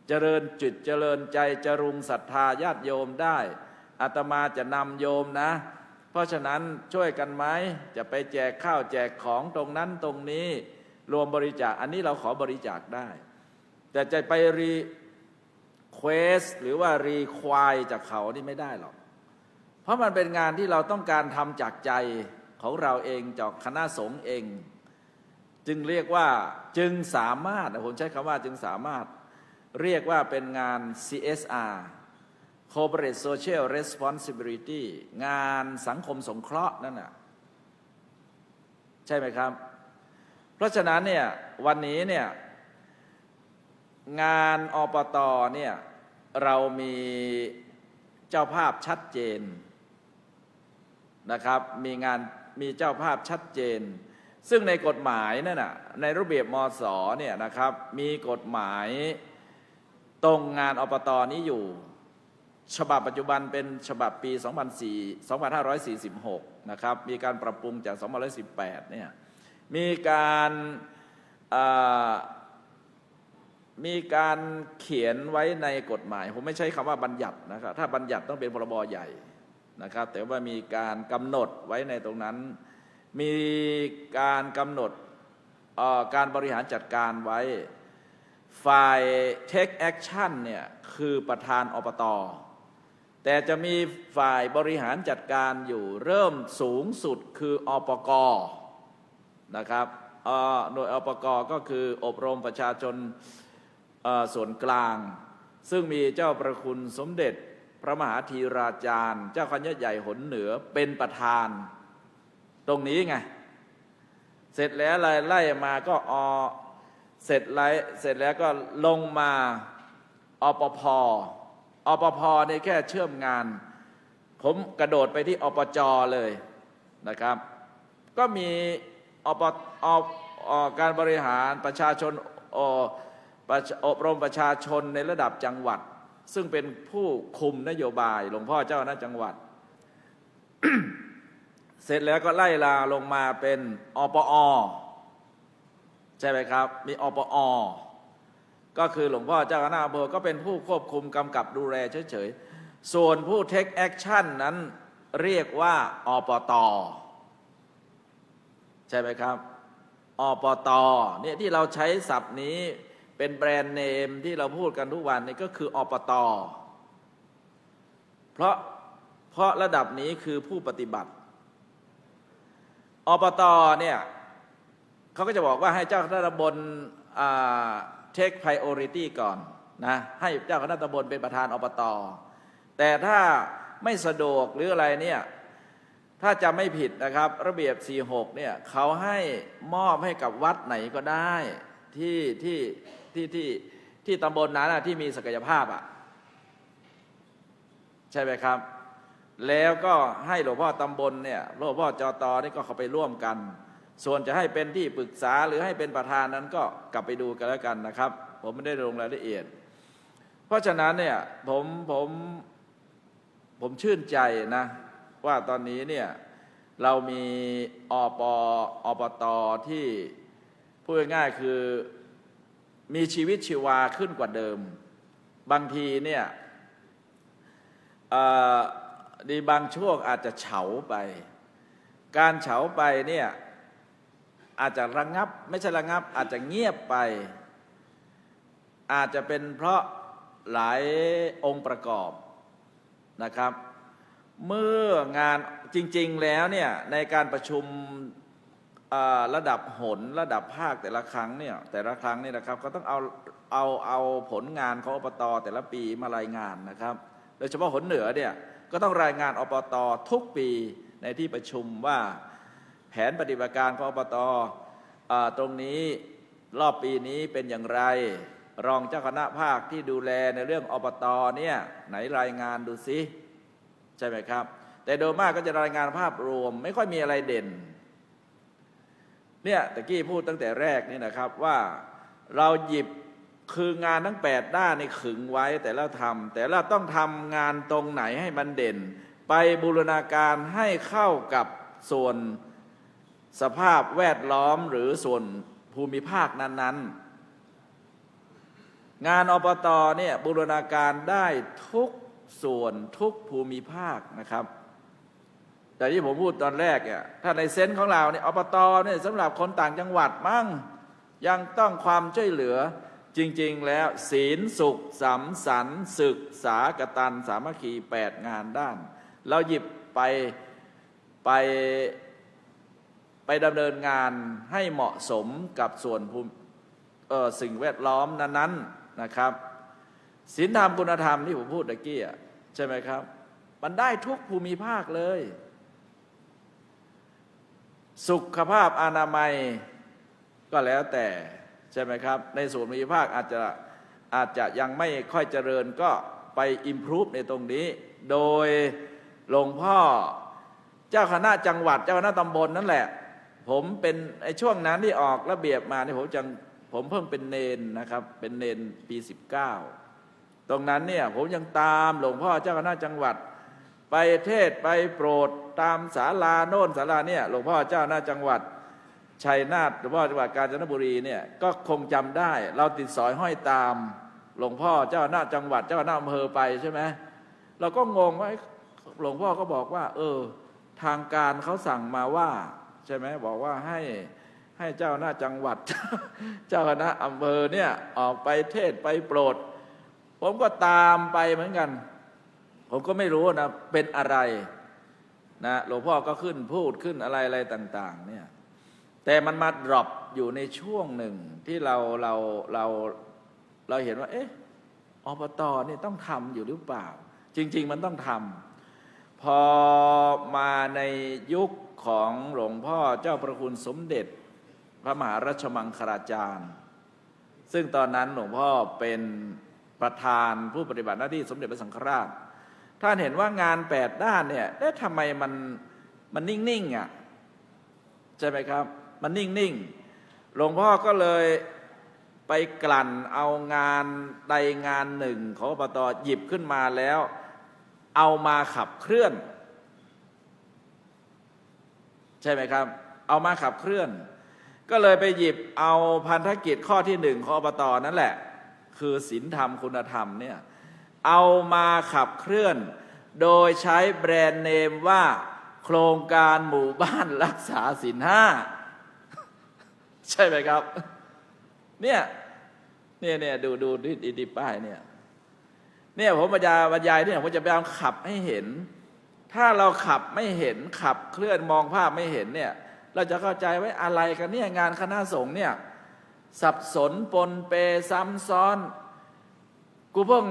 เจริญจิตเจริญใจจรุงศรัทธาญาติโยมได้อาตมาจะนำโยมนะเพราะฉะนั้นช่วยกันไหมจะไปแจกข้าวแจกของตรงนั้นตรงนี้รวมบริจาคอันนี้เราขอบริจาคได้แต่จะไปรีเควสหรือว่ารีควายจากเขานี่ไม่ได้หรอกเพราะมันเป็นงานที่เราต้องการทำจากใจของเราเองจากคณะสงฆ์เองจึงเรียกว่าจึงสามารถผมใช้คำว่าจึงสามารถเรียกว่าเป็นงาน CSR Corporate Social Responsibility งานสังคมสงเคราะห์นั่นน่ะใช่ไหมครับเพราะฉะนั้นเนี่ยวันนี้เนี่ยงานอปต.เนี่ยเรามีเจ้าภาพชัดเจนนะครับมีเจ้าภาพชัดเจนซึ่งในกฎหมายนั่นน่ะในระเบียบมศ.เนี่ยนะครับมีกฎหมายตรงงานอปต.นี้อยู่ฉบับปัจจุบันเป็นฉบับปี 2546 นะครับมีการปรับปรุงจาก 2518 เนี่ยมีการเขียนไว้ในกฎหมายผมไม่ใช้คำว่าบัญญัตินะครับถ้าบัญญัติต้องเป็นพรบใหญ่นะครับแต่ว่ามีการกำหนดไว้ในตรงนั้นมีการกำหนดการบริหารจัดการไว้ฝ่าย take action เนี่ยคือประธานอปต.แต่จะมีฝ่ายบริหารจัดการอยู่เริ่มสูงสุดคืออปก.นะครับโดยอปก.ก็คืออบรมประชาชนส่วนกลางซึ่งมีเจ้าประคุณสมเด็จพระมหาธีราจารย์เจ้าคณะใหญ่หนเหนือเป็นประธานตรงนี้ไงเสร็จแล้วไล่มาก็เสร็จแล้วก็ลงมาอปภ.นี่แค่เชื่อมงานผมกระโดดไปที่อปจ.เลยนะครับก็มี การบริหารประชาชนอบรมประชาชนในระดับจังหวัด ซึ่งเป็นผู้คุมนโยบายหลวงพ่อเจ้าคณะจังหวัด เสร็จแล้วก็ไล่ลาลงมาเป็นอปอใช่ไหมครับมีอปอก็คือหลวงพ่อเจ้าคณะอำเภอก็เป็นผู้ควบคุมกำกับดูแลเฉยๆส่วนผู้เทคแอคชั่นนั้นเรียกว่าอปตใช่ไหมครับอปตเนี่ยที่เราใช้ศัพท์นี้เป็นแบรนด์เนมที่เราพูดกันทุกวันนี้ก็คืออปตเพราะระดับนี้คือผู้ปฏิบัติอปตเนี่ยเขาก็จะบอกว่าให้เจ้าคณะตำบลtake priority ก่อนนะให้เจ้าคณะตำบลเป็นประธานอปตแต่ถ้าไม่สะดวกหรืออะไรเนี่ยถ้าจะไม่ผิดนะครับระเบียบ 46เนี่ยเขาให้มอบให้กับวัดไหนก็ได้ที่ตำบลนั้นที่มีศักยภาพใช่ไหมครับแล้วก็ให้หลวงพ่อตำบลเนี่ยหลวงพ่อจตนี่ก็เข้าไปร่วมกันส่วนจะให้เป็นที่ปรึกษาหรือให้เป็นประธานนั้นก็กลับไปดูกันแล้วกันนะครับผมไม่ได้ลงรายละเอียดเพราะฉะนั้นเนี่ยผมชื่นใจนะว่าตอนนี้เนี่ยเรามีอปตที่พูดง่ายๆคือมีชีวิตชีวาขึ้นกว่าเดิมบางทีเนี่ยในบางช่วงอาจจะเฉาไปการเฉาไปเนี่ยอาจจะระงับไม่ใช่ระงับอาจจะเงียบไปอาจจะเป็นเพราะหลายองค์ประกอบนะครับเมื่องานจริงๆแล้วเนี่ยในการประชุมระดับหนระดับภาคแต่ละครั้งเนี่ยนะครับก็ต้องเอาผลงานของอบตแต่ละปีมารายงานนะครับโดยเฉพาะหนเหนือเนี่ยก็ต้องรายงานอบตทุกปีในที่ประชุมว่าแผนปฏิบัติการของอบตตรงนี้รอบปีนี้เป็นอย่างไรรองเจ้าคณะภาคที่ดูแลในเรื่องอบตเนี่ยไหนรายงานดูซิใช่ไหมครับแต่โดยมากก็จะรายงานภาพรวมไม่ค่อยมีอะไรเด่นเนี่ยตะกี้พูดตั้งแต่แรกนี่นะครับว่าเราหยิบคืองานทั้ง8ด้านในขึงไว้แต่เราต้องทำงานตรงไหนให้มันเด่นไปบูรณาการให้เข้ากับส่วนสภาพแวดล้อมหรือส่วนภูมิภาคนั้นๆงานอบตเนี่ยบูรณาการได้ทุกส่วนทุกภูมิภาคนะครับแต่ที่ผมพูดตอนแรกเนี่ยถ้าในเซนส์ของเราเนี่ยอบตเนี่ยสำหรับคนต่างจังหวัดมั่งยังต้องความช่วยเหลือจริงๆแล้วศีลสุขสัมสันศึกษากตัญสามัคคี8งานด้านเราหยิบไปดำเนินงานให้เหมาะสมกับส่วนสิ่งแวดล้อมนั้นๆนะครับศีลธรรมคุณธรรมที่ผมพูดตะกี้ใช่ไหมครับมันได้ทุกภูมิภาคเลยสุขภาพอนามัยก็แล้วแต่ใช่ไหมครับในส่วนภูมิภาคอาจจะยังไม่ค่อยเจริญก็ไปอิมพรูฟในตรงนี้โดยหลวงพ่อเจ้าคณะจังหวัดเจ้าคณะตำบลนั่นแหละผมเป็นไอ้ช่วงนั้นที่ออกระเบียบมาเนี่ยผมเพิ่งเป็นเนนนะครับเป็นเนนปี19ตรงนั้นเนี่ยผมยังตามหลวงพ่อเจ้าคณะจังหวัดไปเทศไปโปรดตามศาลาโน่นศาลาเนี่ยหลวงพ่อเจ้าคณะจังหวัดชัยนาทหลวงพ่อจังหวัดกาญจนบุรีเนี่ยก็คงจำได้เราติดสอยห้อยตามหลวงพ่อเจ้าคณะจังหวัดเจ้าคณะอำเภอไปใช่ไหมเราก็งงว่าหลวงพ่อก็บอกว่าทางการเขาสั่งมาว่าใช่ไหมบอกว่าให้เจ้าคณะจังหวัดเจ้าคณะอำเภอเนี่ยออกไปเทศไปโปรดผมก็ตามไปเหมือนกันผมก็ไม่รู้นะเป็นอะไรนะหลวงพ่อก็ขึ้นพูดขึ้นอะไรต่างๆเนี่ยแต่มันมาดรอปอยู่ในช่วงหนึ่งที่เราเห็นว่าอบตนี่ต้องทำอยู่หรือเปล่าจริงๆมันต้องทำพอมาในยุคของหลวงพ่อเจ้าประคุณสมเด็จพระมหารัชมังคลาจารย์ซึ่งตอนนั้นหลวงพ่อเป็นประธานผู้ปฏิบัติหน้าที่สมเด็จพระสังฆราชท่านเห็นว่างาน8ด้านเนี่ยทำไมมันนิ่งๆใช่ไหมครับมันนิ่งๆ หลวงพ่อก็เลยไปกลั่นเอางานใดงานหนึ่งของอบต.หยิบขึ้นมาแล้วเอามาขับเคลื่อนใช่ไหมครับเอามาขับเคลื่อนก็เลยไปหยิบเอาพันธกิจข้อที่หนึ่งของอบต.นั่นแหละคือศีลธรรมคุณธรรมเนี่ยเอามาขับเคลื่อนโดยใช้แบรนด์เนมว่าโครงการหมู่บ้านรักษาศีลห้าใช่ไหมครับเนี่ยดูดีป้ายเนี่ยผมบรรยายเนี่ยผมจะพยายามขับให้เห็นถ้าเราขับไม่เห็นขับเคลื่อนมองภาพไม่เห็นเนี่ยเราจะเข้าใจไว้อะไรกันเนี่ยงานคณะสงฆ์เนี่ยสับสนปนเปซ้ำซ้อนกูเพิ่ง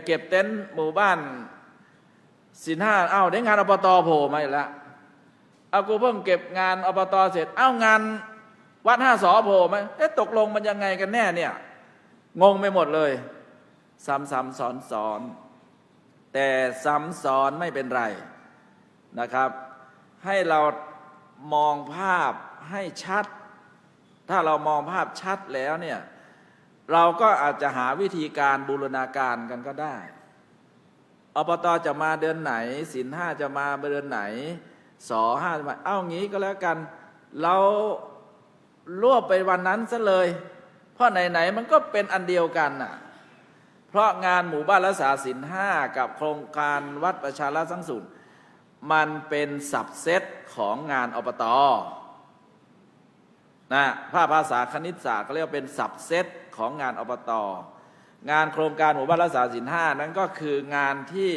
เก็บเต็นท์หมู่บ้านศีลห้าได้งานอบต.โผล่มาอีกแล้วกูเพิ่งเก็บงานอบต.เสร็จงานวัดห้าสอโผล่มาตกลงมันยังไงกันแน่เนี่ยงงไปหมดเลยซ้ำซ้อนแต่ซ้ำซ้อนไม่เป็นไรนะครับให้เรามองภาพให้ชัดถ้าเรามองภาพชัดแล้วเนี่ยเราก็อาจจะหาวิธีการบูรณาการกันก็ได้อบต.จะมาเดือนไหนศีลห้าจะมาเดือนไหนสอห้าจะมางี้ก็แล้วกันเรารวบไปวันนั้นซะเลยเพราะไหนๆมันก็เป็นอันเดียวกันน่ะเพราะงานหมู่บ้านรักษาศีลห้ากับโครงการวัดประชารัฐสังสุนมันเป็นสับเซตของงานอบต.นะภาษาคณิตศาสตร์เขาเรียกว่าเป็นสับเซตของงานอบต.งานโครงการหมู่บ้านรักษาศีลห้านั้นก็คืองานที่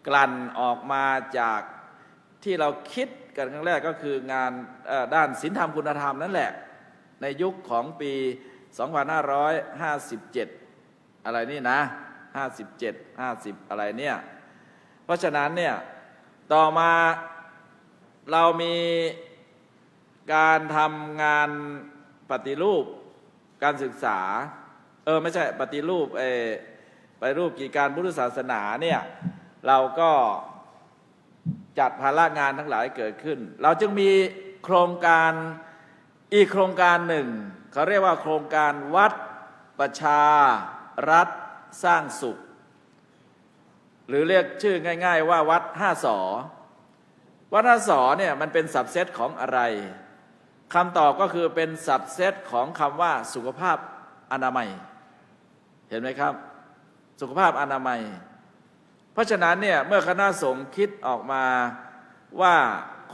กลั่นออกมาจากที่เราคิดกันครั้งแรกก็คืองานด้านศีลธรรมคุณธรรมนั่นแหละในยุคของปี 2557 อะไรนี่นะ57 50อะไรเนี่ยเพราะฉะนั้นเนี่ยต่อมาเรามีการทำงานปฏิรูปการศึกษาไม่ใช่ปฏิรูปไปรูปกิจการพุทธศาสนาเนี่ยเราก็จัดภาระงานทั้งหลายเกิดขึ้นเราจึงมีโครงการอีกโครงการหนึ่งเขาเรียกว่าโครงการวัดประชารัฐสร้างสุขหรือเรียกชื่อง่ายๆว่าวัดห้าสอวัดห้าสอเนี่ยมันเป็นสับเซตของอะไรคำตอบก็คือเป็นสับเซตของคำว่าสุขภาพอนามัยเห็นไหมครับสุขภาพอนามัยเพราะฉะนั้นเนี่ยเมื่อคณะสงฆ์คิดออกมาว่า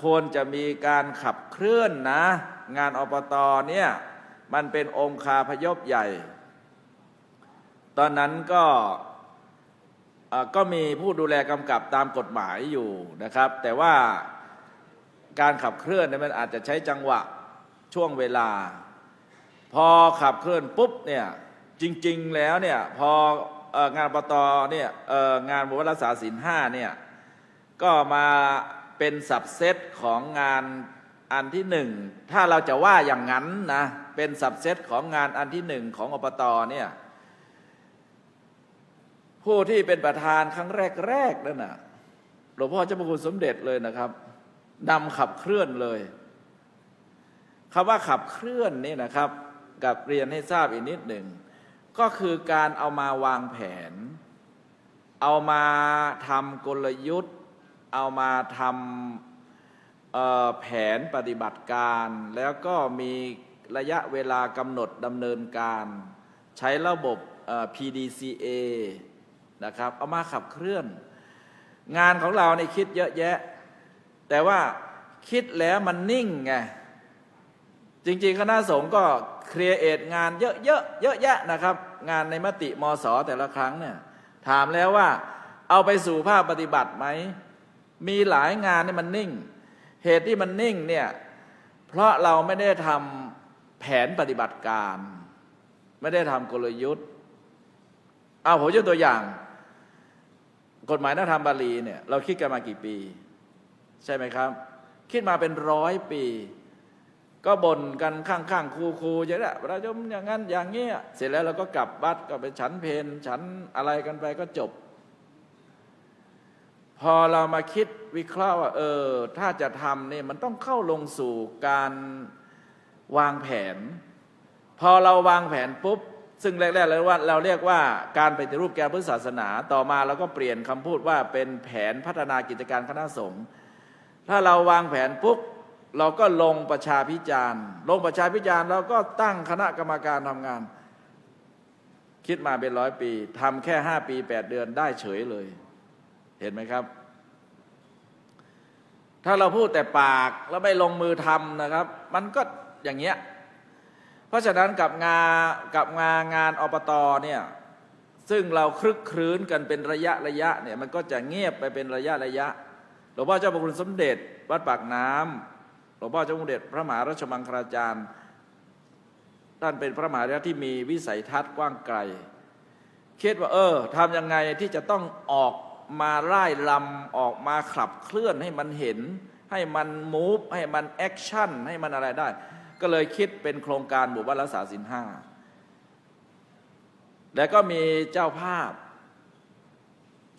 ควรจะมีการขับเคลื่อนนะงานอบต.เนี่ยมันเป็นองค์คาพยพใหญ่ตอนนั้นก็มีผู้ดูแลกำกับตามกฎหมายอยู่นะครับแต่ว่าการขับเคลื่อนเนี่ยมันอาจจะใช้จังหวะช่วงเวลาพอขับเคลื่อนปุ๊บเนี่ยจริงๆแล้วเนี่ยพองานอบต.เนี่ยงานหมู่บ้านรักษาศีลห้าเนี่ยก็มาเป็นสับเซตของงานอันที่หนึ่งถ้าเราจะว่าอย่างนั้นนะเป็นสับเซตของงานอันที่หนึ่งของอบต.เนี่ยผู้ที่เป็นประธานครั้งแรกนั่นน่ะหลวงพ่อเจ้าพระคุณสมเด็จเลยนะครับนำขับเคลื่อนเลยคำว่าขับเคลื่อนนี่นะครับกับเรียนให้ทราบอีกนิดหนึ่งก็คือการเอามาวางแผนเอามาทำกลยุทธ์เอามาทำแผนปฏิบัติการแล้วก็มีระยะเวลากำหนดดำเนินการใช้ระบบ PDCA นะครับเอามาขับเคลื่อนงานของเราในคิดเยอะแยะแต่ว่าคิดแล้วมันนิ่งไงจริงๆคณะสงฆ์ก็ครีเอทงานเยอะแยะนะครับงานในมติมส.แต่ละครั้งเนี่ยถามแล้วว่าเอาไปสู่ภาคปฏิบัติไหมมีหลายงานนี่มันนิ่งเหตุที่มันนิ่งเนี่ยเพราะเราไม่ได้ทำแผนปฏิบัติการไม่ได้ทำกลยุทธ์ผมยกตัวอย่างกฎหมายนักธรรมบาลีเนี่ยเราคิดกันมากี่ปีใช่ไหมครับคิดมาเป็น100 ปีก็บ่นกันข้างๆคูๆอย่างนี้เราจะอย่างนั้นอย่างนี้เสร็จแล้วเราก็กลับวัดก็ไปฉันเพลฉันอะไรกันไปก็จบพอเรามาคิดวิเคราะห์ว่าถ้าจะทำเนี่ยมันต้องเข้าลงสู่การวางแผน พอเราวางแผนปุ๊บซึ่งแรกๆเลยว่าเราเรียกว่าการปฏิรูปแก่พุทธศาสนาต่อมาเราก็เปลี่ยนคำพูดว่าเป็นแผนพัฒนากิจการคณะสงฆ์ถ้าเราวางแผนปุ๊บเราก็ลงประชาพิจารณ์เราก็ตั้งคณะกรรมการทำงานคิดมาเป็น100 ปีทำแค่5 ปี 8 เดือนได้เฉยเลยเห็นไหมครับถ้าเราพูดแต่ปากแล้วไม่ลงมือทำนะครับมันก็อย่างเงี้ยเพราะฉะนั้นกับงานอบตเนี่ยซึ่งเราคลึกครื้นกันเป็นระยะเนี่ยมันก็จะเงียบไปเป็นระยะหลวงพ่อเจ้าพระคุณสมเด็จวัดปากน้ำหลวงพ่อเจ้าพระคุณสมเด็จพระมหาราชมังคลาจารย์ท่านเป็นพระมหาราชที่มีวิสัยทัศน์กว้างไกลคิดว่าทำยังไงที่จะต้องออกมาไล่ลำออกมาขับเคลื่อนให้มันเห็นให้มันมูฟให้มันแอคชั่นให้มันอะไรได้ก็เลยคิดเป็นโครงการหมู่บ้านรักษาศีล 5แล้วก็มีเจ้าภาพ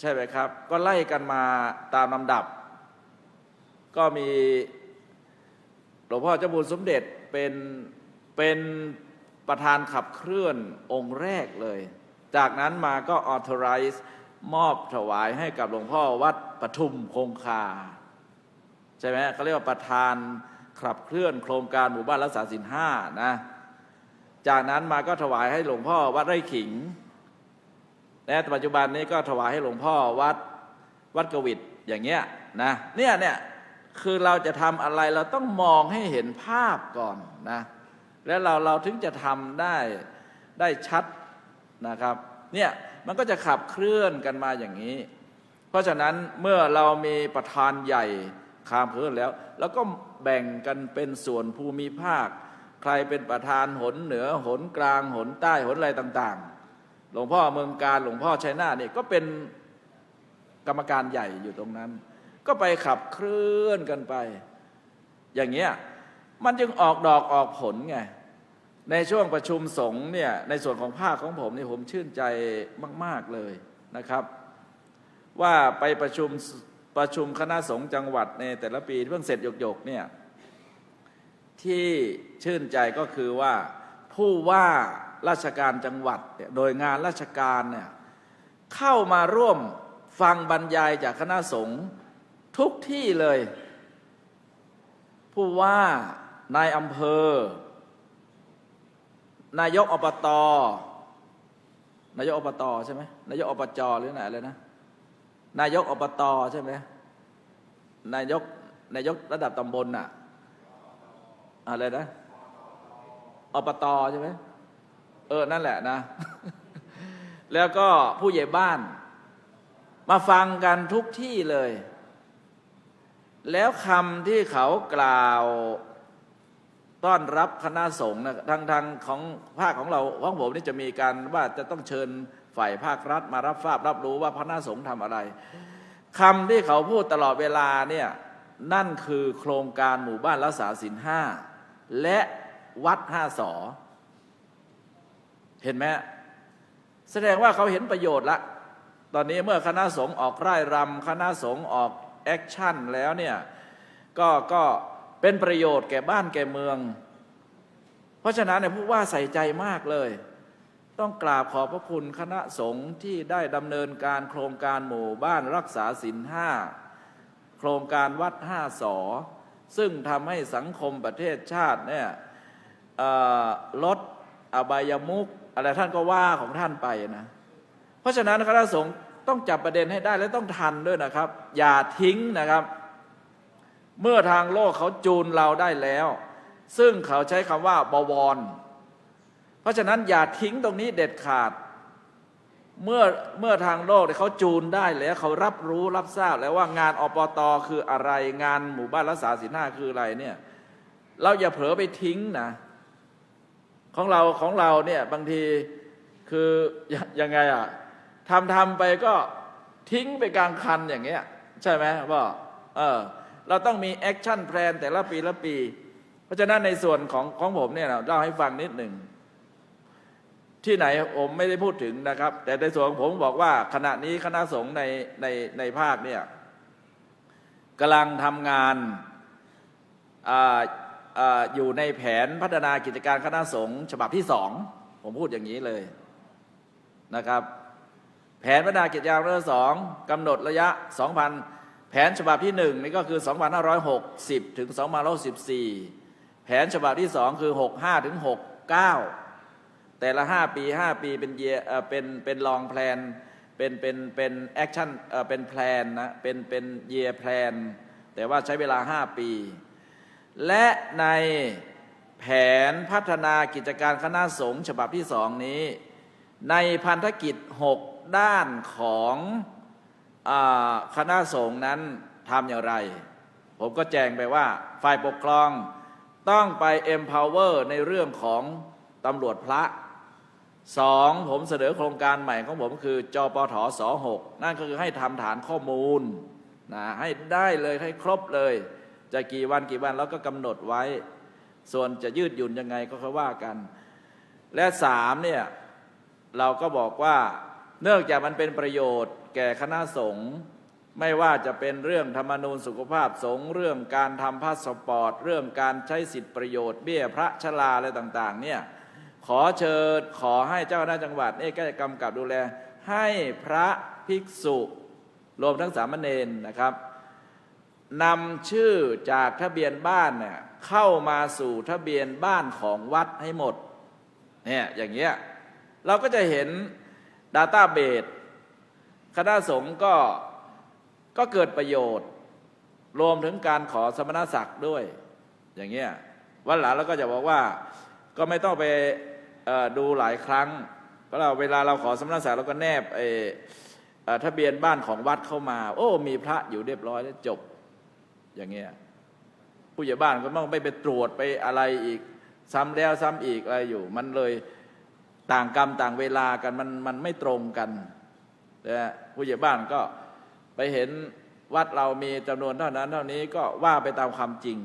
ใช่ไหมครับก็ไล่กันมาตามลำดับก็มีหลวงพ่อเจ้าบุญสมเด็จเป็นประธานขับเคลื่อนองค์แรกเลยจากนั้นมาก็ authorize มอบถวายให้กับหลวงพ่อวัดปทุมคงคาใช่ไหมเขาเรียกว่าประธานขับเคลื่อนโครงการหมู่บ้านรักษาศีล 5นะจากนั้นมาก็ถวายให้หลวงพ่อวัดไร่ขิงและปัจจุบันนี้ก็ถวายให้หลวงพ่อวัดกวิดอย่างเงี้ยนะเนี่ยคือเราจะทำอะไรเราต้องมองให้เห็นภาพก่อนนะแล้วเราถึงจะทำได้ชัดนะครับเนี่ยมันก็จะขับเคลื่อนกันมาอย่างนี้เพราะฉะนั้นเมื่อเรามีประธานใหญ่ข้ามพื้นแล้วก็แบ่งกันเป็นส่วนภูมิภาคใครเป็นประธานหนเหนือหนกลางหนใต้หนอะไรต่างๆหลวงพ่อเมืองการหลวงพ่อชัยนาทนี่ก็เป็นกรรมการใหญ่อยู่ตรงนั้นก็ไปขับเคลื่อนกันไปอย่างเงี้ยมันจึงออกดอกออกผลไงในช่วงประชุมสงฆ์เนี่ยในส่วนของภาคของผมนี่ผมชื่นใจมากๆเลยนะครับว่าไปประชุมคณะสงฆ์จังหวัดในแต่ละปีเพิ่งเสร็จหยกๆเนี่ยที่ชื่นใจก็คือว่าผู้ว่าราชการจังหวัดโดยงานราชการเนี่ยเข้ามาร่วมฟังบรรยายจากคณะสงฆ์ทุกที่เลยผู้ว่านายอำเภอนายกอบตใช่ไหมนายกอบจหรือไหนเลยนะนายกอบตใช่ไหมนายกระดับตำบลน่ะอะไรนะอบตใช่ไหมนั่นแหละนะ แล้วก็ผู้ใหญ่บ้านมาฟังกันทุกที่เลยแล้วคำที่เขากล่าวต้อนรับคณะสงฆ์นะทางของภาคของเราของผมนี่จะมีการว่าจะต้องเชิญฝ่ายภาครัฐมารับทราบรับรู้ว่าคณะสงฆ์ทำอะไรคำที่เขาพูดตลอดเวลาเนี่ยนั่นคือโครงการหมู่บ้านรักษาศีล 5และวัด5 สอเห็นไหมแสดงว่าเขาเห็นประโยชน์ละตอนนี้เมื่อคณะสงฆ์ออกร่ายรำคณะสงฆ์ออกแอคชั่นแล้วเนี่ยก็เป็นประโยชน์แก่บ้านแก่เมืองเพราะฉะนั้นเนี่ยผู้ว่าใส่ใจมากเลยต้องกราบขอบพระคุณคณะสงฆ์ที่ได้ดำเนินการโครงการหมู่บ้านรักษาศีล 5โครงการวัด5 สอซึ่งทำให้สังคมประเทศชาติเนี่ยลดอบายมุขอะไรท่านก็ว่าของท่านไปนะเพราะฉะนั้นคณะสงฆ์ต้องจับประเด็นให้ได้และต้องทันด้วยนะครับอย่าทิ้งนะครับเมื่อทางโลกเขาจูนเราได้แล้วซึ่งเขาใช้คำว่าบวรเพราะฉะนั้นอย่าทิ้งตรงนี้เด็ดขาดเมื่อทางโลกเขาจูนได้แล้วเขารับรู้รับทราบแล้วว่างานอบต.คืออะไรงานหมู่บ้านรักษาศีล 5คืออะไรเนี่ยเราอย่าเผลอไปทิ้งนะของเราเนี่ยบางทีคือยังไงอ่ะทำไปก็ทิ้งไปกลางคันอย่างเงี้ยใช่ไหมว่าเราต้องมีแอคชั่นแพลนแต่ละปี เพราะฉะนั้นในส่วนของผมเนี่ยเล่าให้ฟังนิดหนึ่งที่ไหนผมไม่ได้พูดถึงนะครับแต่ในส่วนของผมบอกว่าขณะนี้คณะสงฆ์ในภาคเนี่ยกำลังทำงาน อยู่ในแผนพัฒนากิจการคณะสงฆ์ฉบับที่2ผมพูดอย่างนี้เลยนะครับแผนพัฒนากิจการคณะสงฆ์กำหนดระยะ 2,000 แผนฉบับที่1นี่ก็คือ 2560 ถึง 2514 แผนฉบับที่2คือ 65 ถึง 69 แต่ละ5 ปี 5 ปีเป็นเป็นลองแพลนเป็นแอคชั่นเป็นแพลนนะเป็นเยียร์แพลนแต่ว่าใช้เวลา5 ปีและในแผนพัฒนากิจการคณะสงฆ์ฉบับที่2นี้ในพันธกิจ6ด้านของคณะสงฆ์นั้นทำอย่างไรผมก็แจ้งไปว่าฝ่ายปกครองต้องไป empower ในเรื่องของตำรวจพระ2ผมเสนอโครงการใหม่ของผมคือจปทส6นั่นก็คือให้ทำฐานข้อมูลนะให้ได้เลยให้ครบเลยจะกี่วันแล้วก็กำหนดไว้ส่วนจะยืดหยุ่นยังไงก็ค่อยว่ากันและ3เนี่ยเราก็บอกว่าเนื่องจากมันเป็นประโยชน์แก่คณะสงฆ์ไม่ว่าจะเป็นเรื่องธรรมนูญสุขภาพสงฆ์เรื่องการทำพาสปอร์ตเรื่องการใช้สิทธิประโยชน์เบี้ยพระชราอะไรต่างๆเนี่ยขอเชิญขอให้เจ้าคณะจังหวัดก็จะกำกับดูแลให้พระภิกษุรวมทั้งสามเณรนะครับนำชื่อจากทะเบียนบ้านเนี่ยเข้ามาสู่ทะเบียนบ้านของวัดให้หมดเนี่ยอย่างเงี้ยเราก็จะเห็น Database คณะสงฆ์ก็เกิดประโยชน์รวมถึงการขอสมณศักดิ์ด้วยอย่างเงี้ยวันหลังเราก็จะบอกว่าก็ไม่ต้องไปดูหลายครั้งเพราะเวลาเราขอสมณศักดิ์เราก็แนบทะเบียนบ้านของวัดเข้ามาโอ้มีพระอยู่เรียบร้อยแล้วจบอย่างเงี้ยผู้ใหญ่บ้านก็ต้องไปตรวจไปอะไรอีกซ้ำแล้วซ้ำอีกอะไรอยู่มันเลยต่างกรรมต่างเวลากันมันไม่ตรงกันนะผู้ใหญ่บ้านก็ไปเห็นวัดเรามีจำนวนเท่านั้นเท่านี้ก็ว่าไปตามความจริง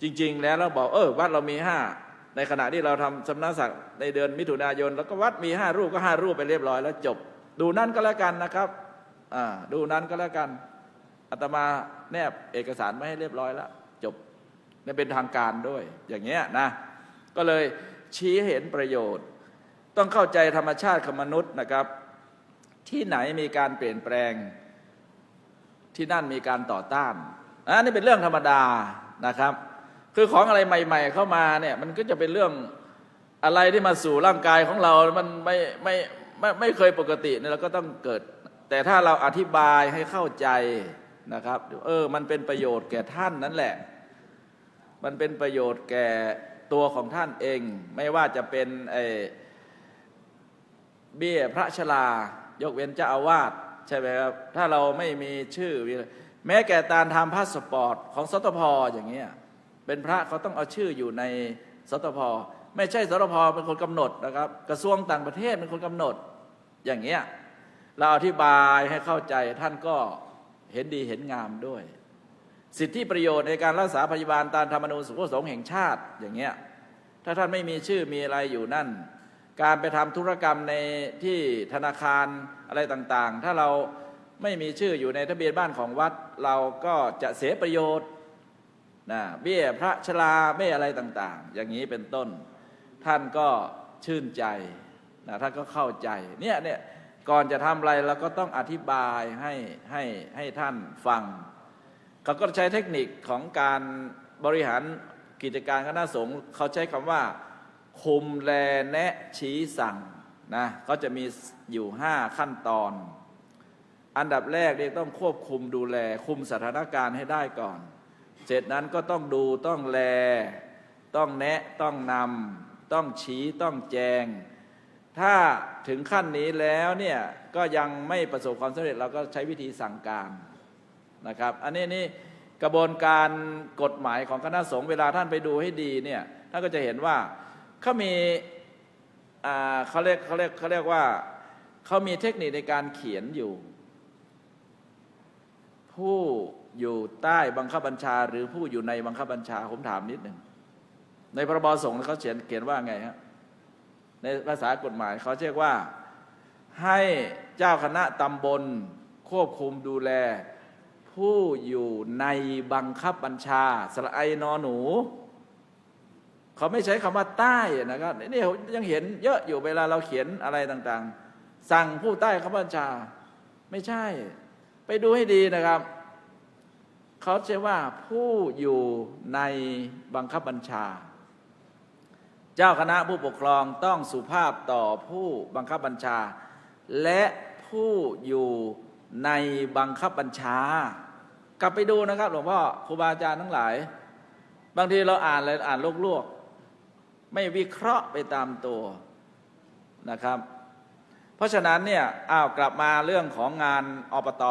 จริงๆแล้วเราบอกวัดเรามี5ในขณะที่เราทำสมณศักดิ์ในเดือนมิถุนายนแล้วก็วัดมี5 รูปก็5 รูปไปเรียบร้อยแล้วจบดูนั่นก็แล้วกันนะครับดูนั้นก็แล้วกันอาตมาแนบเอกสารไม่ให้เรียบร้อยแล้วจบนี่เป็นทางการด้วยอย่างเงี้ยนะก็เลยชี้เห็นประโยชน์ต้องเข้าใจธรรมชาติของมนุษย์นะครับที่ไหนมีการเปลี่ยนแปลงที่นั่นมีการต่อต้านนี่เป็นเรื่องธรรมดานะครับคือของอะไรใหม่ๆเข้ามาเนี่ยมันก็จะเป็นเรื่องอะไรที่มาสู่ร่างกายของเรามันไม่เคยปกติเนี่ยเราก็ต้องเกิดแต่ถ้าเราอธิบายให้เข้าใจนะครับมันเป็นประโยชน์แก่ท่านนั่นแหละมันเป็นประโยชน์แก่ตัวของท่านเองไม่ว่าจะเป็นเบี้ยพระชรายกเว้นเจ้าอาวาสใช่ไหมครับถ้าเราไม่มีชื่อแม้แก่การทำพาสปอร์ตของสตภ.อย่างเงี้ยเป็นพระเขาต้องเอาชื่ออยู่ในสตภ.ไม่ใช่สตภ.เป็นคนกำหนดนะครับกระทรวงต่างประเทศเป็นคนกำหนดอย่างเงี้ยเราอธิบายให้เข้าใจท่านก็เห็นดีเห็นงามด้วยสิทธิประโยชน์ในการรักษาพยาบาลตามธรรมนูญสุขสงฆ์แห่งชาติอย่างเงี้ยถ้าท่านไม่มีชื่อมีอะไรอยู่นั่นการไปทำธุรกรรมในที่ธนาคารอะไรต่างๆถ้าเราไม่มีชื่ออยู่ในทะเบียนบ้านของวัดเราก็จะเสียประโยชน์เบี้ยพระชราเบี้ยอะไรต่างๆอย่างนี้เป็นต้นท่านก็ชื่นใจท่านก็เข้าใจเนี่ยก่อนจะทำอะไรเราก็ต้องอธิบายให้ท่านฟังเขาก็ใช้เทคนิคของการบริหารกิจการคณะสงฆ์เขาใช้คำว่าคุมแลแนะชี้สั่งนะเขาจะมีอยู่5ขั้นตอนอันดับแรกต้องควบคุมดูแลคุมสถานการณ์ให้ได้ก่อนเสร็จนั้นก็ต้องดูต้องแลต้องแนะต้องนำต้องชี้ต้องแจงถ้าถึงขั้นนี้แล้วเนี่ยก็ยังไม่ประสบความสำเร็จเราก็ใช้วิธีสั่งการนะครับอันนี้กระบวนการกฎหมายของคณะสงฆ์เวลาท่านไปดูให้ดีเนี่ยท่านก็จะเห็นว่าเขามีเขาเรียกว่าเขามีเทคนิคในการเขียนอยู่ผู้อยู่ใต้บังคับบัญชาหรือผู้อยู่ในบังคับบัญชาผมถามนิดหนึ่งในพรบสงฆ์เขาเขียนว่าไงฮะในภาษากฎหมายเขาเรียกว่าให้เจ้าคณะตำบลควบคุมดูแลผู้อยู่ในบังคับบัญชาสระไอนอหนู เขาไม่ใช้คำว่าใต้นะครับนี่ยังเห็นเยอะอยู่เวลาเราเขียนอะไรต่างๆ สั่งผู้ใต้บังคับบัญชาไม่ใช่ไปดูให้ดีนะครับเขาใช้ว่าผู้อยู่ในบังคับบัญชาเจ้าคณะผู้ปกครองต้องสุภาพต่อผู้บังคับบัญชาและผู้อยู่ในบังคับบัญชากลับไปดูนะครับหลวงพ่อครูบาอาจารย์ทั้งหลายบางทีเราอ่านเลยอ่านลวกๆไม่วิเคราะห์ไปตามตัวนะครับเพราะฉะนั้นเนี่ยกลับมาเรื่องของงานอบต.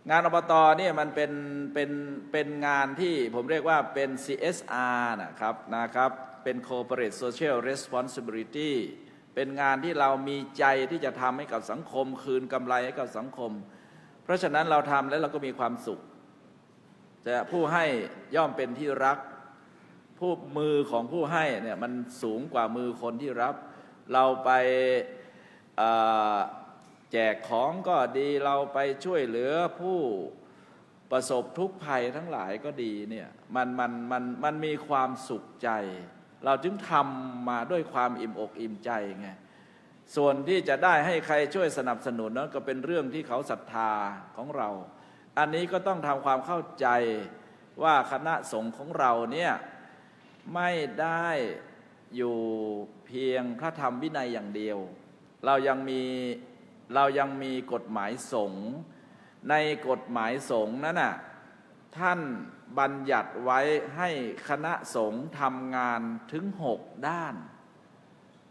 งานอบต.เนี่ยมันเป็นงานที่ผมเรียกว่าเป็น CSR นะครับเป็น Corporate Social Responsibility เป็นงานที่เรามีใจที่จะทำให้กับสังคมคืนกำไรให้กับสังคมเพราะฉะนั้นเราทำแล้วเราก็มีความสุขแต่ผู้ให้ย่อมเป็นที่รักผู้มือของผู้ให้เนี่ยมันสูงกว่ามือคนที่รับเราไปแจกของก็ดีเราไปช่วยเหลือผู้ประสบทุกข์ภัยทั้งหลายก็ดีเนี่ยมันมีความสุขใจเราจึงทำมาด้วยความอิ่มอกอิ่มใจไงส่วนที่จะได้ให้ใครช่วยสนับสนุนนั้นก็เป็นเรื่องที่เขาศรัทธาของเราอันนี้ก็ต้องทำความเข้าใจว่าคณะสงฆ์ของเราเนี่ยไม่ได้อยู่เพียงพระธรรมวินัยอย่างเดียวเรายังมีกฎหมายสงฆ์ในกฎหมายสงฆ์นั้นน่ะท่านบัญญัติไว้ให้คณะสงฆ์ทำงานถึง6 ด้าน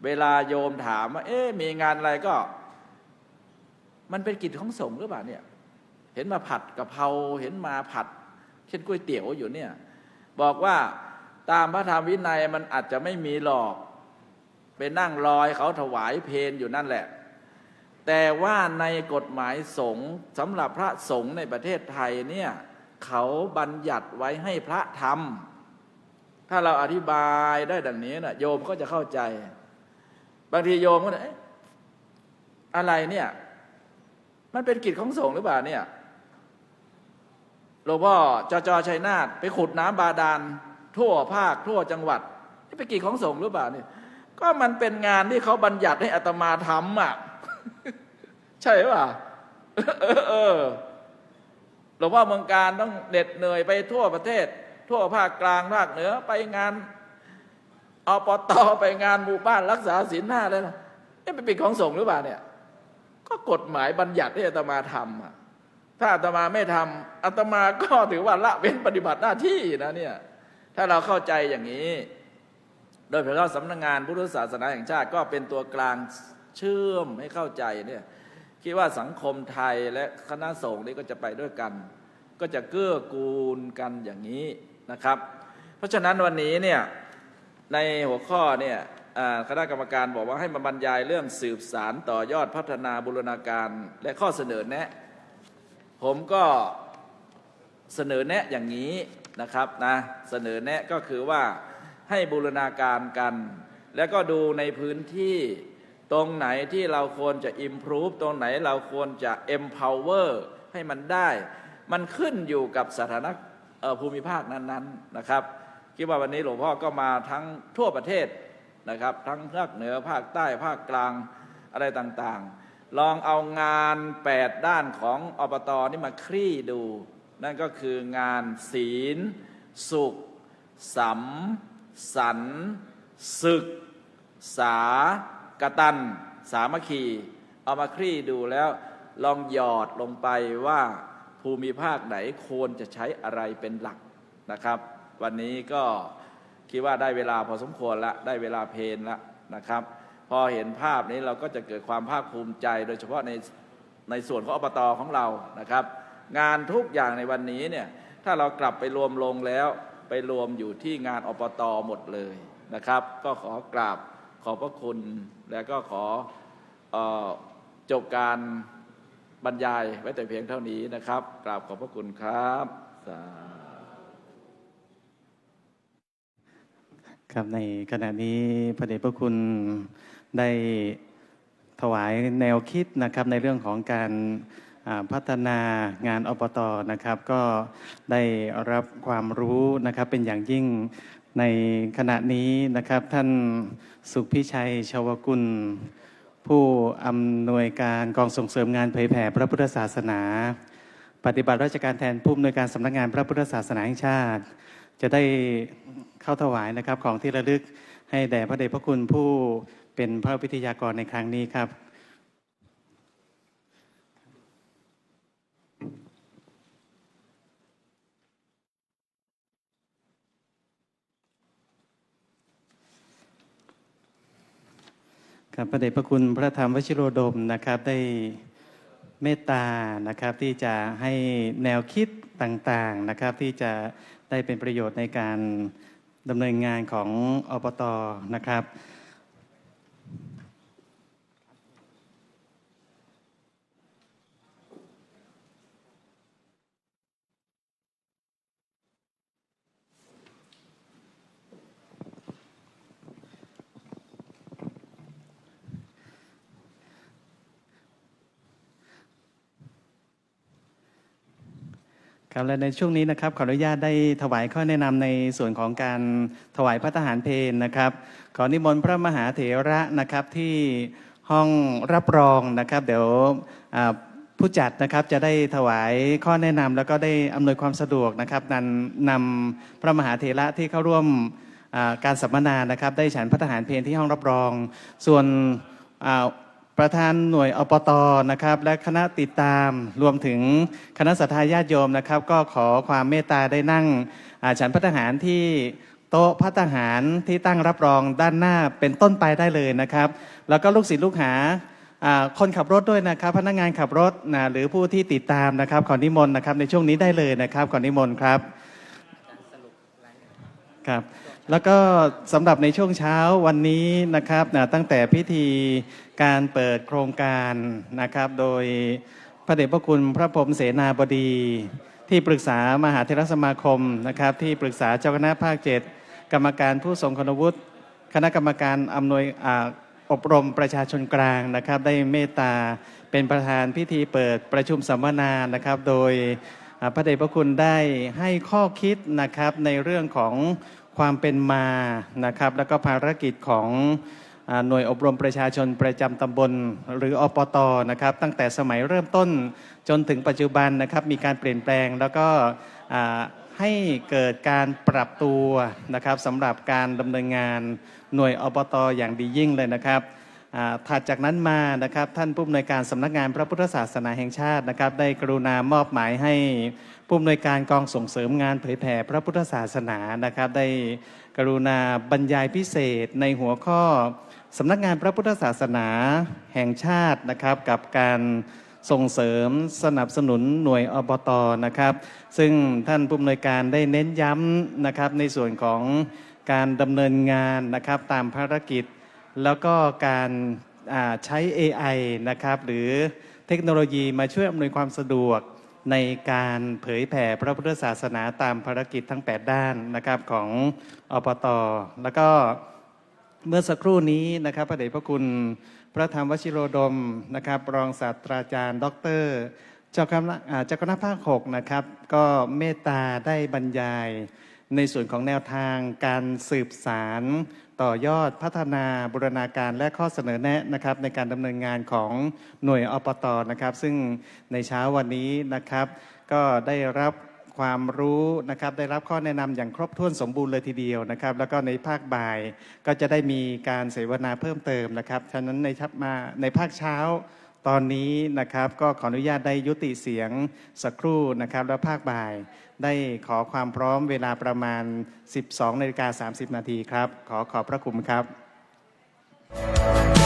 เวลาโยมถามว่ามีงานอะไรก็มันเป็นกิจของสงฆ์หรือเปล่าเนี่ยเห็นมาผัดกะเพราเห็นมาผัดเช่นก๋วยเตี๋ยวอยู่เนี่ยบอกว่าตามพระธรรมวินัยมันอาจจะไม่มีหรอกไปนั่งรอยเขาถวายเพลอยู่นั่นแหละแต่ว่าในกฎหมายสงฆ์สำหรับพระสงฆ์ในประเทศไทยเนี่ยเขาบัญญัติไว้ให้พระทำถ้าเราอธิบายได้ดังนี้นะโยมก็จะเข้าใจบางทีโยมก็อะไรเนี่ยมันเป็นกิจของสงฆ์หรือเปล่าเนี่ยหลวงพ่อจชัยนาทไปขุดน้ำบาดาลทั่วภาคทั่วจังหวัดนี่เป็นกิจของสงฆ์หรือเปล่าเนี่ยก็มันเป็นงานที่เขาบัญญัติให้อาตมาทำอ่ะ ใช่ป่ะ หลวงพ่อเมืองการต้องเหน็ดเหนื่อยไปทั่วประเทศทั่วภาคกลางภาคเหนือไปงานอบต.ไปงานหมู่บ้านรักษาศีล5เลยนะนี่เป็นกิจของสงฆ์หรือเปล่าเนี่ยก็กฎหมายบัญญัติให้อาตมาทำอ่ะถ้าอาตมาไม่ทำอาตมาก็ถือว่าละเว้นปฏิบัติหน้าที่นะเนี่ยถ้าเราเข้าใจอย่างนี้โดยเฉพาะสำนักงานพุทธศาสนาแห่งชาติก็เป็นตัวกลางเชื่อมให้เข้าใจเนี่ยคิดว่าสังคมไทยและคณะสงฆ์นี่ก็จะไปด้วยกันก็จะเกื้อกูลกันอย่างนี้นะครับเพราะฉะนั้นวันนี้เนี่ยในหัวข้อเนี่ยคณะกรรมการบอกว่าให้มาบรรยายเรื่องสืบสารต่อยอดพัฒนาบูรณาการและข้อเสนอแนะผมก็เสนอแนะอย่างนี้นะครับนะเสนอแนะก็คือว่าให้บูรณาการกันแล้วก็ดูในพื้นที่ตรงไหนที่เราควรจะ improve ตรงไหนเราควรจะ empower ให้มันได้มันขึ้นอยู่กับสถานะภูมิภาคนั้นๆนะครับคิดว่าวันนี้หลวงพ่อก็มาทั้งทั่วประเทศนะครับทั้งภาคเหนือภาคใต้ภาคกลางอะไรต่างๆลองเอางาน8ด้านของอบต.นี่มาคลี่ดูนั่นก็คืองานศีลสุขสัมสันศึกษากตัญสามัคคีเอามาคลี่ดูแล้วลองหยอดลงไปว่าภูมิภาคไหนควรจะใช้อะไรเป็นหลักนะครับวันนี้ก็คิดว่าได้เวลาพอสมควรละได้เวลาเพลละนะครับพอเห็นภาพนี้เราก็จะเกิดความภาคภูมิใจโดยเฉพาะในส่วนของอบต.ของเรานะครับงานทุกอย่างในวันนี้เนี่ยถ้าเรากลับไปรวมลงแล้วไปรวมอยู่ที่งานอบต.หมดเลยนะครับก็ขอกราบขอบพระคุณและก็ขอจบการบรรยายไว้แต่เพียงเท่านี้นะครับกราบขอบพระคุณครับครับในขณะนี้พระเดชพระคุณได้ถวายแนวคิดนะครับในเรื่องของการพัฒนางานอบต.นะครับก็ได้รับความรู้นะครับเป็นอย่างยิ่ง ในขณะนี้นะครับท่านสุขพิชัยชวกุล ผู้อำนวยการกองส่งเสริมงานเผยแผ่พระพุทธศาสนา ปฏิบัติราชการแทนผู้อำนวยการสำนักงานพระพุทธศาสนาแห่งชาติ จะได้เข้าถวายนะครับของที่ระลึกให้แด่พระเดชพระคุณผู้เป็นพระวิทยากรในครั้งนี้ครับ ครับพระเดชพระคุณพระธรรมวชิโรดมนะครับได้เมตตานะครับที่จะให้แนวคิดต่างๆนะครับที่จะได้เป็นประโยชน์ในการดำเนินงานของอบต.นะครับครับและในช่วงนี้นะครับขออนุญาตได้ถวายข้อแนะนำในส่วนของการถวายพระทหารเพลนะครับขอนิมนต์พระมหาเถระนะครับที่ห้องรับรองนะครับเดี๋ยวผู้จัดนะครับจะได้ถวายข้อแนะนำแล้วก็ได้อำนวยความสะดวกนะครับนำพระมหาเถระที่เข้าร่วมการสัมมนานะครับได้ฉันพระทหารเพลที่ห้องรับรองส่วนประธานหน่วยอปต.นะครับและคณะติดตามรวมถึงคณะศรัทธาญาติโยมนะครับก็ขอความเมตตาได้นั่งฉันพระทหารที่โต๊ะพระทหารที่ตั้งรับรองด้านหน้าเป็นต้นไปได้เลยนะครับแล้วก็ลูกศิษย์ลูกหาคนขับรถด้วยนะครับพนักงานขับรถหรือผู้ที่ติดตามนะครับขอนิมนต์นะครับในช่วงนี้ได้เลยนะครับขอนิมนต์ครับครับแล้วก็สำหรับในช่วงเช้าวันนี้นะครับตั้งแต่พิธีการเปิดโครงการนะครับโดยพระเดชพระคุณพระพรหมเสนาบดีที่ปรึกษามหาเถรสมาคมนะครับที่ปรึกษาเจ้าคณะภาค 7กรรมการผู้ทรงคุณวุฒิคณะกรรมการอำนวยอบรมประชาชนกลางนะครับได้เมตตาเป็นประธานพิธีเปิดประชุมสัมมนานะครับโดยพระเดชพระคุณได้ให้ข้อคิดนะครับในเรื่องของความเป็นมานะครับแล้วก็ภารกิจของหน่วยอบรมประชาชนประจำตำบลหรืออปต.นะครับตั้งแต่สมัยเริ่มต้นจนถึงปัจจุบันนะครับมีการเปลี่ยนแปลงแล้วก็ให้เกิดการปรับตัวนะครับสำหรับการดำเนินงานหน่วยอบต.อย่างดียิ่งเลยนะครับถัดจากนั้นมานะครับท่านผู้อำนวยการสำนักงานพระพุทธศาสนาแห่งชาตินะครับได้กรุณามอบหมายให้ผู้อำนวยการกองส่งเสริมงานเผยแผ่พระพุทธศาสนานะครับได้กรุณาบรรยายพิเศษในหัวข้อสำนักงานพระพุทธศาสนาแห่งชาตินะครับกับการส่งเสริมสนับสนุนหน่วยอบต.นะครับซึ่งท่านผู้อำนวยการได้เน้นย้ำนะครับในส่วนของการดำเนินงานนะครับตามภารกิจแล้วก็การใช้ AI นะครับหรือเทคโนโลยีมาช่วยอำนวยความสะดวกในการเผยแผ่พระพุทธศาสนาตามภารกิจทั้ง8ด้านนะครับของอปต.แล้วก็เมื่อสักครู่นี้นะครับพระเดชพระคุณพระธรรมวชิโรดมนะครับรองศาสตราจารย์ดร.เจ้าคณะภาค 6นะครับก็เมตตาได้บรรยายในส่วนของแนวทางการสืบสารต่อยอดพัฒนาบูรณาการและข้อเสนอแนะนะครับในการดำเนินงานของหน่วยอปต.นะครับซึ่งในเช้าวันนี้นะครับก็ได้รับความรู้นะครับได้รับข้อแนะนำอย่างครบถ้วนสมบูรณ์เลยทีเดียวนะครับแล้วก็ในภาคบ่ายก็จะได้มีการเสวนาเพิ่มเติมนะครับฉะนั้นในภาคเช้าตอนนี้นะครับก็ขออนุญาตได้ยุติเสียงสักครู่นะครับแล้วภาคบ่ายได้ขอความพร้อมเวลาประมาณ 12:30 น.ครับขอบพระคุณครับ